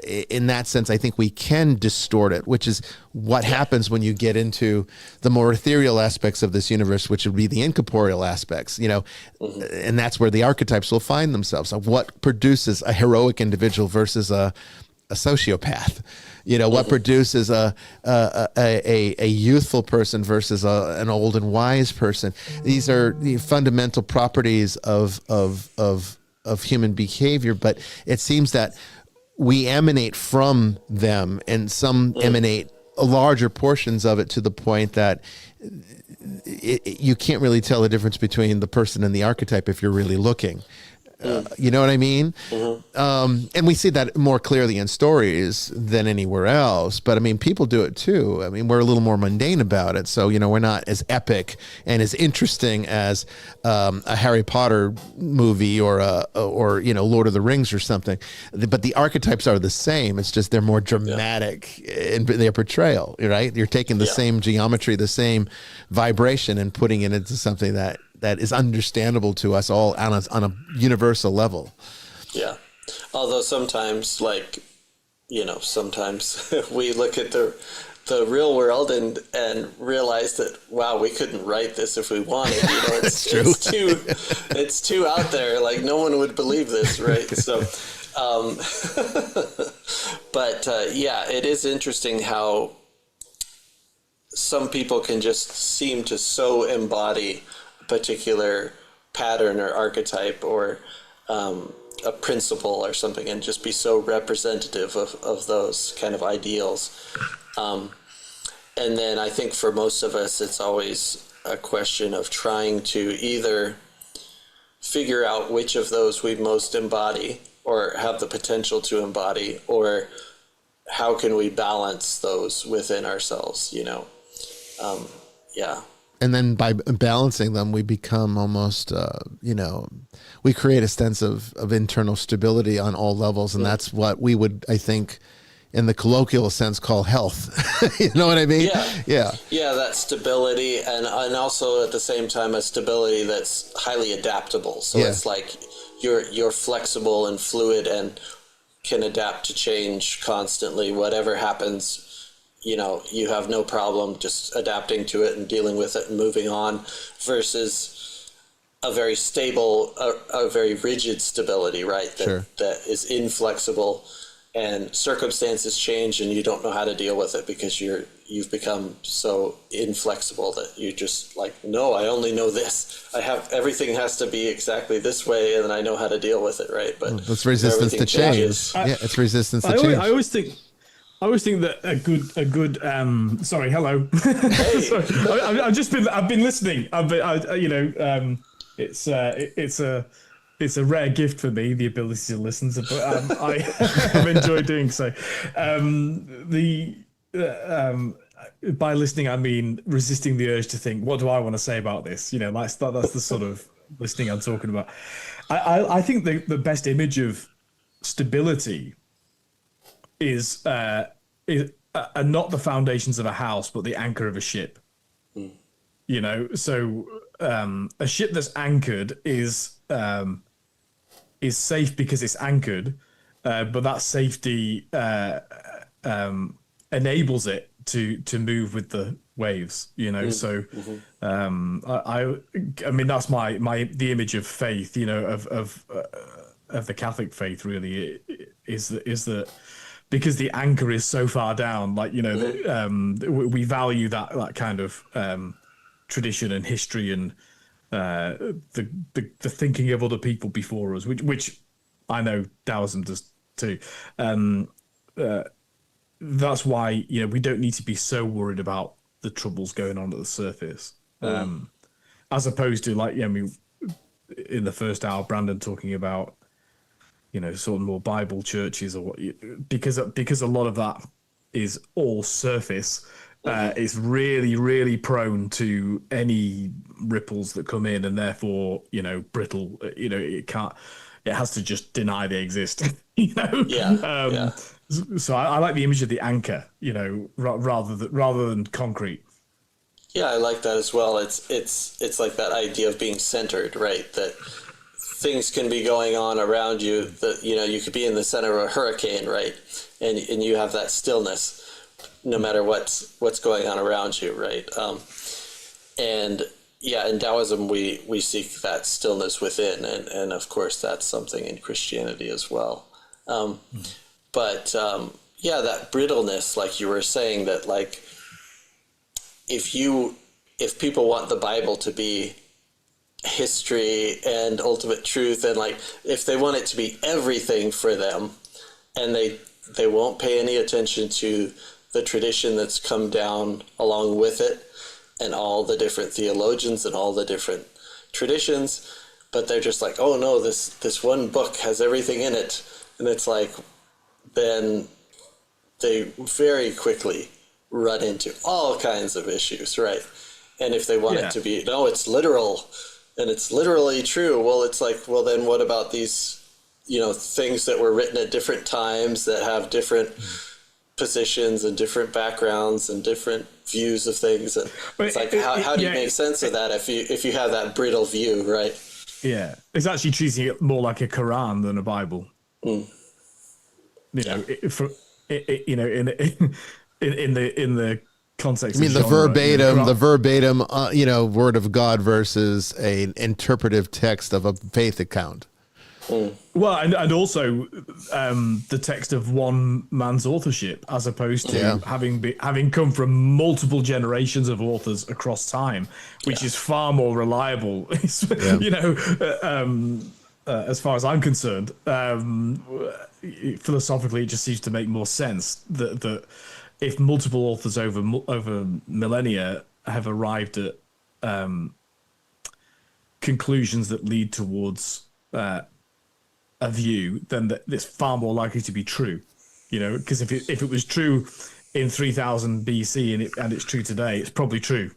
in that sense, I think we can distort it, which is what happens when you get into the more ethereal aspects of this universe, which would be the incorporeal aspects, and that's where the archetypes will find themselves. So what produces a heroic individual versus a sociopath? What produces a youthful person versus an old and wise person? These are the fundamental properties of human behavior, but it seems that we emanate from them, and some emanate larger portions of it to the point that you can't really tell the difference between the person and the archetype if you're really looking. You know what I mean? And we see that more clearly in stories than anywhere else. But I mean, people do it too. I mean, we're a little more mundane about it. So, we're not as epic and as interesting as a Harry Potter movie or Lord of the Rings or something. But the archetypes are the same. It's just they're more dramatic in their portrayal, right? You're taking the same geometry, the same vibration, and putting it into something that is understandable to us all on a universal level. Yeah. Although sometimes, sometimes we look at the real world and realize that, wow, we couldn't write this if we wanted. It's true. It's too out there. Like, no one would believe this, right? So, but it is interesting how some people can just seem to so embody particular pattern or archetype or a principle or something, and just be so representative of those kind of ideals. And then I think for most of us, it's always a question of trying to either figure out which of those we most embody or have the potential to embody, or how can we balance those within ourselves, And then by balancing them, we become almost, we create a sense of internal stability on all levels. And that's what we would, I think, in the colloquial sense, call health. You know what I mean? Yeah, that stability, and also at the same time, a stability that's highly adaptable. So it's like you're flexible and fluid and can adapt to change constantly. Whatever happens, you have no problem just adapting to it and dealing with it and moving on, versus a very stable, a very rigid stability, right? That is inflexible, and circumstances change and you don't know how to deal with it because you've become so inflexible that you just like, no, I only know this. Everything has to be exactly this way, and then I know how to deal with it, right? But that's resistance to change. It's resistance to change. I always think that a good sorry, hello. Sorry, I've been listening. It's a rare gift for me, the ability to listen to, but I've enjoyed doing so. By listening, I mean resisting the urge to think, what do I want to say about this? That's the sort of listening I'm talking about. I think the best image of stability is not the foundations of a house, but the anchor of a ship. So a ship that's anchored is safe because it's anchored, but that safety enables it to move with the waves. So I mean that's the image of faith. Of the Catholic faith really is that. Because the anchor is so far down, we value that kind of tradition and history and the thinking of other people before us, which I know Daoism does too. That's why we don't need to be so worried about the troubles going on at the surface, as opposed to in the first hour, Brandon talking about. Sort of more Bible churches or what, because a lot of that is all surface. It's really, really prone to any ripples that come in, and therefore, brittle. It has to just deny they exist. So I like the image of the anchor. Rather than concrete. Yeah, I like that as well. It's like that idea of being centered, right? That things can be going on around you that, you know, you could be in the center of a hurricane, right? And you have that stillness no matter what's going on around you, right? And yeah, in Taoism, we seek that stillness within, and of course that's something in Christianity as well. But yeah, that brittleness, like you were saying, that like if people want the Bible to be history and ultimate truth, and like if they want it to be everything for them, and they won't pay any attention to the tradition that's come down along with it, and all the different theologians and all the different traditions, but they're just like, oh no, this one book has everything in it, and it's like, then they very quickly run into all kinds of issues, right? And if they want it to be, no, it's literal and it's literally true, well, it's like, well, then what about these, you know, things that were written at different times that have different positions and different backgrounds and different views of things, and it's like, how do you make sense of that if you have that brittle view, right? Yeah, it's actually treating it more like a Quran than a Bible. You know, in the context. I mean, of genre, the verbatim, you know, word of God versus an interpretive text of a faith account. Well, and also the text of one man's authorship, as opposed to having come from multiple generations of authors across time, which is far more reliable. You know, as far as I'm concerned, philosophically, it just seems to make more sense that if multiple authors over millennia have arrived at conclusions that lead towards a view, then it's far more likely to be true, you know, because if it was true in 3000 BC and it's true today, it's probably true.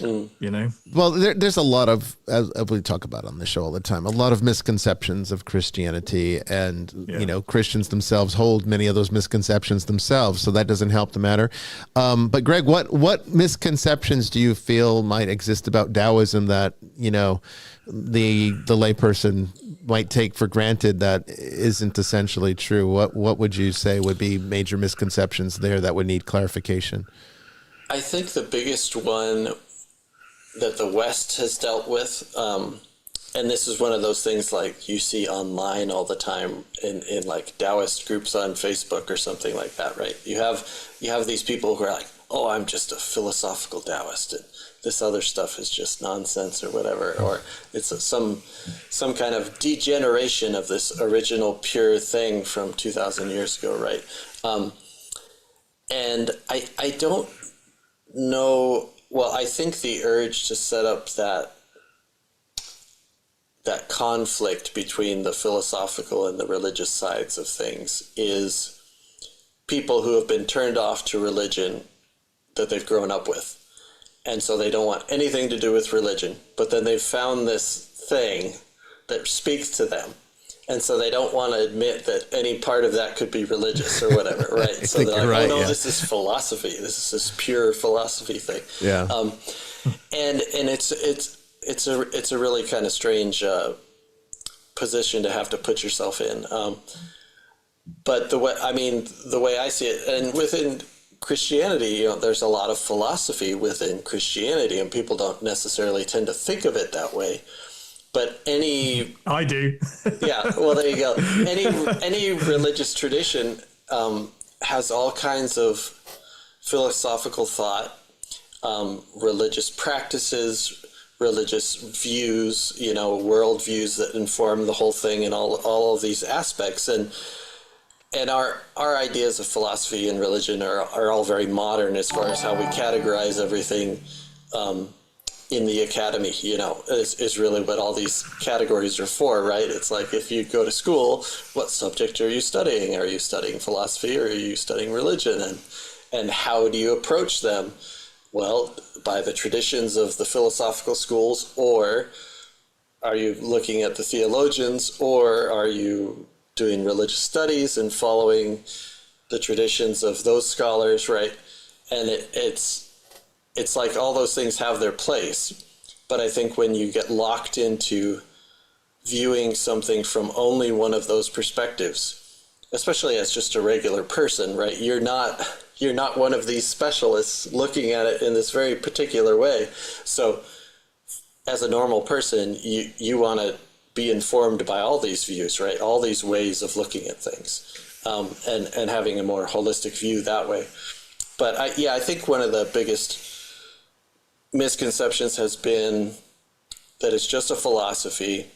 You know, well, there's a lot of, as we talk about on the show all the time, a lot of misconceptions of Christianity, and you know, Christians themselves hold many of those misconceptions themselves, so that doesn't help the matter. But Greg, what misconceptions do you feel might exist about Daoism that, you know, the layperson might take for granted that isn't essentially true? What would you say would be major misconceptions there that would need clarification? I think the biggest one that the West has dealt with, and this is one of those things like you see online all the time in like Daoist groups on Facebook or something like that, right? You have these people who are like, oh, I'm just a philosophical Daoist, and this other stuff is just nonsense or whatever, or it's some kind of degeneration of this original pure thing from 2,000 years ago, right? And I don't know. Well, I think the urge to set up that conflict between the philosophical and the religious sides of things is people who have been turned off to religion that they've grown up with. And so they don't want anything to do with religion, but then they've found this thing that speaks to them. And so they don't want to admit that any part of that could be religious or whatever, right? So they're like, oh no, this is philosophy. This is this pure philosophy thing. Yeah. And it's a really kind of strange position to have to put yourself in. But the way I see it, and within Christianity, you know, there's a lot of philosophy within Christianity, and people don't necessarily tend to think of it that way. But I do. Yeah, well, there you go. Any religious tradition has all kinds of philosophical thought, religious practices, religious views, you know, world views that inform the whole thing, and all of these aspects. And our ideas of philosophy and religion are all very modern as far as how we categorize everything. In the academy, you know, is really what all these categories are for, right? It's like, if you go to school, what subject are you studying? Are you studying philosophy, or are you studying religion? And how do you approach them? Well, by the traditions of the philosophical schools, or are you looking at the theologians, or are you doing religious studies and following the traditions of those scholars, right? And it's like all those things have their place, but I think when you get locked into viewing something from only one of those perspectives, especially as just a regular person, right? You're not one of these specialists looking at it in this very particular way. So as a normal person, you want to be informed by all these views, right? All these ways of looking at things, and having a more holistic view that way. But I think one of the biggest misconceptions has been that it's just a philosophy,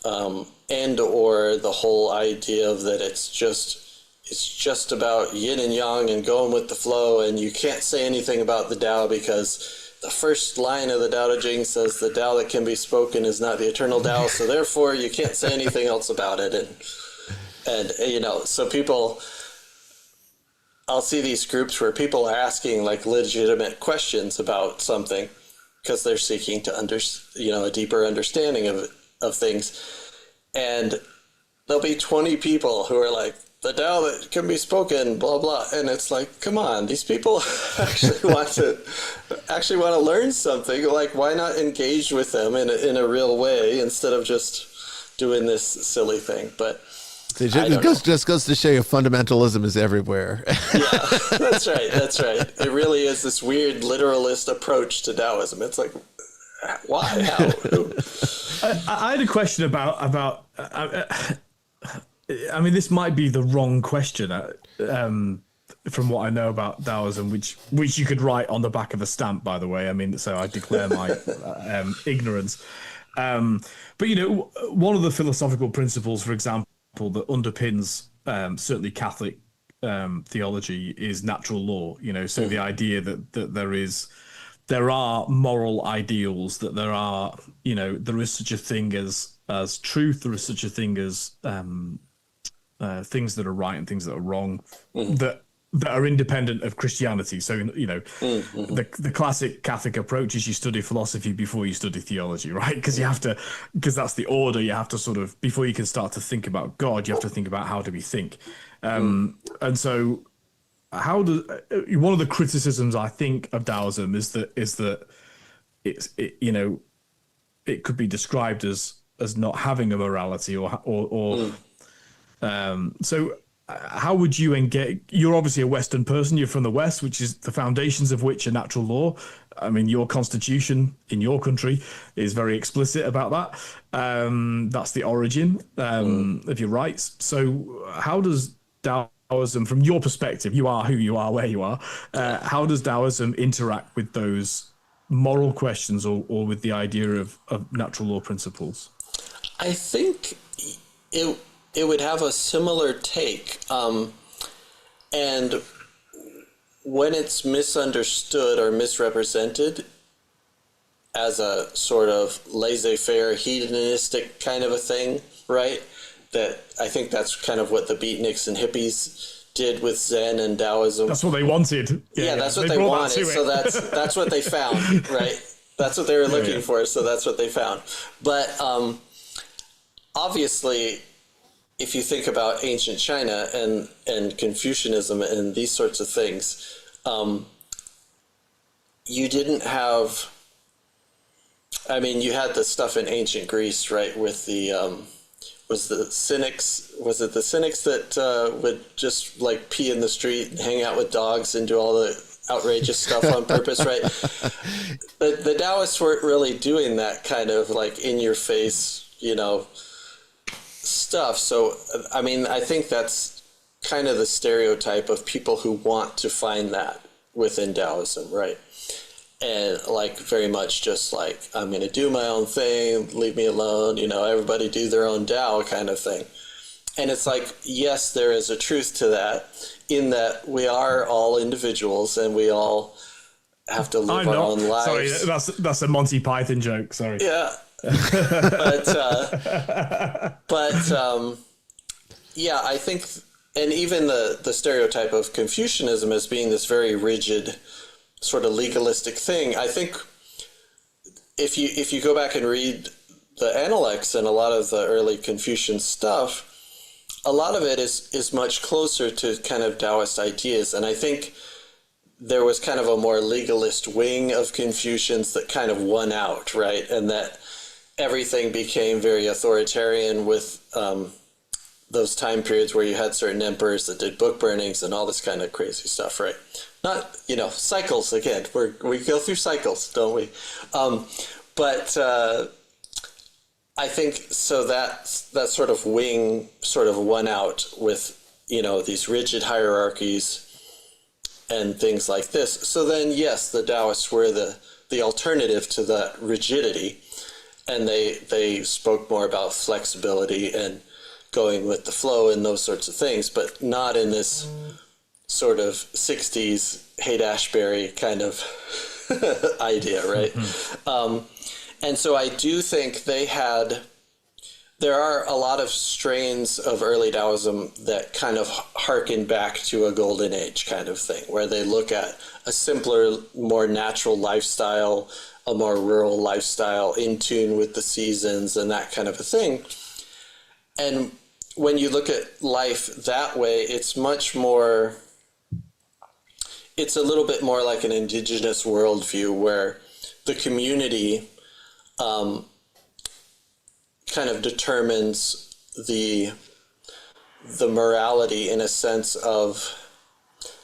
and or the whole idea of that it's just about yin and yang and going with the flow, and you can't say anything about the Tao because the first line of the Tao Te Ching says the Tao that can be spoken is not the eternal Tao, so therefore you can't say anything else about it. And so people, I'll see these groups where people are asking like legitimate questions about something because they're seeking to a deeper understanding of things. And there'll be 20 people who are like, the Tao that can be spoken, blah, blah. And it's like, come on, these people actually want to learn something. Like, why not engage with them in a real way instead of just doing this silly thing? But it just goes to show you fundamentalism is everywhere. Yeah, that's right. It really is this weird literalist approach to Taoism. It's like, why? How? I had a question about I mean, this might be the wrong question from what I know about Daoism, which you could write on the back of a stamp, by the way. I mean, so I declare my ignorance. But, one of the philosophical principles, for example, that underpins certainly Catholic theology is natural law. So the idea that there are moral ideals, that there is such a thing as truth, there is such a thing as things that are right and things that are wrong, that are independent of Christianity. So, the classic Catholic approach is you study philosophy before you study theology, right? Because that's the order. You have to sort of, before you can start to think about God, you have to think about how do we think. And so one of the criticisms I think of Daoism is that it could be described as not having a morality so how would you engage? You're obviously a Western person. You're from the West, which is the foundations of which are natural law. I mean, your constitution in your country is very explicit about that. That's the origin of your rights. So how does Daoism, from your perspective, you are who you are, where you are, how does Daoism interact with those moral questions or with the idea of natural law principles? I think it would have a similar take. And when it's misunderstood or misrepresented as a sort of laissez-faire, hedonistic kind of a thing, right? That I think that's kind of what the beatniks and hippies did with Zen and Taoism. That's what they wanted. Yeah, that's what they wanted. So that's what they found, right? That's what they were looking for. So that's what they found. But obviously, if you think about ancient China and Confucianism and these sorts of things, you didn't have, I mean, you had the stuff in ancient Greece, right, with the, was it the cynics that would just like pee in the street and hang out with dogs and do all the outrageous stuff on purpose, right? The Taoists weren't really doing that kind of like in your face, stuff. So, I mean, I think that's kind of the stereotype of people who want to find that within Taoism, right? And like very much just like, I'm going to do my own thing, leave me alone, everybody do their own Tao kind of thing. And it's like, yes, there is a truth to that in that we are all individuals and we all have to live our own lives. Sorry, that's a Monty Python joke. Sorry. Yeah. Yeah, I think, and even the stereotype of Confucianism as being this very rigid, sort of legalistic thing. I think if you go back and read the Analects and a lot of the early Confucian stuff, a lot of it is much closer to kind of Taoist ideas, and I think there was kind of a more legalist wing of Confucians that kind of won out, right, and that everything became very authoritarian with those time periods where you had certain emperors that did book burnings and all this kind of crazy stuff, right? Not, cycles again. We go through cycles, don't we? But I think so that sort of wing sort of won out with, these rigid hierarchies and things like this. So then, yes, the Daoists were the alternative to that rigidity, and they spoke more about flexibility and going with the flow and those sorts of things, but not in this sort of 60s Haight-Ashbury kind of idea, right? And so I do think there are a lot of strains of early Taoism that kind of harken back to a golden age kind of thing, where they look at a simpler, more natural lifestyle, a more rural lifestyle, in tune with the seasons and that kind of a thing. And when you look at life that way, it's a little bit more like an indigenous worldview where the community kind of determines the morality in a sense of,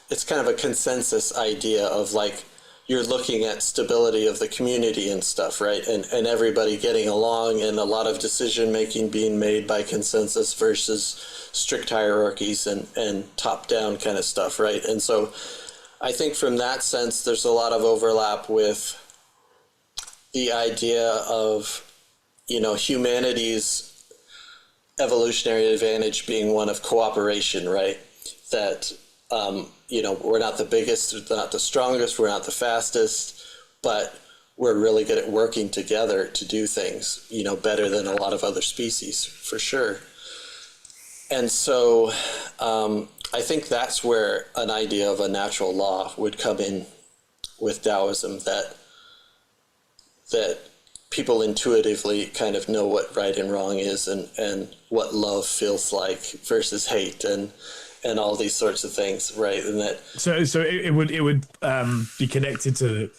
it's kind of a consensus idea of like, you're looking at stability of the community and stuff, right? And everybody getting along, and a lot of decision making being made by consensus versus strict hierarchies and top down kind of stuff, right? And so I think from that sense, there's a lot of overlap with the idea of, humanity's evolutionary advantage being one of cooperation, right? That, we're not the biggest, we're not the strongest, we're not the fastest, but we're really good at working together to do things, better than a lot of other species, for sure. And so I think that's where an idea of a natural law would come in with Taoism, that people intuitively kind of know what right and wrong is, and what love feels like versus hate, and all these sorts of things, right? And that so it would be connected to,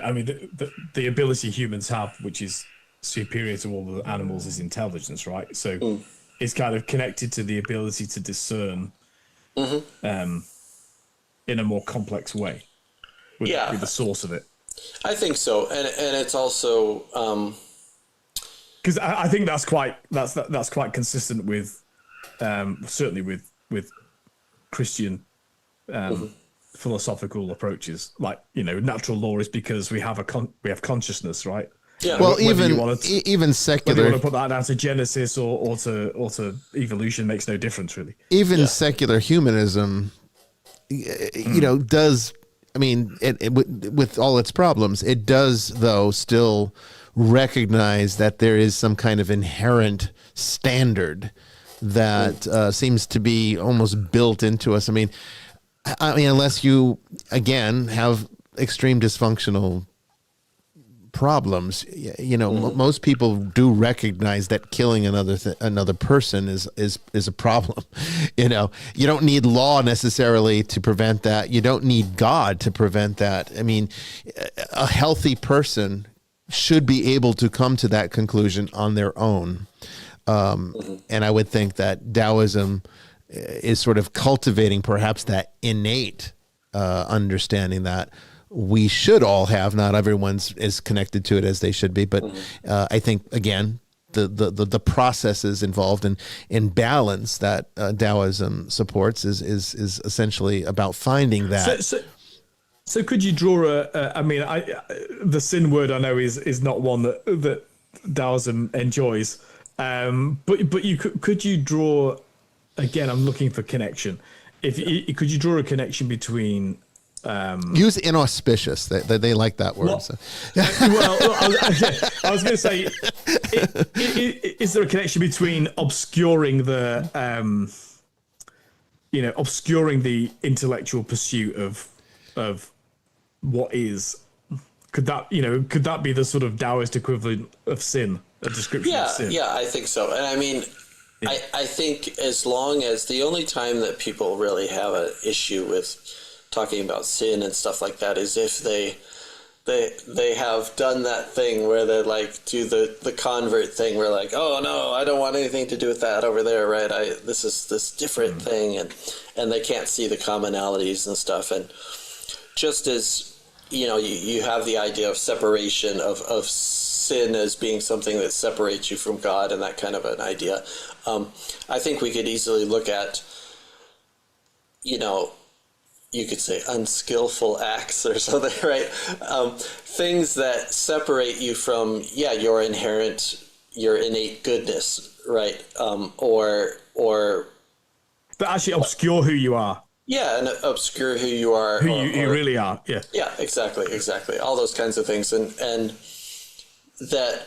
I mean, the ability humans have, which is superior to all the animals, is intelligence, right? So it's kind of connected to the ability to discern in a more complex way with the source of it. I think so, and it's also because I think that's quite consistent with certainly with Christian philosophical approaches. Like, natural law is because we have consciousness, right? Yeah. Well, even Whether secular, you want to put that down to Genesis or to evolution makes no difference, really. even secular humanism, does. I mean, with all its problems, it does, though, still recognize that there is some kind of inherent standard that seems to be almost built into us. I mean, unless you, again, have extreme dysfunctional problems, most people do recognize that killing another person is a problem. You don't need law necessarily to prevent that. You don't need God to prevent that. I mean, a healthy person should be able to come to that conclusion on their own. And I would think that Taoism is sort of cultivating perhaps that innate understanding that we should all have. Not everyone's as connected to it as they should be, but I think, again, the processes involved in balance that Taoism supports is essentially about finding that. So could you draw the sin word I know is not one that Taoism enjoys, but could you draw, again, I'm looking for connection. Could you draw a connection between use inauspicious. They like that word. So. I was going to say, is there a connection between obscuring the intellectual pursuit of what is? Could that be the sort of Taoist equivalent of sin? A description of sin? Yeah, I think so. And I mean, I think as long as the only time that people really have an issue with talking about sin and stuff like that is if they they have done that thing where they like do the convert thing where like, oh no, I don't want anything to do with that over there, right? This is this different thing, and they can't see the commonalities and stuff. And just as you have the idea of separation of sin as being something that separates you from God and that kind of an idea, I think we could easily look at, you could say unskillful acts or something, right? Things that separate you from, your innate goodness, right? Or that actually obscure who you are. Yeah, and obscure who you are. Who you really are, yeah. Yeah, exactly. All those kinds of things. And that,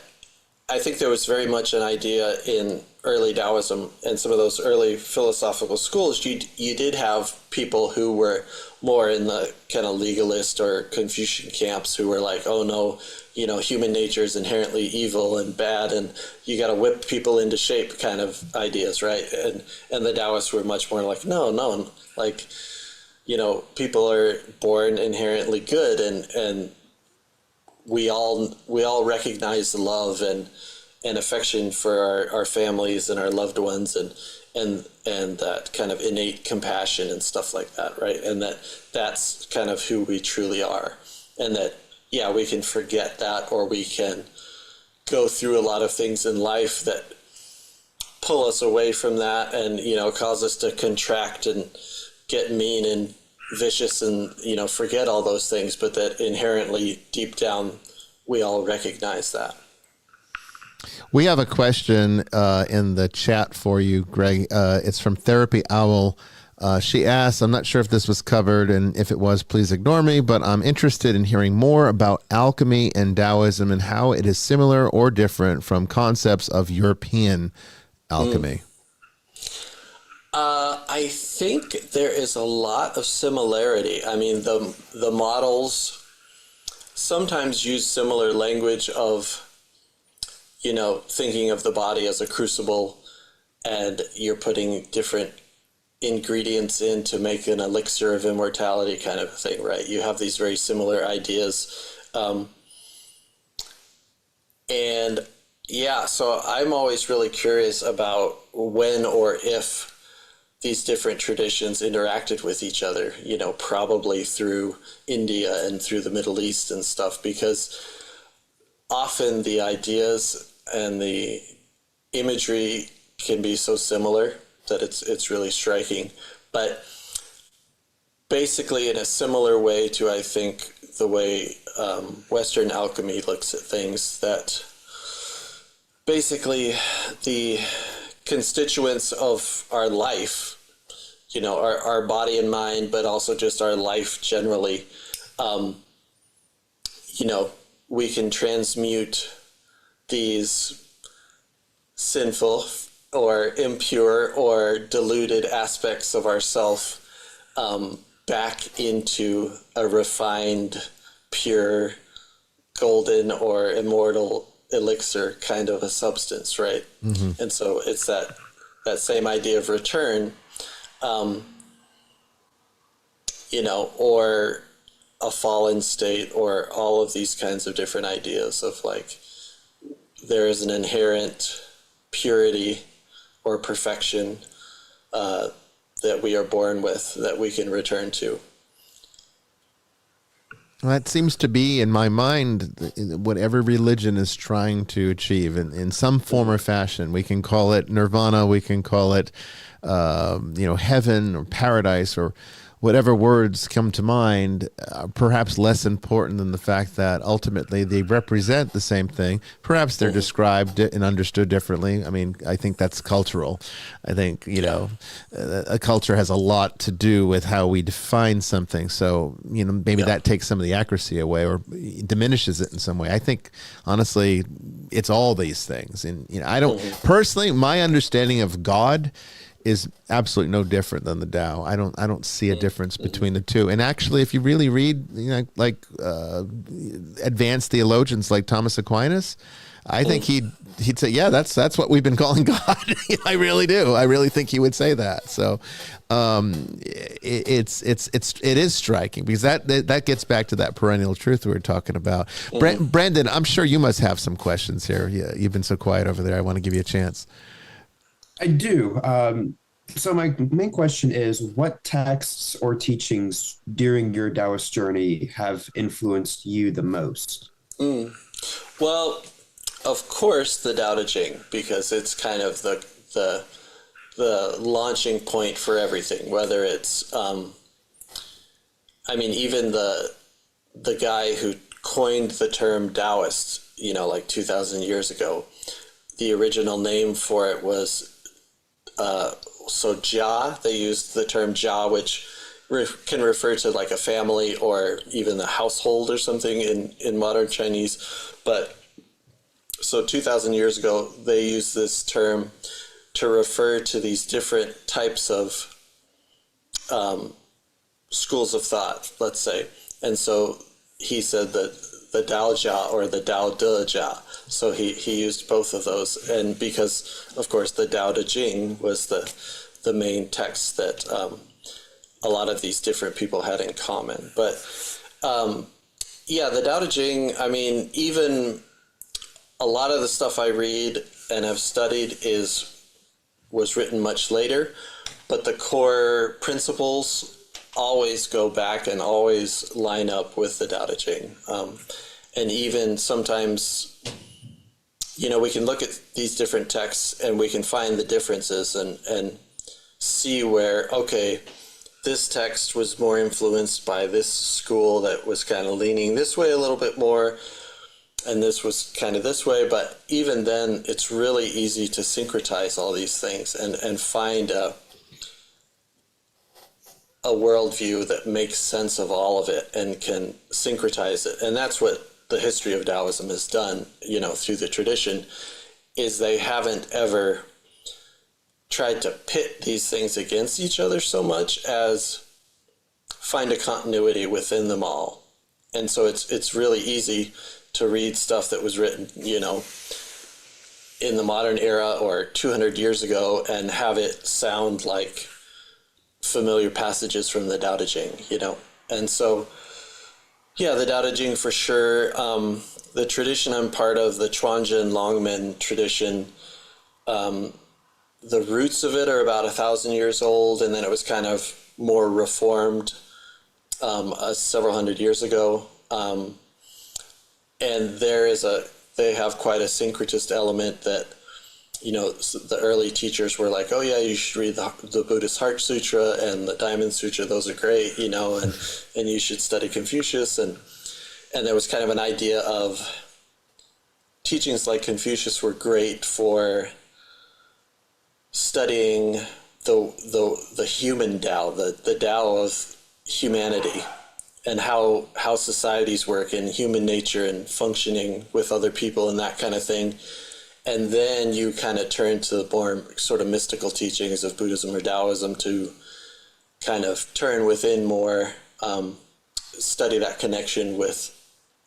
I think there was very much an idea in early Daoism and some of those early philosophical schools. You did have people who were more in the kind of legalist or Confucian camps who were like, oh no, human nature is inherently evil and bad, and you got to whip people into shape kind of ideas, right? And the Daoists were much more like, no, like, people are born inherently good, and we all recognize love and affection for our families and our loved ones, and that kind of innate compassion and stuff like that, right? And that's kind of who we truly are, and that we can forget that, or we can go through a lot of things in life that pull us away from that, and cause us to contract and get mean and vicious and forget all those things, but that inherently deep down we all recognize that. We have a question in the chat for you, Greg. It's from Therapy Owl. She asks, I'm not sure if this was covered, and if it was, please ignore me, but I'm interested in hearing more about alchemy and Daoism and how it is similar or different from concepts of European alchemy. I think there is a lot of similarity. I mean, the models sometimes use similar language of, thinking of the body as a crucible, and you're putting different ingredients in to make an elixir of immortality kind of thing, right? You have these very similar ideas. So I'm always really curious about when or if these different traditions interacted with each other, probably through India and through the Middle East and stuff, because often the ideas and the imagery can be so similar that it's really striking. But basically in a similar way to, I think, the way Western alchemy looks at things, that basically the constituents of our life, our body and mind, but also just our life generally, we can transmute these sinful or impure or diluted aspects of ourself back into a refined, pure, golden or immortal elixir kind of a substance, right? Mm-hmm. And so it's that same idea of return, or a fallen state, or all of these kinds of different ideas of like, there is an inherent purity or perfection that we are born with that we can return to. That seems to be, in my mind, what every religion is trying to achieve in some form or fashion. We can call it nirvana, we can call it, heaven or paradise, or whatever words come to mind, perhaps less important than the fact that ultimately they represent the same thing. Perhaps they're described and understood differently. I mean, I think that's cultural. I think, a culture has a lot to do with how we define something. So, maybe that takes some of the accuracy away or diminishes it in some way. I think, honestly, it's all these things. And, I don't, personally, my understanding of God is absolutely no different than the Tao. I don't see a difference between the two. And actually, if you really read, advanced theologians like Thomas Aquinas, I think he'd say, yeah, that's what we've been calling God. I really do. I really think he would say that. So it is striking because that gets back to that perennial truth we were talking about. Brandon, I'm sure you must have some questions here. Yeah, you've been so quiet over there. I want to give you a chance. I do. So my main question is, what texts or teachings during your Taoist journey have influenced you the most? Well, of course, the Tao Te Ching, because it's kind of the launching point for everything. Whether it's, even the guy who coined the term Daoist, like 2,000 years ago, the original name for it was Jia. They used the term Jia, which can refer to like a family or even a household or something in modern Chinese. But so 2,000 years ago, they used this term to refer to these different types of schools of thought, let's say. And so he said that the Dao Jia or the Dao De Jia. So he used both of those. And because, of course, the Tao Te Ching was the main text that a lot of these different people had in common. But the Tao Te Ching, even a lot of the stuff I read and have studied was written much later, but the core principles always go back and always line up with the Tao Te Ching. And even sometimes, we can look at these different texts and we can find the differences and see where, okay, this text was more influenced by this school that was kind of leaning this way a little bit more, and this was kind of this way. But even then, it's really easy to syncretize all these things and find a worldview that makes sense of all of it and can syncretize it. And that's what the history of Taoism has done, through the tradition, is they haven't ever tried to pit these things against each other so much as find a continuity within them all. And so it's really easy to read stuff that was written, in the modern era or 200 years ago and have it sound like familiar passages from the Tao Te Ching, And so, the Tao Te Ching for sure. The tradition I'm part of, the Quanzhen Longmen tradition, the roots of it are about 1,000 years old, and then it was kind of more reformed several hundred years ago. And they have quite a syncretist element that, the early teachers were like, oh yeah, you should read the Buddhist Heart Sutra and the Diamond Sutra. Those are great, and you should study Confucius. And there was kind of an idea of teachings like Confucius were great for studying the human Tao, the Tao of humanity, and how societies work and human nature and functioning with other people and that kind of thing. And then you kind of turn to the more sort of mystical teachings of Buddhism or Taoism to kind of turn within more, study that connection with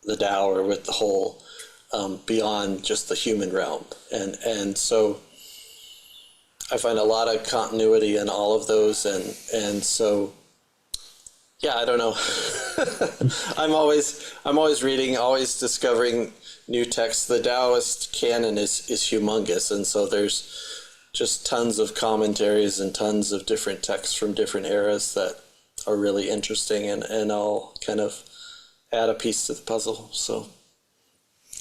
the Tao or with the whole, beyond just the human realm. And so I find a lot of continuity in all of those. And so, I don't know. I'm always reading, always discovering new texts. The Daoist canon is humongous, and so there's just tons of commentaries and tons of different texts from different eras that are really interesting and all kind of add a piece to the puzzle. So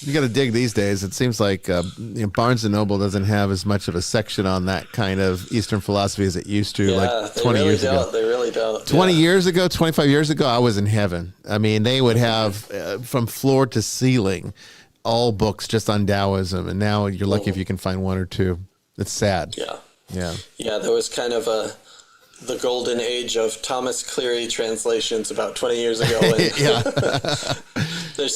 you got to dig these days. It seems like Barnes and Noble doesn't have as much of a section on that kind of Eastern philosophy as it used to, like 20 years ago. They really don't. 20 years ago, 25 years ago, I was in heaven. They would have from floor to ceiling all books just on Taoism, and now you're lucky if you can find one or two. It's sad. Yeah. There was kind of the golden age of Thomas Cleary translations about 20 years ago. And you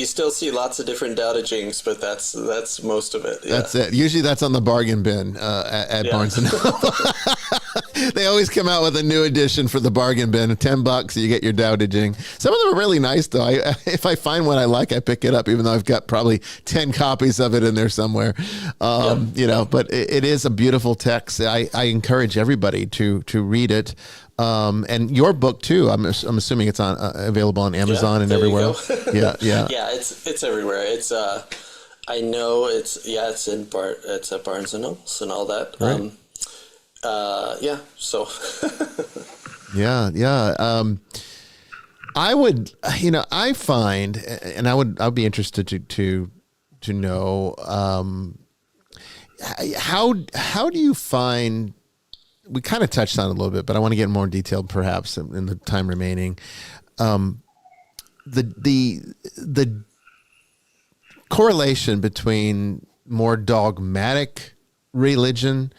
still see lots of different Tao Te Chings, but that's most of it. Yeah. That's it. Usually that's on the bargain bin at Barnes and Noble. They always come out with a new edition for the bargain bin, $10, you get your Tao Te Ching. Some of them are really nice, though. If I find one I like, I pick it up, even though I've got probably 10 copies of it in there somewhere. But it is a beautiful text. I encourage everybody to read it. And your book too. I'm assuming it's available on Amazon and everywhere. Yeah. It's everywhere. It's I know it's it's at Barnes and Nobles and all that. Right. So I would, I find, and I'd be interested to know, how do you find, we kind of touched on it a little bit, but I want to get more detailed perhaps in the time remaining. The correlation between more dogmatic religion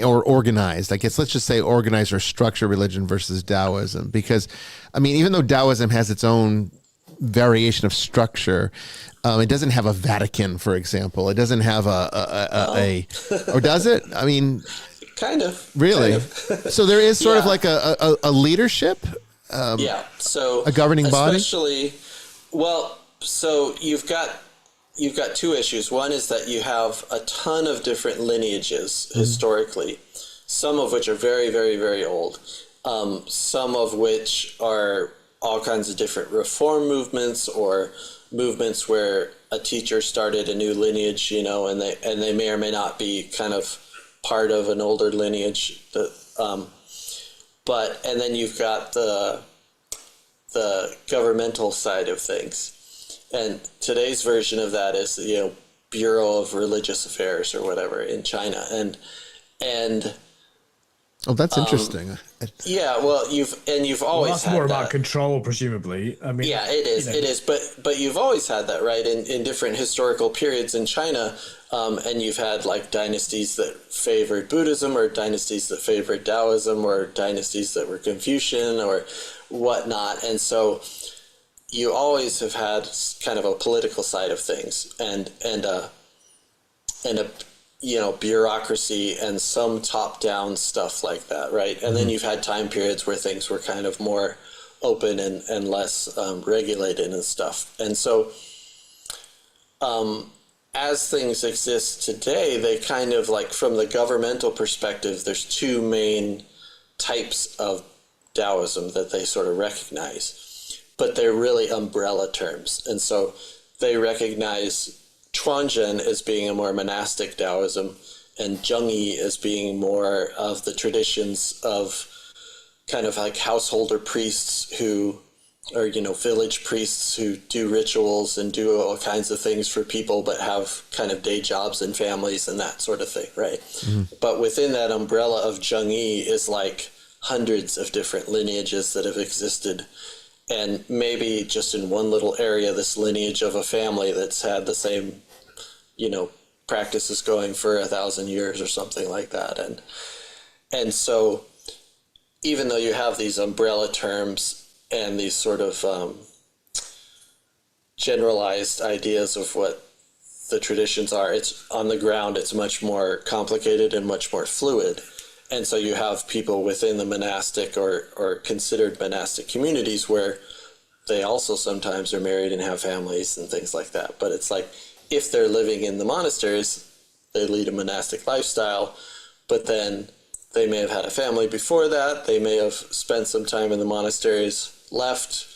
or organized, I guess, let's just say organized or structured religion versus Taoism, because even though Taoism has its own variation of structure, it doesn't have a Vatican, for example. It doesn't have or does it? kind of. Really? Kind of. So there is sort of like a leadership. So a governing body. Especially, so you've got two issues. One is that you have a ton of different lineages historically, some of which are very, very, very old, some of which are all kinds of different reform movements or movements where a teacher started a new lineage, and they may or may not be kind of part of an older lineage. And then you've got the governmental side of things. And today's version of that is, Bureau of Religious Affairs or whatever in China. And oh, that's interesting. You've always had more that. about control, presumably. It is. But you've always had that, right? In different historical periods in China, and you've had like dynasties that favored Buddhism or dynasties that favored Taoism or dynasties that were Confucian or whatnot. And so you always have had kind of a political side of things and a bureaucracy and some top-down stuff like that, right? And then you've had time periods where things were kind of more open and less regulated and stuff. And so as things exist today, they kind of like, from the governmental perspective, there's two main types of Taoism that they sort of recognize, but they're really umbrella terms. And so they recognize Quanzhen as being a more monastic Taoism and Zhengyi as being more of the traditions of kind of like householder priests who are, village priests who do rituals and do all kinds of things for people, but have kind of day jobs and families and that sort of thing, right? Mm-hmm. But within that umbrella of Zhengyi is like hundreds of different lineages that have existed. And maybe just in one little area, this lineage of a family that's had the same, practices going for 1,000 years or something like that. And so even though you have these umbrella terms and these sort of generalized ideas of what the traditions are, it's on the ground, it's much more complicated and much more fluid. And so you have people within the monastic or considered monastic communities where they also sometimes are married and have families and things like that. But it's like, if they're living in the monasteries, they lead a monastic lifestyle, but then they may have had a family before that. They may have spent some time in the monasteries, left,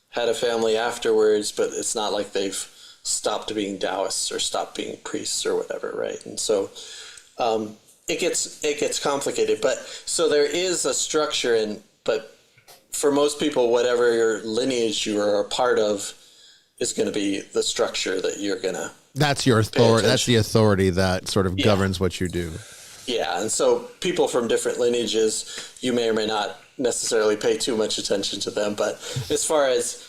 had a family afterwards, but it's not like they've stopped being Taoists or stopped being priests or whatever, right? And so it gets complicated, but so there is a structure, but for most people, whatever your lineage you are a part of is going to be the structure that you're going to. That's your authority. That's the authority that sort of governs what you do. Yeah, and so people from different lineages, you may or may not necessarily pay too much attention to them, but as far as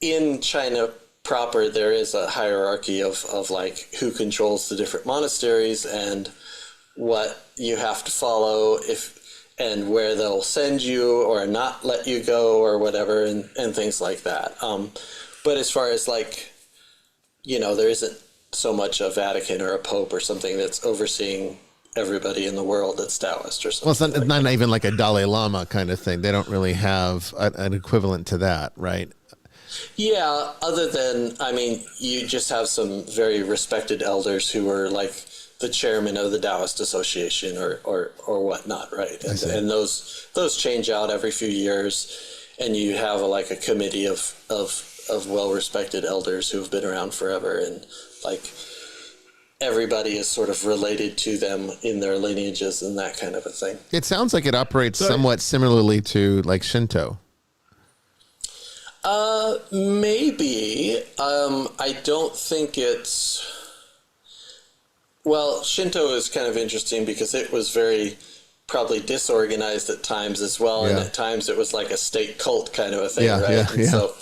in China proper, there is a hierarchy of like who controls the different monasteries and what you have to follow and where they'll send you or not let you go or whatever and things like that. But as far as like, there isn't so much a Vatican or a Pope or something that's overseeing everybody in the world that's Taoist or something. Well, it's not even like a Dalai Lama kind of thing. They don't really have an equivalent to that, right? Yeah, other than, I mean, you just have some very respected elders who are like the chairman of the Daoist Association or whatnot, right? And those change out every few years, and you have like a committee of well-respected elders who've been around forever, and like everybody is sort of related to them in their lineages and that kind of a thing. It sounds like it operates somewhat similarly to like Shinto. Maybe. I don't think it's... Well, Shinto is kind of interesting because it was very probably disorganized at times as well, and at times it was like a state cult kind of a thing, right? So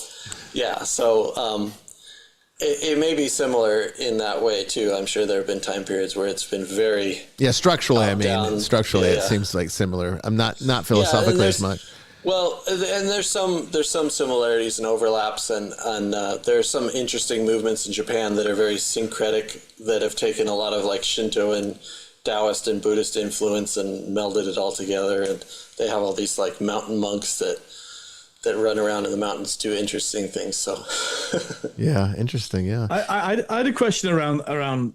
it may be similar in that way too. I'm sure there have been time periods where it's been very structurally. Structurally, it seems like similar. I'm not philosophically as much. Well, and there's some similarities and overlaps, and there's some interesting movements in Japan that are very syncretic, that have taken a lot of like Shinto and Daoist and Buddhist influence and melded it all together, and they have all these like mountain monks that run around in the mountains do interesting things. So yeah, interesting. Yeah, I had a question around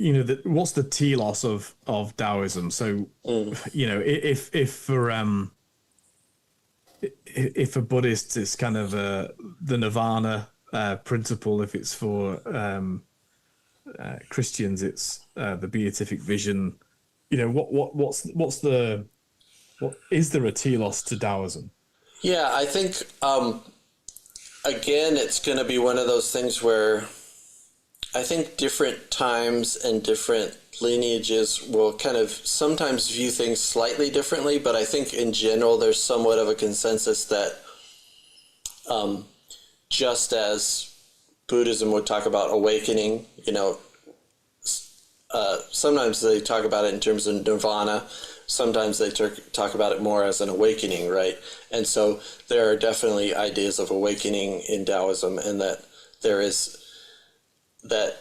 what's the telos of Daoism? So if for Buddhists it's kind of the nirvana principle, if it's for Christians it's the beatific vision. What is there a telos to Daoism? Yeah, I think again it's going to be one of those things where I think different times and different lineages will kind of sometimes view things slightly differently, but I think in general there's somewhat of a consensus that just as Buddhism would talk about awakening, sometimes they talk about it in terms of nirvana, sometimes they talk about it more as an awakening, right? And so there are definitely ideas of awakening in Taoism, and that there is that,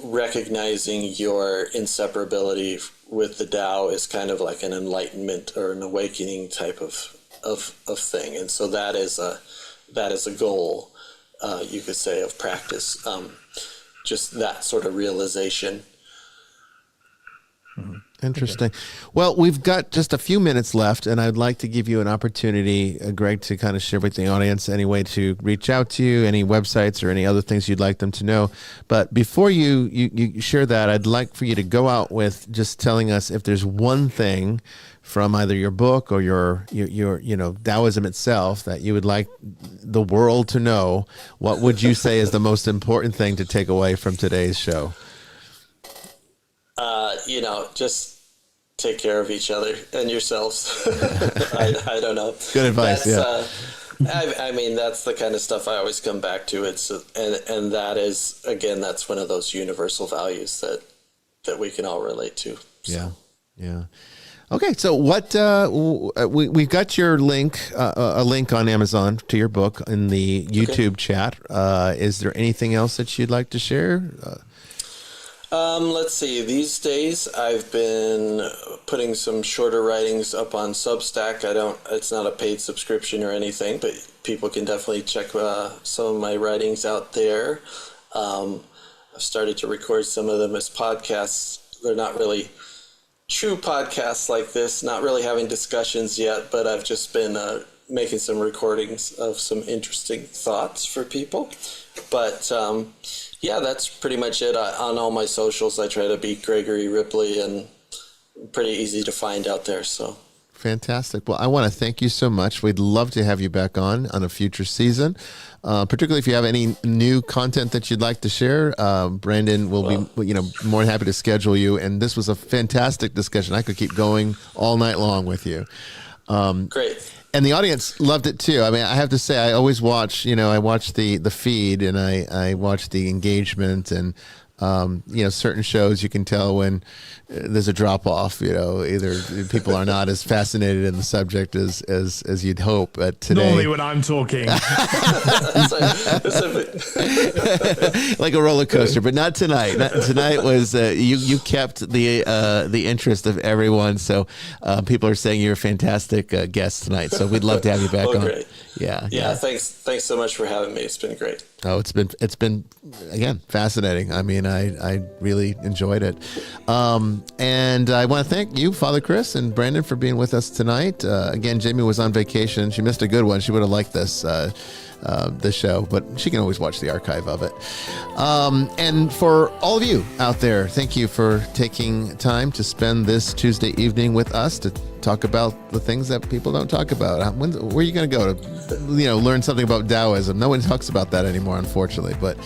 recognizing your inseparability with the Tao is kind of like an enlightenment or an awakening type of thing. And so that is a goal, you could say, of practice, just that sort of realization. Mm-hmm. Interesting. Well, we've got just a few minutes left, and I'd like to give you an opportunity, Greg, to kind of share with the audience any way to reach out to you, any websites or any other things you'd like them to know. But before you share that, I'd like for you to go out with just telling us if there's one thing from either your book or your Taoism itself that you would like the world to know. What would you say is the most important thing to take away from today's show? Just take care of each other and yourselves. I don't know. Good advice. I mean, that's the kind of stuff I always come back to. And that is, again, that's one of those universal values that we can all relate to. So. Yeah. Okay. So we've got your link, a link on Amazon to your book in the YouTube chat. Is there anything else that you'd like to share? Let's see. These days, I've been putting some shorter writings up on Substack. It's not a paid subscription or anything, but people can definitely check some of my writings out there. I've started to record some of them as podcasts. They're not really true podcasts like this, not really having discussions yet, but I've just been making some recordings of some interesting thoughts for people. But yeah, that's pretty much it. On all my socials, I try to be Gregory Ripley, and pretty easy to find out there. So fantastic. Well, I want to thank you so much. We'd love to have you back on a future season, particularly if you have any new content that you'd like to share. Brandon will be, more than happy to schedule you. And this was a fantastic discussion. I could keep going all night long with you. Great. And the audience loved it too. I mean, I have to say, I always watch, I watch the feed, and I watch the engagement, and Certain shows you can tell when there's a drop off. Either people are not as fascinated in the subject as you'd hope. But today, normally when I'm talking, like a roller coaster, but not tonight. Tonight was you kept the interest of everyone. So people are saying you're a fantastic guest tonight. So we'd love to have you back on. Great. Yeah. Thanks so much for having me. It's been great. Oh, it's been again fascinating. I mean, I really enjoyed it, and I want to thank you, Father Chris and Brandon, for being with us tonight. Again, Jamie was on vacation; she missed a good one. She would have liked this show, but she can always watch the archive of it. And for all of you out there, thank you for taking time to spend this Tuesday evening with us to talk about the things that people don't talk about. Where are you going to go to, learn something about Daoism? No one talks about that anymore, unfortunately, but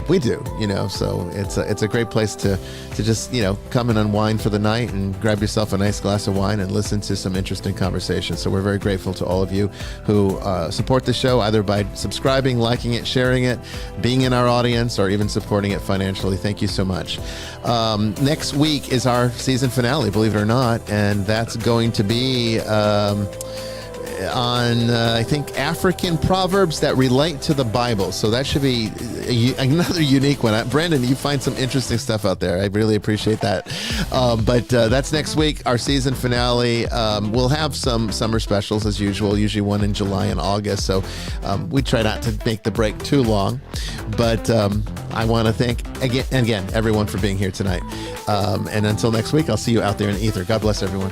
we do, so it's a great place to just, come and unwind for the night and grab yourself a nice glass of wine and listen to some interesting conversations. So we're very grateful to all of you who support the show, either by subscribing, liking it, sharing it, being in our audience, or even supporting it financially. Thank you so much. Next week is our season finale, believe it or not, and that's going to be on, I think, African proverbs that relate to the Bible. So that should be another unique one. Brandon, you find some interesting stuff out there. I really appreciate that. But that's next week, our season finale. We'll have some summer specials as usual, usually one in July and August. So we try not to make the break too long. But I want to thank again everyone for being here tonight. And until next week, I'll see you out there in the ether. God bless everyone.